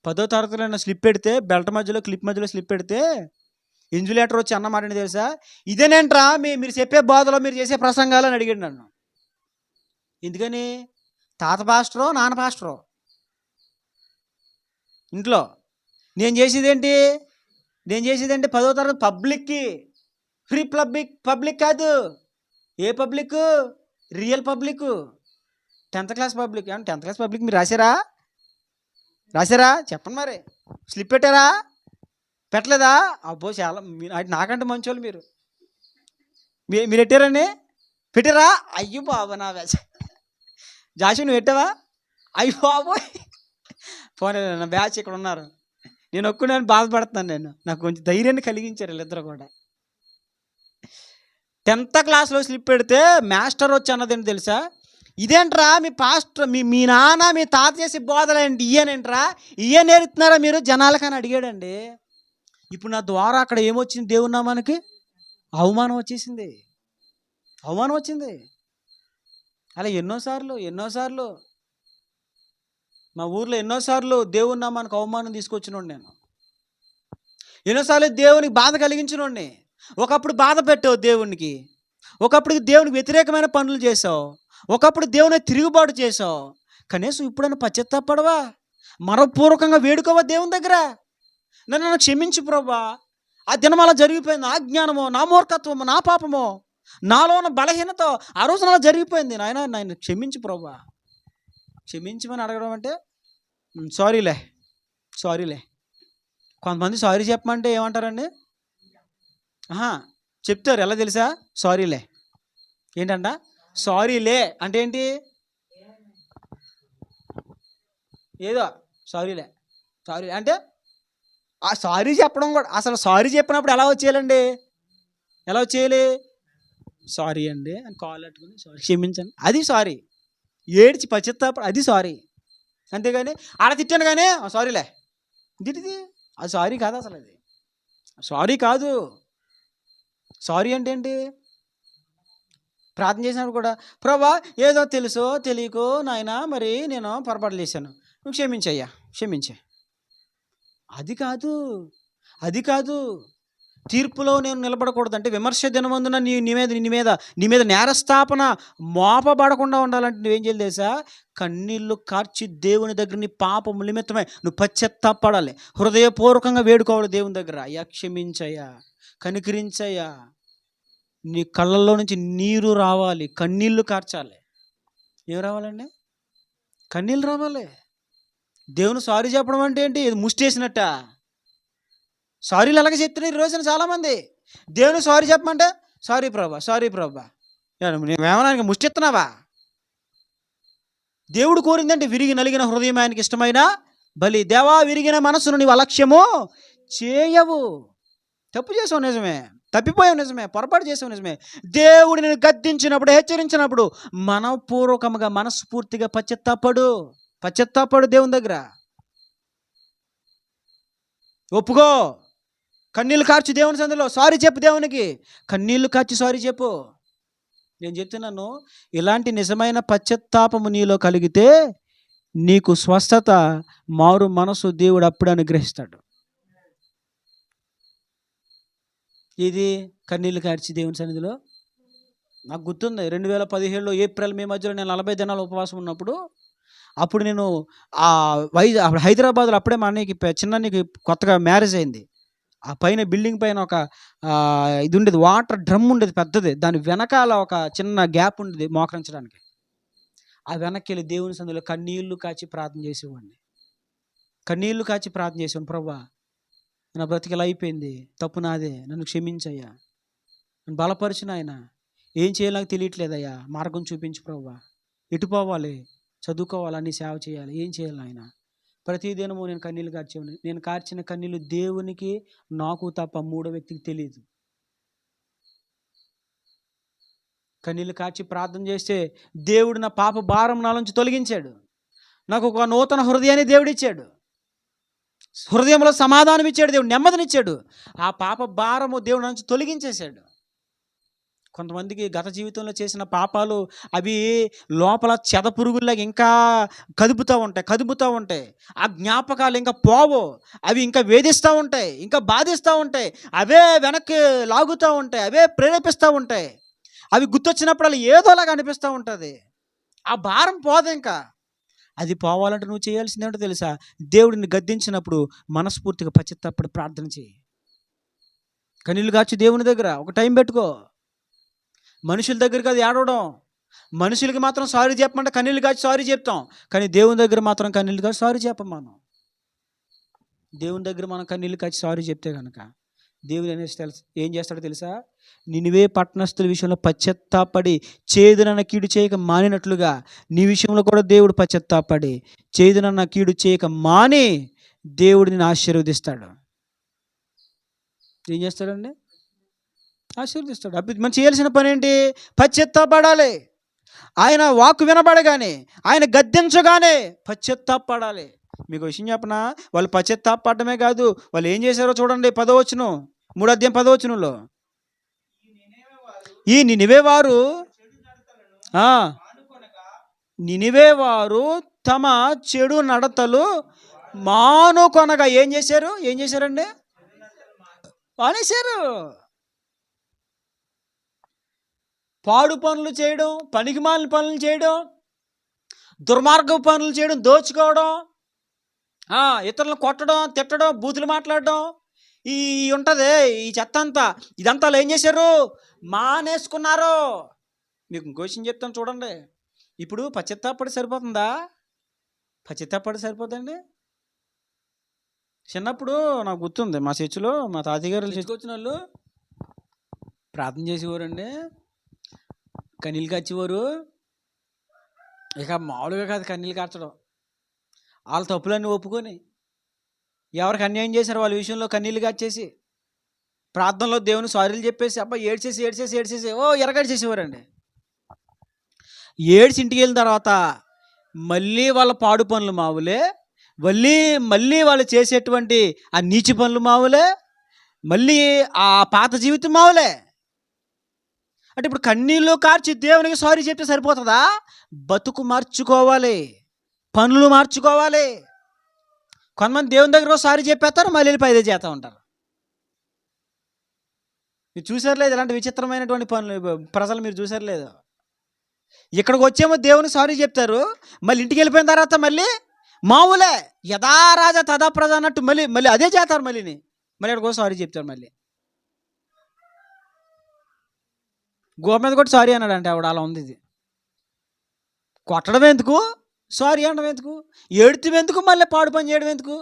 10వ తరగతిలో నేను స్లిప్ పెడితే, బెల్ట్ మధ్యలో క్లిప్ మధ్యలో స్లిప్ పెడితే ఇన్సులేటర్ వచ్చి అన్నమాటని తెలుసా? ఇదేనేంట్రా మీరు చెప్పే బోధలో మీరు చేసే ప్రసంగాలు అని అడిగాడు నన్ను. ఎందుకని? తాత పాస్టరో నాన్న పాస్టరో ఇంట్లో నేను చేసేదేంటి? 10వ తరగతి పబ్లిక్కి, ఫ్రీ పబ్లిక్ కాదు. ఏ public? Real public, 10th class public. 10th class public మీరు రాశారా చెప్పండి. మరి స్లిప్ పెట్టారా? పెట్టలేదా? అబ్బో, చాలా నాకంటే మంచోళ్ళు మీరు. మీరు పెట్టారండి? పెట్టారా? అయ్యో బాబా, నా బ్యాచ్. జాషు, నువ్వు పెట్టావా? అయ్యో బాబోయ్, పోనీ నా బ్యాచ్ ఇక్కడ ఉన్నారు, నేను ఒక్కడే బాధపడుతున్నాను. నాకు కొంచెం ధైర్యాన్ని కలిగించారు వీళ్ళిద్దరు కూడా. 10th క్లాస్లో స్లిప్ పెడితే మాస్టర్ వచ్చి అన్నదేంటి తెలుసా? ఇదేంట్రా మీ పాస్టర్, మీ నాన్న మీ తాత చేసి బోధలేంటి, ఇయ్యనేంట్రా, ఇయ్య నేర్పుతున్నారా మీరు జనాలకని అడిగాడండి. ఇప్పుడు నా ద్వారా అక్కడ ఏమొచ్చింది? దేవుని నామానికి అవమానం వచ్చింది. అలా ఎన్నోసార్లు మా ఊర్లో ఎన్నోసార్లు దేవుని నామానికి అవమానం తీసుకొచ్చినోడు నేను. ఎన్నోసార్లు దేవునికి బాధ కలిగించినోడిని. ఒకప్పుడు బాధ పెట్టావు దేవునికి, ఒకప్పుడు దేవునికి వ్యతిరేకమైన పనులు చేసావు, ఒకప్పుడు దేవుని తిరుగుబాటు చేసావు. కనీసం ఇప్పుడైనా పశ్చాత్తాపడవా? మనపూర్వకంగా వేడుకోవా దేవుని దగ్గర? నన్ను క్షమించు ప్రభా, ఆ దినం అలా జరిగిపోయింది, నా జ్ఞానమో, నా మూర్ఖత్వమో, నా పాపమో, నాలో ఉన్న బలహీనత ఆ రోజున అలా జరిగిపోయింది, నాయన క్షమించు ప్రభా. క్షమించమని అడగడం అంటే సారీలే. కొంతమంది సారీ చెప్పమంటే ఏమంటారండి? చెప్తారు, ఎలా తెలుసా? సారీలే. ఏంటంట సారీలే అంటే ఏంటి? ఏదో సారీలే అంటే ఆ సారీ చెప్పడం కూడా. అసలు సారీ చెప్పినప్పుడు ఎలా వచ్చేయాలి? సారీ అండి అని కాల్ అట్టుకుని, సారీ క్షమించండి, అది సారీ. ఏడ్చి పశ్చాత్తాప, అది సారీ. అంతేగాని ఆడ తిట్టాను కానీ సారీలే, తిట్టిది అది సారీ కాదు. అసలు అది సారీ కాదు. సారీ అంటే ఏంటి? ప్రార్థన చేసినప్పుడు కూడా, ప్రభా ఏదో తెలుసో తెలియకో నాయన, మరి నేను పొరపాటు చేశాను, నువ్వు క్షమించయ్యా, క్షమించే. అది కాదు. తీర్పులో నేను నిలబడకూడదు అంటే, విమర్శ దినమందున నీ మీద నేరస్థాపన మోపబడకుండా ఉండాలంటే నువ్వేం చేయాలి తెలుసా? కన్నీళ్లు కార్చి దేవుని దగ్గర నీ పాపము నిమిత్తమై నువ్వు పశ్చాత్తాపడాలి, హృదయపూర్వకంగా వేడుకోవాలి దేవుని దగ్గర. అయ్యా క్షమించయ్యా, కనికరించయ్యా. నీ కళ్ళల్లో నుంచి నీరు రావాలి, కన్నీళ్లు కార్చాలి. ఏం రావాలండి? కన్నీళ్ళు రావాలి. దేవుని సారీ చెప్పడం అంటే ఏంటి? ఇది ముష్టేసినట్ట. సారీలు అలాగే చెప్తున్నారు ఈ రోజున చాలామంది. దేవుని సారీ చెప్పమంటే సారీ ప్రభా. నువ్వేమన్నా ముష్టెత్తున్నావా? దేవుడు కోరిందంటే విరిగి నలిగిన హృదయం ఆయనకి ఇష్టమైన బలి. దేవా, విరిగిన మనసును నీవు అలక్ష్యము చేయవు. తప్పు చేసావు నిజమే, తప్పిపోయావు నిజమే, పొరపాటు చేసావు నిజమే. దేవుడు నేను గద్దించినప్పుడు, హెచ్చరించినప్పుడు మనపూర్వకంగా మనస్ఫూర్తిగా పశ్చాత్తాపడు దేవుని దగ్గర. ఒప్పుకో, కన్నీళ్ళు కార్చి దేవుని సందులో సారీ చెప్పు. దేవునికి కన్నీళ్లు కార్చి సారీ చెప్పు. నేను చెప్తున్నాను, ఇలాంటి నిజమైన పశ్చాత్తాపము నీలో కలిగితే నీకు స్వస్థత, మారు మనసు దేవుడు అప్పుడు అనుగ్రహిస్తాడు. ఇది కన్నీళ్ళు కార్చి దేవుని సన్నిధిలో. నాకు గుర్తుంది 2017లో ఏప్రిల్ మే మధ్యలో నేను 40 దినాలు ఉపవాసం ఉన్నప్పుడు, అప్పుడు నేను అప్పుడు హైదరాబాద్లో అప్పుడే మా అన్నయ్యకి చిన్నకి కొత్తగా మ్యారేజ్ అయింది. ఆ పైన బిల్డింగ్ పైన ఒక ఇది ఉండేది, వాటర్ డ్రమ్ ఉండేది పెద్దది. దాని వెనకాల ఒక చిన్న గ్యాప్ ఉండేది మోకరించడానికి. ఆ వెనక్కి వెళ్ళి దేవుని సన్నిధిలో కన్నీళ్లు కాచి ప్రార్థన చేసేవాడిని. ప్రభా, నా బ్రతికలా అయిపోయింది, తప్పు నాదే, నన్ను క్షమించయ్యా, నన్ను బలపరిచిన ఆయన, ఏం చేయాలో నాకు తెలియట్లేదయ్యా, మార్గం చూపించు ప్రభువా, ఎటు పోవాలి? చదువుకోవాలి, అన్ని సేవ చేయాలి. ఏం చేయాలి నాయన? ప్రతిదినము నేను కన్నీళ్ళు కార్చేవాడిని. నేను కార్చిన కన్నీళ్ళు దేవునికి, నాకు తప్ప మూడో వ్యక్తికి తెలియదు. కన్నీళ్ళు కార్చి ప్రార్థన చేస్తే దేవుడు నా పాప భారం నా నుంచి తొలగించాడు. నాకు ఒక నూతన హృదయాన్ని దేవుడిచ్చాడు. హృదయంలో సమాధానం ఇచ్చాడు దేవుడు, నెమ్మదినిచ్చాడు. ఆ పాప భారము దేవుడు నుంచి తొలగించేశాడు. కొంతమందికి గత జీవితంలో చేసిన పాపాలు అవి లోపల చెదపురుగుల్లాగా ఇంకా కదుపుతూ ఉంటాయి. ఆ జ్ఞాపకాలు ఇంకా పోవు. అవి ఇంకా వేధిస్తూ ఉంటాయి, ఇంకా బాధిస్తూ ఉంటాయి. అవే వెనక్కి లాగుతూ ఉంటాయి, అవే ప్రేరేపిస్తూ ఉంటాయి. అవి గుర్తొచ్చినప్పుడు అలా ఏదోలాగా అనిపిస్తూ ఉంటుంది. ఆ భారం పోదు ఇంకా. అది పోవాలంటే నువ్వు చేయాల్సింది ఏంటో తెలుసా? దేవుడిని గద్దించినప్పుడు మనస్ఫూర్తిగా పశ్చాత్తాపడి ప్రార్థన చేయి. కన్నీళ్ళు గార్చి దేవుని దగ్గర ఒక టైం పెట్టుకో. మనుషుల దగ్గరికి అది ఏడవడం. మనుషులకి మాత్రం సారీ చెప్పమంటే కన్నీళ్ళు గార్చి సారీ చెప్తాం, కానీ దేవుని దగ్గర మాత్రం కన్నీళ్ళు గార్చి సారీ చెప్పం. మనం దేవుని దగ్గర మనం కన్నీళ్ళు కాచి సారీ చెప్తే కనుక దేవుడు ఏం చేస్తాడో తెలుసా? నినివే పట్టణస్థుల విషయంలో పశ్చాత్తాపడి చేదునన్న కీడు చేయక మానినట్లుగా నీ విషయంలో కూడా దేవుడు పశ్చాత్తాపడి చేదునన్న కీడు చేయక మాని దేవుడిని ఆశీర్వదిస్తాడు. ఏం చేస్తాడండి? ఆశీర్వదిస్తాడు. అప్పుడు మనం చేయాల్సిన పని ఏంటి? పశ్చాత్తాపడాలి. ఆయన వాక్కు వినబడగానే, ఆయన గద్దించగానే పశ్చాత్తాపడాలి. మీకు విషయం చెప్పనా? వాళ్ళు పశ్చాత్తాపడమే కాదు, వాళ్ళు ఏం చేశారో చూడండి. 10వ వచనం, 3వ అధ్యాయం 10వ వచనంలో, ఈ నినివే వారు తమ చెడు నడతలు మానుకొనగా ఏం చేశారండి? మానేశారు. పాడు పనులు చేయడం, పనికిమాలిన పనులు చేయడం, దుర్మార్గపు పనులు చేయడం, దోచుకోవడం, ఇతరులను కొట్టడం, తిట్టడం, బూతులు మాట్లాడడం, ఈ ఉంటుంది ఈ చెత్త అంతా. ఇదంతా ఏం చేశారు? మానేసుకున్నారు. మీకు ఇంకో విషయం చెప్తాను చూడండి. ఇప్పుడు పశ్చాత్తాపడి సరిపోతుందా? పశ్చాత్తాపడి సరిపోతుందండి? చిన్నప్పుడు నాకు గుర్తుంది, మా చర్చిలో మా తాతయ్య గారు చర్చికి వచ్చిన వాళ్ళు ప్రార్థన చేసేవారండి. కన్నీళ్ళు కార్చేవారు. ఇక మామూలుగా కాదు కన్నీళ్ళు కార్చడం. వాళ్ళ తప్పులన్నీ ఒప్పుకొని ఎవరికి అన్యాయం చేశారు వాళ్ళ విషయంలో కన్నీళ్ళు కార్చేసి ప్రార్థనలో దేవుని సారీలు చెప్పేసి అబ్బా ఏడ్చేసి ఎరగడి చేసేవారండి. ఏడ్చి ఇంటికి వెళ్ళిన తర్వాత మళ్ళీ వాళ్ళ పాడు పనులు మావులే, మళ్ళీ వాళ్ళు చేసేటువంటి ఆ నీచి పనులు మావులే, మళ్ళీ ఆ పాత జీవితం మావులే. అంటే ఇప్పుడు కన్నీళ్ళు కార్చి దేవునికి సారీ చెప్తే సరిపోతుందా? బతుకు మార్చుకోవాలి, పనులు మార్చుకోవాలి. కొంతమంది దేవుని దగ్గర సారీ చెప్పేస్తారు, మళ్ళీ వెళ్ళిపోయి ఇదే చేస్తూ ఉంటారు. మీరు చూసారు లేదు ఇలాంటి విచిత్రమైనటువంటి పనులు ప్రజలు? మీరు చూసారు లేదు? ఇక్కడికి వచ్చేమో దేవుని సారీ చెప్తారు, మళ్ళీ ఇంటికి వెళ్ళిపోయిన తర్వాత మళ్ళీ మామూలే యథా రాజా తదా ప్రజ అన్నట్టు మళ్ళీ అదే చేస్తారు. మళ్ళీ ఇక్కడికి సారీ చెప్తారు. మళ్ళీ గో మీద కూడా సారీ అన్నాడంటే ఆవిడ. అలా ఉంది ఇది. కొట్టడం ఎందుకు? సారీ అనడం ఎందుకు? ఏడుతూ ఎందుకు? మళ్ళీ పాడు పని చేయడం ఎందుకు?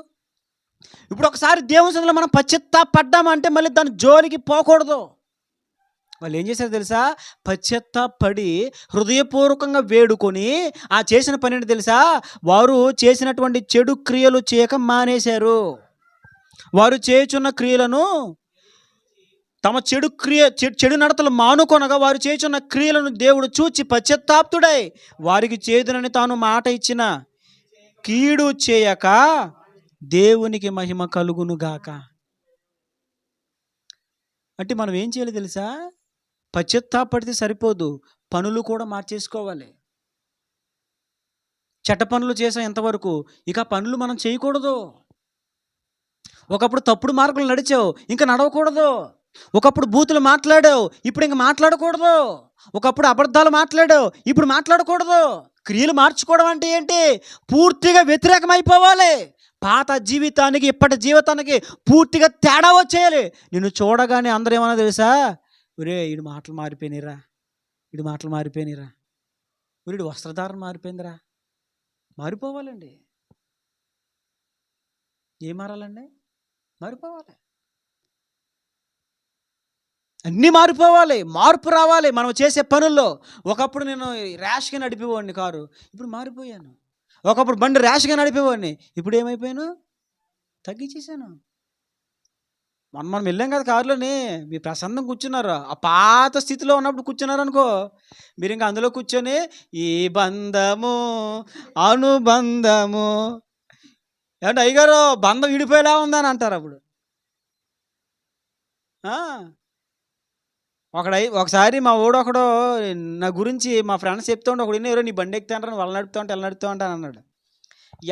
ఇప్పుడు ఒకసారి దేవుని సన్నిధిలో మనం పశ్చాత్తాపడ్డామంటే మళ్ళీ దాని జోలికి పోకూడదు. వాళ్ళు ఏం చేశారు తెలుసా? పశ్చాత్తాపడి హృదయపూర్వకంగా వేడుకొని ఆ చేసిన పని ఏంటి తెలుసా? వారు చేసినటువంటి చెడు క్రియలు చేయక మానేశారు. వారు చేయుచున్న క్రియలను, తమ చెడు నడతలు మానుకొనగా వారు చేయుచున్న క్రియలను దేవుడు చూచి పశ్చాత్తాప్తుడై వారికి చేదునని తాను మాట ఇచ్చిన కీడు చేయక దేవునికి మహిమ కలుగునుగాక. అంటే మనం ఏం చేయాలి తెలుసా? పశ్చాత్తాపడితే సరిపోదు, పనులు కూడా మార్చేసుకోవాలి. చెడ్డ పనులు చేసాం ఎంతవరకు, ఇక పనులు మనం చేయకూడదు. ఒకప్పుడు తప్పుడు మార్గంలో నడిచావు, ఇంకా నడవకూడదు. ఒకప్పుడు బూతులు మాట్లాడావు, ఇప్పుడు ఇంక మాట్లాడకూడదు. ఒకప్పుడు అబద్ధాలు మాట్లాడావు, ఇప్పుడు మాట్లాడకూడదు. క్రియలు మార్చుకోవడం అంటే ఏంటి? పూర్తిగా వ్యతిరేకమైపోవాలి. పాత జీవితానికి ఇప్పటి జీవితానికి పూర్తిగా తేడా వచ్చేయాలి. నిన్ను చూడగానే అందరూ ఏమన్నా తెలుసా? ఒరే వీడి మాటలు మారిపోయినరా, వీడి వస్త్రధారణ మారిపోయిందిరా. మారిపోవాలండి. ఏం మారాలండి? మారిపోవాలి. అన్నీ మారిపోవాలి, మార్పు రావాలి మనం చేసే పనుల్లో. ఒకప్పుడు నేను ర్యాష్గా నడిపేవాడిని కారు, ఇప్పుడు మారిపోయాను. ఒకప్పుడు బండి ర్యాష్గా నడిపేవాడిని, ఇప్పుడు ఏమైపోయాను, తగ్గించేసాను. మనం వెళ్ళాం కదా కారులోని, మీరు ప్రశాంతం కూర్చున్నారు. ఆ పాత స్థితిలో ఉన్నప్పుడు కూర్చున్నారు అనుకో, మీరు ఇంకా అందులో కూర్చొని ఈ బంధము అనుబంధము ఏమంటే అయ్యగారు బంధం విడిపోయేలా ఉందని అంటారు అప్పుడు. ఒకసారి మా ఒకడు నా గురించి మా ఫ్రెండ్స్ చెప్తూ ఉంటే ఒకడు, ఎవరో నీ బండి ఎక్కుతా అంటారు, వాళ్ళు నడుపుతూ ఉంటా, ఎలా నడుపుతూ ఉంటాను అన్నాడు.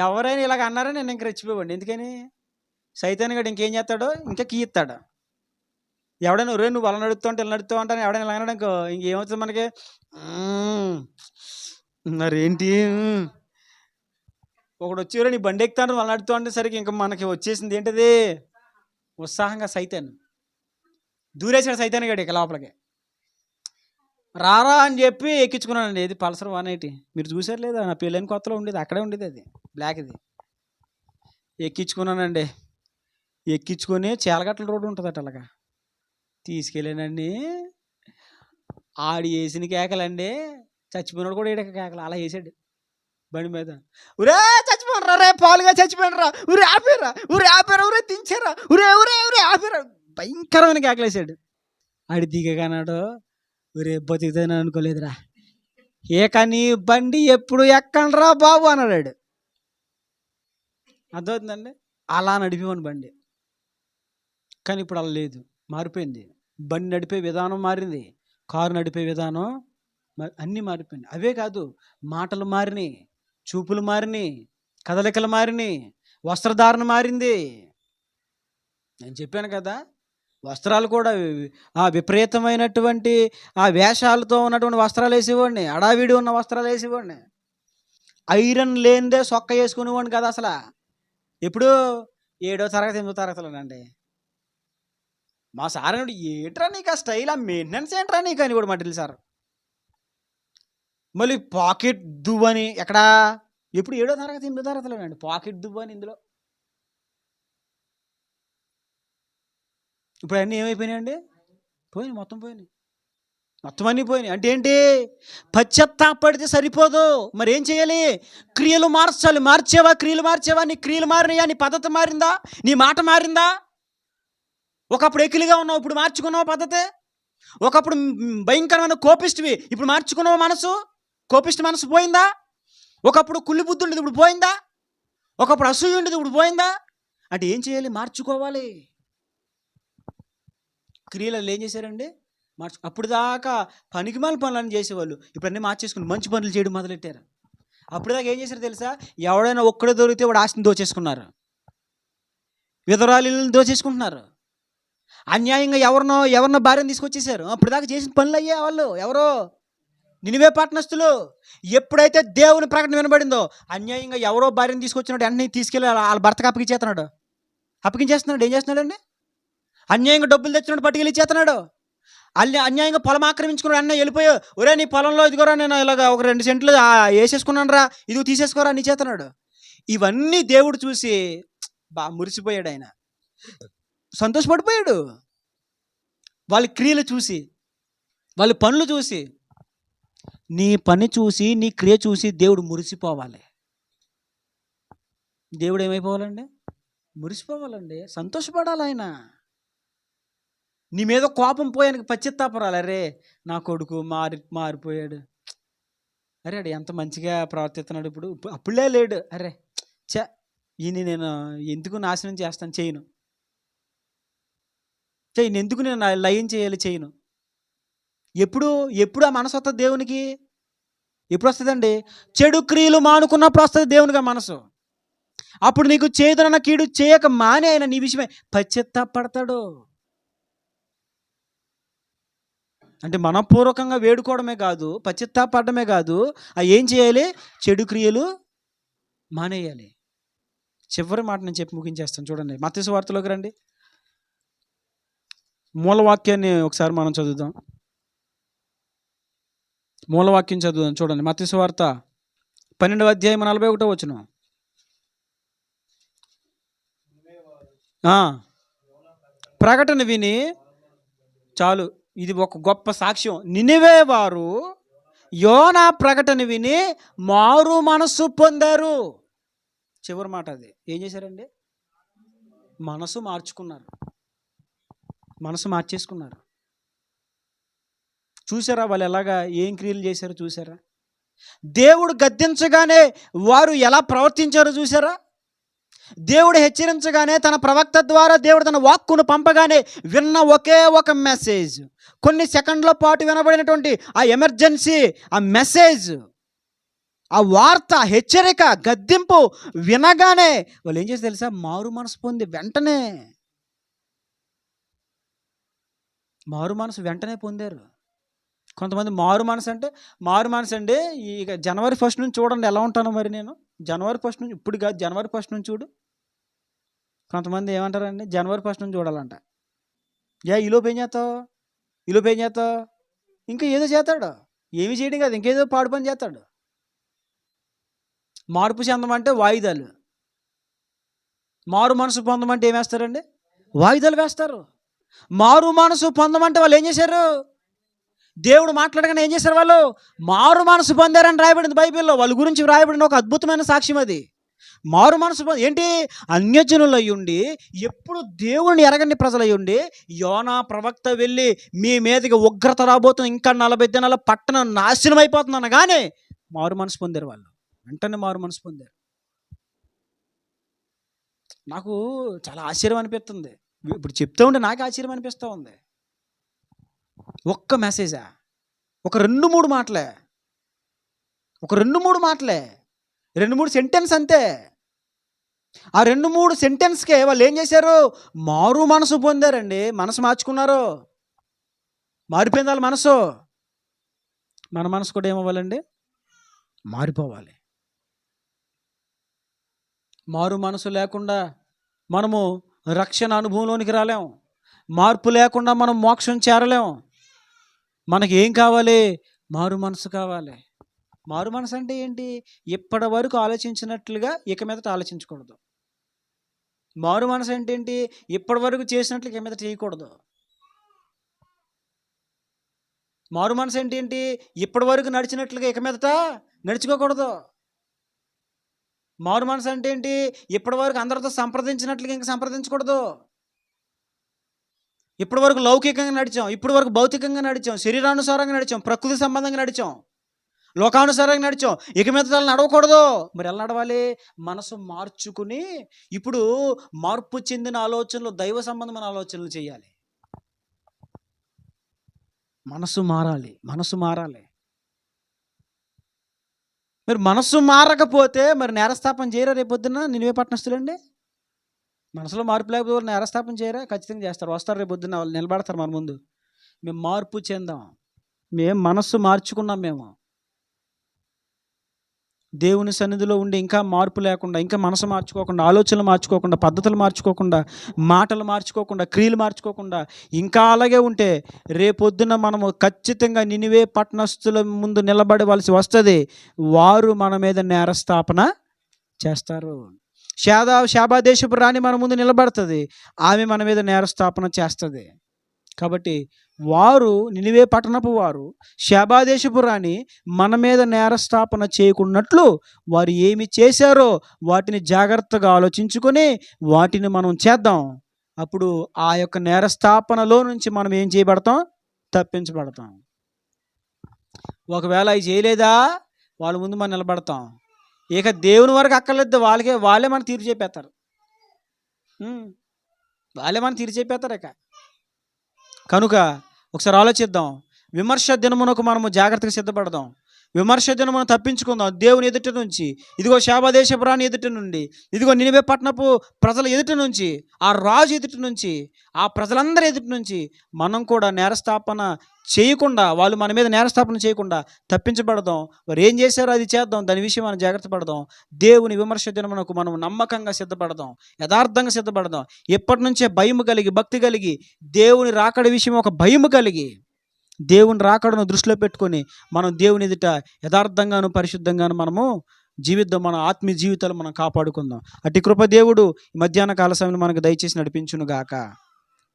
ఎవరైనా ఇలాగ అన్నారో నేను ఇంక రెచ్చిపోయాడు. ఎందుకని సైతాన్ గడు ఇంకేం చేస్తాడో ఇంకా కీ ఇస్తాడు. ఎవడైనా ఒరే నువ్వు వాళ్ళ నడుపుతూ ఉంటే ఇలా నడుపుతూ ఉంటాను ఎవడైనా ఇలా అన్నాడు ఇంకో ఇంకేమవుతుంది మనకి, మరేంటి ఒకడు వచ్చి నీ బండి ఎక్కుతాను వాళ్ళ నడుపుతూ అంటే సరికి ఇంకా మనకి వచ్చేసింది ఏంటిది, ఉత్సాహంగా సైతాన్ దూరేసాడు. సైతాన్ గడు ఇక లోపలికి రారా అని చెప్పి ఎక్కించుకున్నానండి. ఇది పల్సర్ 180, మీరు చూసారు లేదా, నా పెళ్ళైన కొత్తలో ఉండేది, అక్కడే ఉండేది, అది బ్లాక్ది. ఎక్కించుకున్నానండి. ఎక్కించుకొని చేలగట్ల రోడ్డు ఉంటుందట, అలాగా తీసుకెళ్ళానండి. ఆడి వేసిన కేకలండి, చచ్చిపోయినాడు కూడా ఏడక కేకలు అలా వేసాడు బండి మీద. ఉరే చచ్చిపోనరా, రే పాలుగా చచ్చిపోయినరా, ఊరే ఆపేరా, ఊరే ఆపేరా, ఊరే దించారా, ఊరే ఊరే ఊరే ఆపేరా, భయంకరమైన కేకలేసాడు. ఆడి దిగగానాడు, ఊరే బతుకుతాను అనుకోలేదురా, ఏక నీ బండి ఎప్పుడు ఎక్కండ్రా బాబు అన్నాడు. అర్థమవుతుందండి, అలా నడిపేవాడిని బండి. కానీ ఇప్పుడు అలా లేదు, మారిపోయింది. బండి నడిపే విధానం మారింది, కారు నడిపే విధానం అన్నీ మారిపోయింది. అవే కాదు, మాటలు మారినాయి, చూపులు మారినాయి, కదలికలు మారినాయి, వస్త్రధారణ మారింది. నేను చెప్పాను కదా, వస్త్రాలు కూడా ఆ విపరీతమైనటువంటి ఆ వేషాలతో ఉన్నటువంటి వస్త్రాలు వేసేవాడిని, అడావిడి ఉన్న వస్త్రాలు వేసేవాడిని. ఐరన్ లేనిదే సొక్క వేసుకునేవాడిని కదా అసలు. ఇప్పుడు 7వ తరగతి 8వ తరగతిలోనండి. మా సార్ అన్నాడు, ఏంట్రా నీకు ఆ స్టైల్, ఆ మెయింటెనెన్స్ ఏంట్రా నీకు అని కూడా మటిల్ సార్. మళ్ళీ పాకెట్ దువ్వు అని ఎక్కడా, ఎప్పుడు 7వ తరగతి 8వ తరగతిలోనండి పాకెట్ దువ్వు అని ఇందులో. ఇప్పుడు అన్నీ ఏమైపోయినాయండి, పోయినాయి, మొత్తం పోయినాయి, మొత్తం అన్నీ పోయినాయి. అంటే ఏంటి, పశ్చాత్తాపడితే సరిపోదు, మరి ఏం చేయాలి, క్రియలు మార్చాలి. మార్చేవా, క్రియలు మార్చేవా, నీ క్రియలు మారినాయా, నీ పద్ధతి మారిందా, నీ మాట మారిందా? ఒకప్పుడు ఎకిలిగా ఉన్నావు, ఇప్పుడు మార్చుకున్నావు పద్ధతి. ఒకప్పుడు భయంకరమైన కోపిష్టివి, ఇప్పుడు మార్చుకున్నావు మనసు, కోపిష్టి మనసు పోయిందా? ఒకప్పుడు కుళ్ళి బుద్ధి ఉండేది, ఇప్పుడు పోయిందా? ఒకప్పుడు అసూయ ఉండేది, ఇప్పుడు పోయిందా? అంటే ఏం చేయాలి, మార్చుకోవాలి. క్రియలు ఏం చేశారండి, అప్పుడు దాకా పనికిమాల పనులను చేసేవాళ్ళు, ఇప్పుడు అన్నీ మార్చేసుకుని మంచి పనులు చేయడం మొదలెట్టారు. అప్పుడు దాకా ఏం చేశారు తెలుసా, ఎవడైనా ఒక్కడే దొరికితే వాడు ఆస్తిని దోచేసుకున్నారు, విధవరాలిని దోచేసుకుంటున్నారు, అన్యాయంగా ఎవరినో భార్యను తీసుకొచ్చేసారు. అప్పుడు దాకా చేసిన పనులు అయ్యే వాళ్ళు ఎవరో నినివే పట్టణస్థులు. ఎప్పుడైతే దేవుని ప్రకటన వినబడిందో, అన్యాయంగా ఎవరో భార్యను తీసుకొచ్చినాడు వెంటనే తీసుకెళ్ళి వాళ్ళ భర్తకు అప్పగించేస్తున్నాడు. ఏం చేస్తున్నాడండి, అన్యాయంగా డబ్బులు తెచ్చినాడు పట్టుకెళ్ళి ఇచ్చేస్తున్నాడు. అన్యాయంగా పొలం ఆక్రమించుకున్నాడు, అన్న వెళ్ళిపోయా, ఒరే నీ పొలంలో ఇదిగోరా, నేను ఇలాగ ఒక 2 సెంట్లు వేసేసుకున్నాను రా, ఇదిగో తీసేసుకోరా అని చేస్తున్నాడు. ఇవన్నీ దేవుడు చూసి మురిసిపోయాడు, ఆయన సంతోషపడిపోయాడు. వాళ్ళ క్రియలు చూసి, వాళ్ళ పనులు చూసి, నీ పని చూసి, నీ క్రియ చూసి దేవుడు మురిసిపోవాలి. దేవుడు ఏమైపోవాలండి, మురిసిపోవాలండి, సంతోషపడాలి. ఆయన నీ మీద కోపం పోయానికి పశ్చాత్తాపరాలి. అరే నా కొడుకు మారిపోయాడు, అరే అడు ఎంత మంచిగా ప్రవర్తిస్తున్నాడు, ఇప్పుడు అప్పుడే లేడు, అరే ఈయన నేను ఎందుకు నాశనం చేస్తాను, చేయను ఎందుకు నేను లయం చేయాలి, చేయను. ఎప్పుడు ఆ మనసు వస్తుంది దేవునికి, ఎప్పుడు వస్తుందండి, చెడు క్రియలు మానుకున్నప్పుడు వస్తుంది దేవునికి ఆ మనసు. అప్పుడు నీకు చేదునన్న కీడు చేయక మానే ఆయన నీ విషయమే పశ్చాత్తాపడతాడు. అంటే మనపూర్వకంగా వేడుకోవడమే కాదు, పశ్చాత్తాపడమే కాదు, ఏం చేయాలి, చెడు క్రియలు మానేయాలి. చివరి మాట నేను చెప్పి ముగించేస్తాను, చూడండి. మత్తయి సువార్తలోకి రండి, మూలవాక్యాన్ని ఒకసారి మనం చదువుదాం. మూలవాక్యం చదువుదాం, చూడండి. మత్తయి సువార్త 12వ అధ్యాయం 41వ వచనం. ప్రకటన విని చాలు, ఇది ఒక గొప్ప సాక్ష్యం. నినివే వారు యోనా ప్రకటన విని మారు మనస్సు పొందారు. చివరి మాట అది. ఏం చేశారండి? మనసు మార్చుకున్నారు, మనసు మార్చేసుకున్నారు. చూసారా వాళ్ళు ఎలాగా ఏం క్రియలు చేశారో చూసారా? దేవుడు గద్దించగానే వారు ఎలా ప్రవర్తించారో చూసారా? దేవుడు హెచ్చరించగానే తన ప్రవక్త ద్వారా దేవుడు తన వాక్కును పంపగానే విన్న ఒకే ఒక మెసేజ్, కొన్ని సెకండ్ల పాటు వినబడినటువంటి ఆ ఎమర్జెన్సీ, ఆ మెసేజ్, ఆ వార్త, హెచ్చరిక, గద్దింపు వినగానే వాళ్ళు ఏం చేసి తెలుసా? మారు మనసు పొంది మారు మనసు వెంటనే పొందారు. కొంతమంది మారు మనసు అండి ఇక జనవరి 1 నుంచి చూడండి ఎలా ఉంటానో మరి నేను. జనవరి 1 నుంచి, ఇప్పుడు కాదు, జనవరి 1 నుంచి చూడు. కొంతమంది ఏమంటారండి? జనవరి 1 నుంచి చూడాలంట. ఈలోపు ఏం చేస్తావు? ఇంకా ఏదో చేస్తాడు. ఏమి చేయడం కాదు, ఇంకేదో పాడు పని చేస్తాడు. మార్పు చెందమంటే వాయిదాలు, మారు మనసు పొందమంటే ఏం వేస్తారండి? వాయిదాలు వేస్తారు. మారు మనసు పొందమంటే వాళ్ళు ఏం చేశారు? దేవుడు మాట్లాడగానే ఏం చేశారు? వాళ్ళు మారు మనసు పొందారని రాయబడింది బైబిల్లో. వాళ్ళ గురించి రాయబడిన ఒక అద్భుతమైన సాక్ష్యం అది. మారు మనసు ఏంటి? అన్యజనులయ్యుండి, ఎప్పుడు దేవుని ఎరగని ప్రజలయ్యుండి, యోనా ప్రవక్త వెళ్ళి మీ మీదకి ఉగ్రత రాబోతుంది, ఇంకా 40 దినాల పట్టణం నాశనం అయిపోతుంది అనగానే మారు మనసు పొందారు. వాళ్ళు వెంటనే మారు మనసు పొందారు. నాకు చాలా ఆశ్చర్యం అనిపిస్తుంది. ఇప్పుడు చెప్తూ ఉంటే నాకు ఆశ్చర్యం అనిపిస్తూ ఉంది. ఒక్క మెసేజా? ఒక 2-3 మాటలే, 2-3 సెంటెన్స్ అంతే. ఆ 2-3 సెంటెన్స్కే వాళ్ళు ఏం చేశారు? మారు మనసు పొందారండి. మనసు మార్చుకున్నారు. మారిపోయింది వాళ్ళ మనసు. మన మనసు కూడా ఏమవ్వాలండి? మారిపోవాలి. మారు మనసు లేకుండా మనము రక్షణ అనుభవంలోనికి రాలేం. మార్పు లేకుండా మనం మోక్షం చేరలేం. మనకి ఏం కావాలి? మారు మనసు కావాలి. మారు మనసు అంటే ఏంటి? ఇప్పటి వరకు ఆలోచించినట్లుగా ఇక మీదట ఆలోచించకూడదు. మారు మనసు అంటే ఏంటి? ఇప్పటి వరకు చేసినట్లు ఇక మీదట చేయకూడదు. మారు మనసు అంటే ఏంటి? ఇప్పటి వరకు నడిచినట్లుగా ఇక మీదట నడుచుకోకూడదు. మారు మనసు అంటే ఏంటి? ఇప్పటి వరకు అందరితో సంప్రదించినట్లుగా ఇంకా సంప్రదించకూడదు. ఇప్పటి వరకు లౌకికంగా నడిచాం, ఇప్పటి వరకు భౌతికంగా నడిచాం, శరీరానుసారంగా నడిచాం, ప్రకృతి సంబంధంగా నడిచాం, లోకానుసారంగా నడిచాం. ఇక మీద నడవకూడదు. మరి ఎలా నడవాలి? మనసు మార్చుకుని ఇప్పుడు మార్పు చెందిన ఆలోచనలు, దైవ సంబంధమైన ఆలోచనలు చేయాలి. మనసు మారాలి. మరి మనసు మారకపోతే మరి నేరస్థాపన చేయరా? రేపొద్దున నినివే పట్టణస్తులండి. మనసులో మార్పు లేకపోతే నేరస్థాపన చేయరా? ఖచ్చితంగా చేస్తారు. వస్తారు రేపొద్దున, వాళ్ళు నిలబడతారు మన ముందు. మేము మార్పు చెందాం, మేము మనస్సు మార్చుకున్నాం. మేము దేవుని సన్నిధిలో ఉండి ఇంకా మార్పు లేకుండా, ఇంకా మనసు మార్చుకోకుండా, ఆలోచనలు మార్చుకోకుండా, పద్ధతులు మార్చుకోకుండా, మాటలు మార్చుకోకుండా, క్రియలు మార్చుకోకుండా ఇంకా అలాగే ఉంటే రేపొద్దున మనము ఖచ్చితంగా నినివే పట్టణస్తుల ముందు నిలబడవలసి వస్తుంది. వారు మన మీద నేరస్థాపన చేస్తారు. శాబా దేశపు రాణి మన ముందు నిలబడుతుంది, ఆమె మన మీద నేరస్థాపన చేస్తుంది. కాబట్టి వారు, నినివే పట్టణపు వారు, శాబా దేశపు రాణి మన మీద నేరస్థాపన చేయకున్నట్లు వారు ఏమి చేశారో వాటిని జాగ్రత్తగా ఆలోచించుకొని వాటిని మనం చేద్దాం. అప్పుడు ఆ యొక్క నేరస్థాపనలో నుంచి మనం ఏం చేయబడతాం? తప్పించబడతాం. ఒకవేళ అవి చేయలేదా, వాళ్ళ ముందు మనం నిలబడతాం. ఇక దేవుని వరకు అక్కర్లేదు, వాళ్ళే మన తీర్పు చెప్పేస్తారు. ఇక కనుక ఒకసారి ఆలోచిద్దాం. విమర్శ దినమునకు మనము జాగ్రత్తగా సిద్ధపడదాం. విమర్శ దినమును తప్పించుకుందాం దేవుని ఎదుటి నుంచి. ఇదిగో శాబా దేశపు రాణి ఎదుటి నుండి, ఇదిగో నినివే పట్టణపు ప్రజల ఎదుటి నుంచి, ఆ రాజు ఎదుటి నుంచి, ఆ ప్రజలందరి ఎదుటి నుంచి మనం కూడా నేరస్థాపన చేయకుండా, వాళ్ళు మన మీద నేరస్థాపన చేయకుండా తప్పించబడదాం. వారు ఏం చేశారో అది చేద్దాం. దాని విషయం మనం జాగ్రత్త పడదాం. దేవుని విమర్శ దినమునకు మనం నమ్మకంగా సిద్ధపడదాం, యథార్థంగా సిద్ధపడదాం. ఎప్పటి నుంచే భయం కలిగి, భక్తి కలిగి, దేవుని రాకడ విషయం ఒక భయం కలిగి, దేవుని రాకడను దృష్టిలో పెట్టుకొని మనం దేవుని ఎదుట యథార్థంగాను పరిశుద్ధంగాను మనము జీవిద్దాం. మన ఆత్మీయ జీవితాలు మనం కాపాడుకుందాం. అట్టి కృప దేవుడు మధ్యాహ్న కాల సమయంలో మనకు దయచేసి నడిపించును గాక.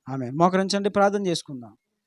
ఆమేన్. మోకరించండి, ప్రార్థన చేసుకుందాం.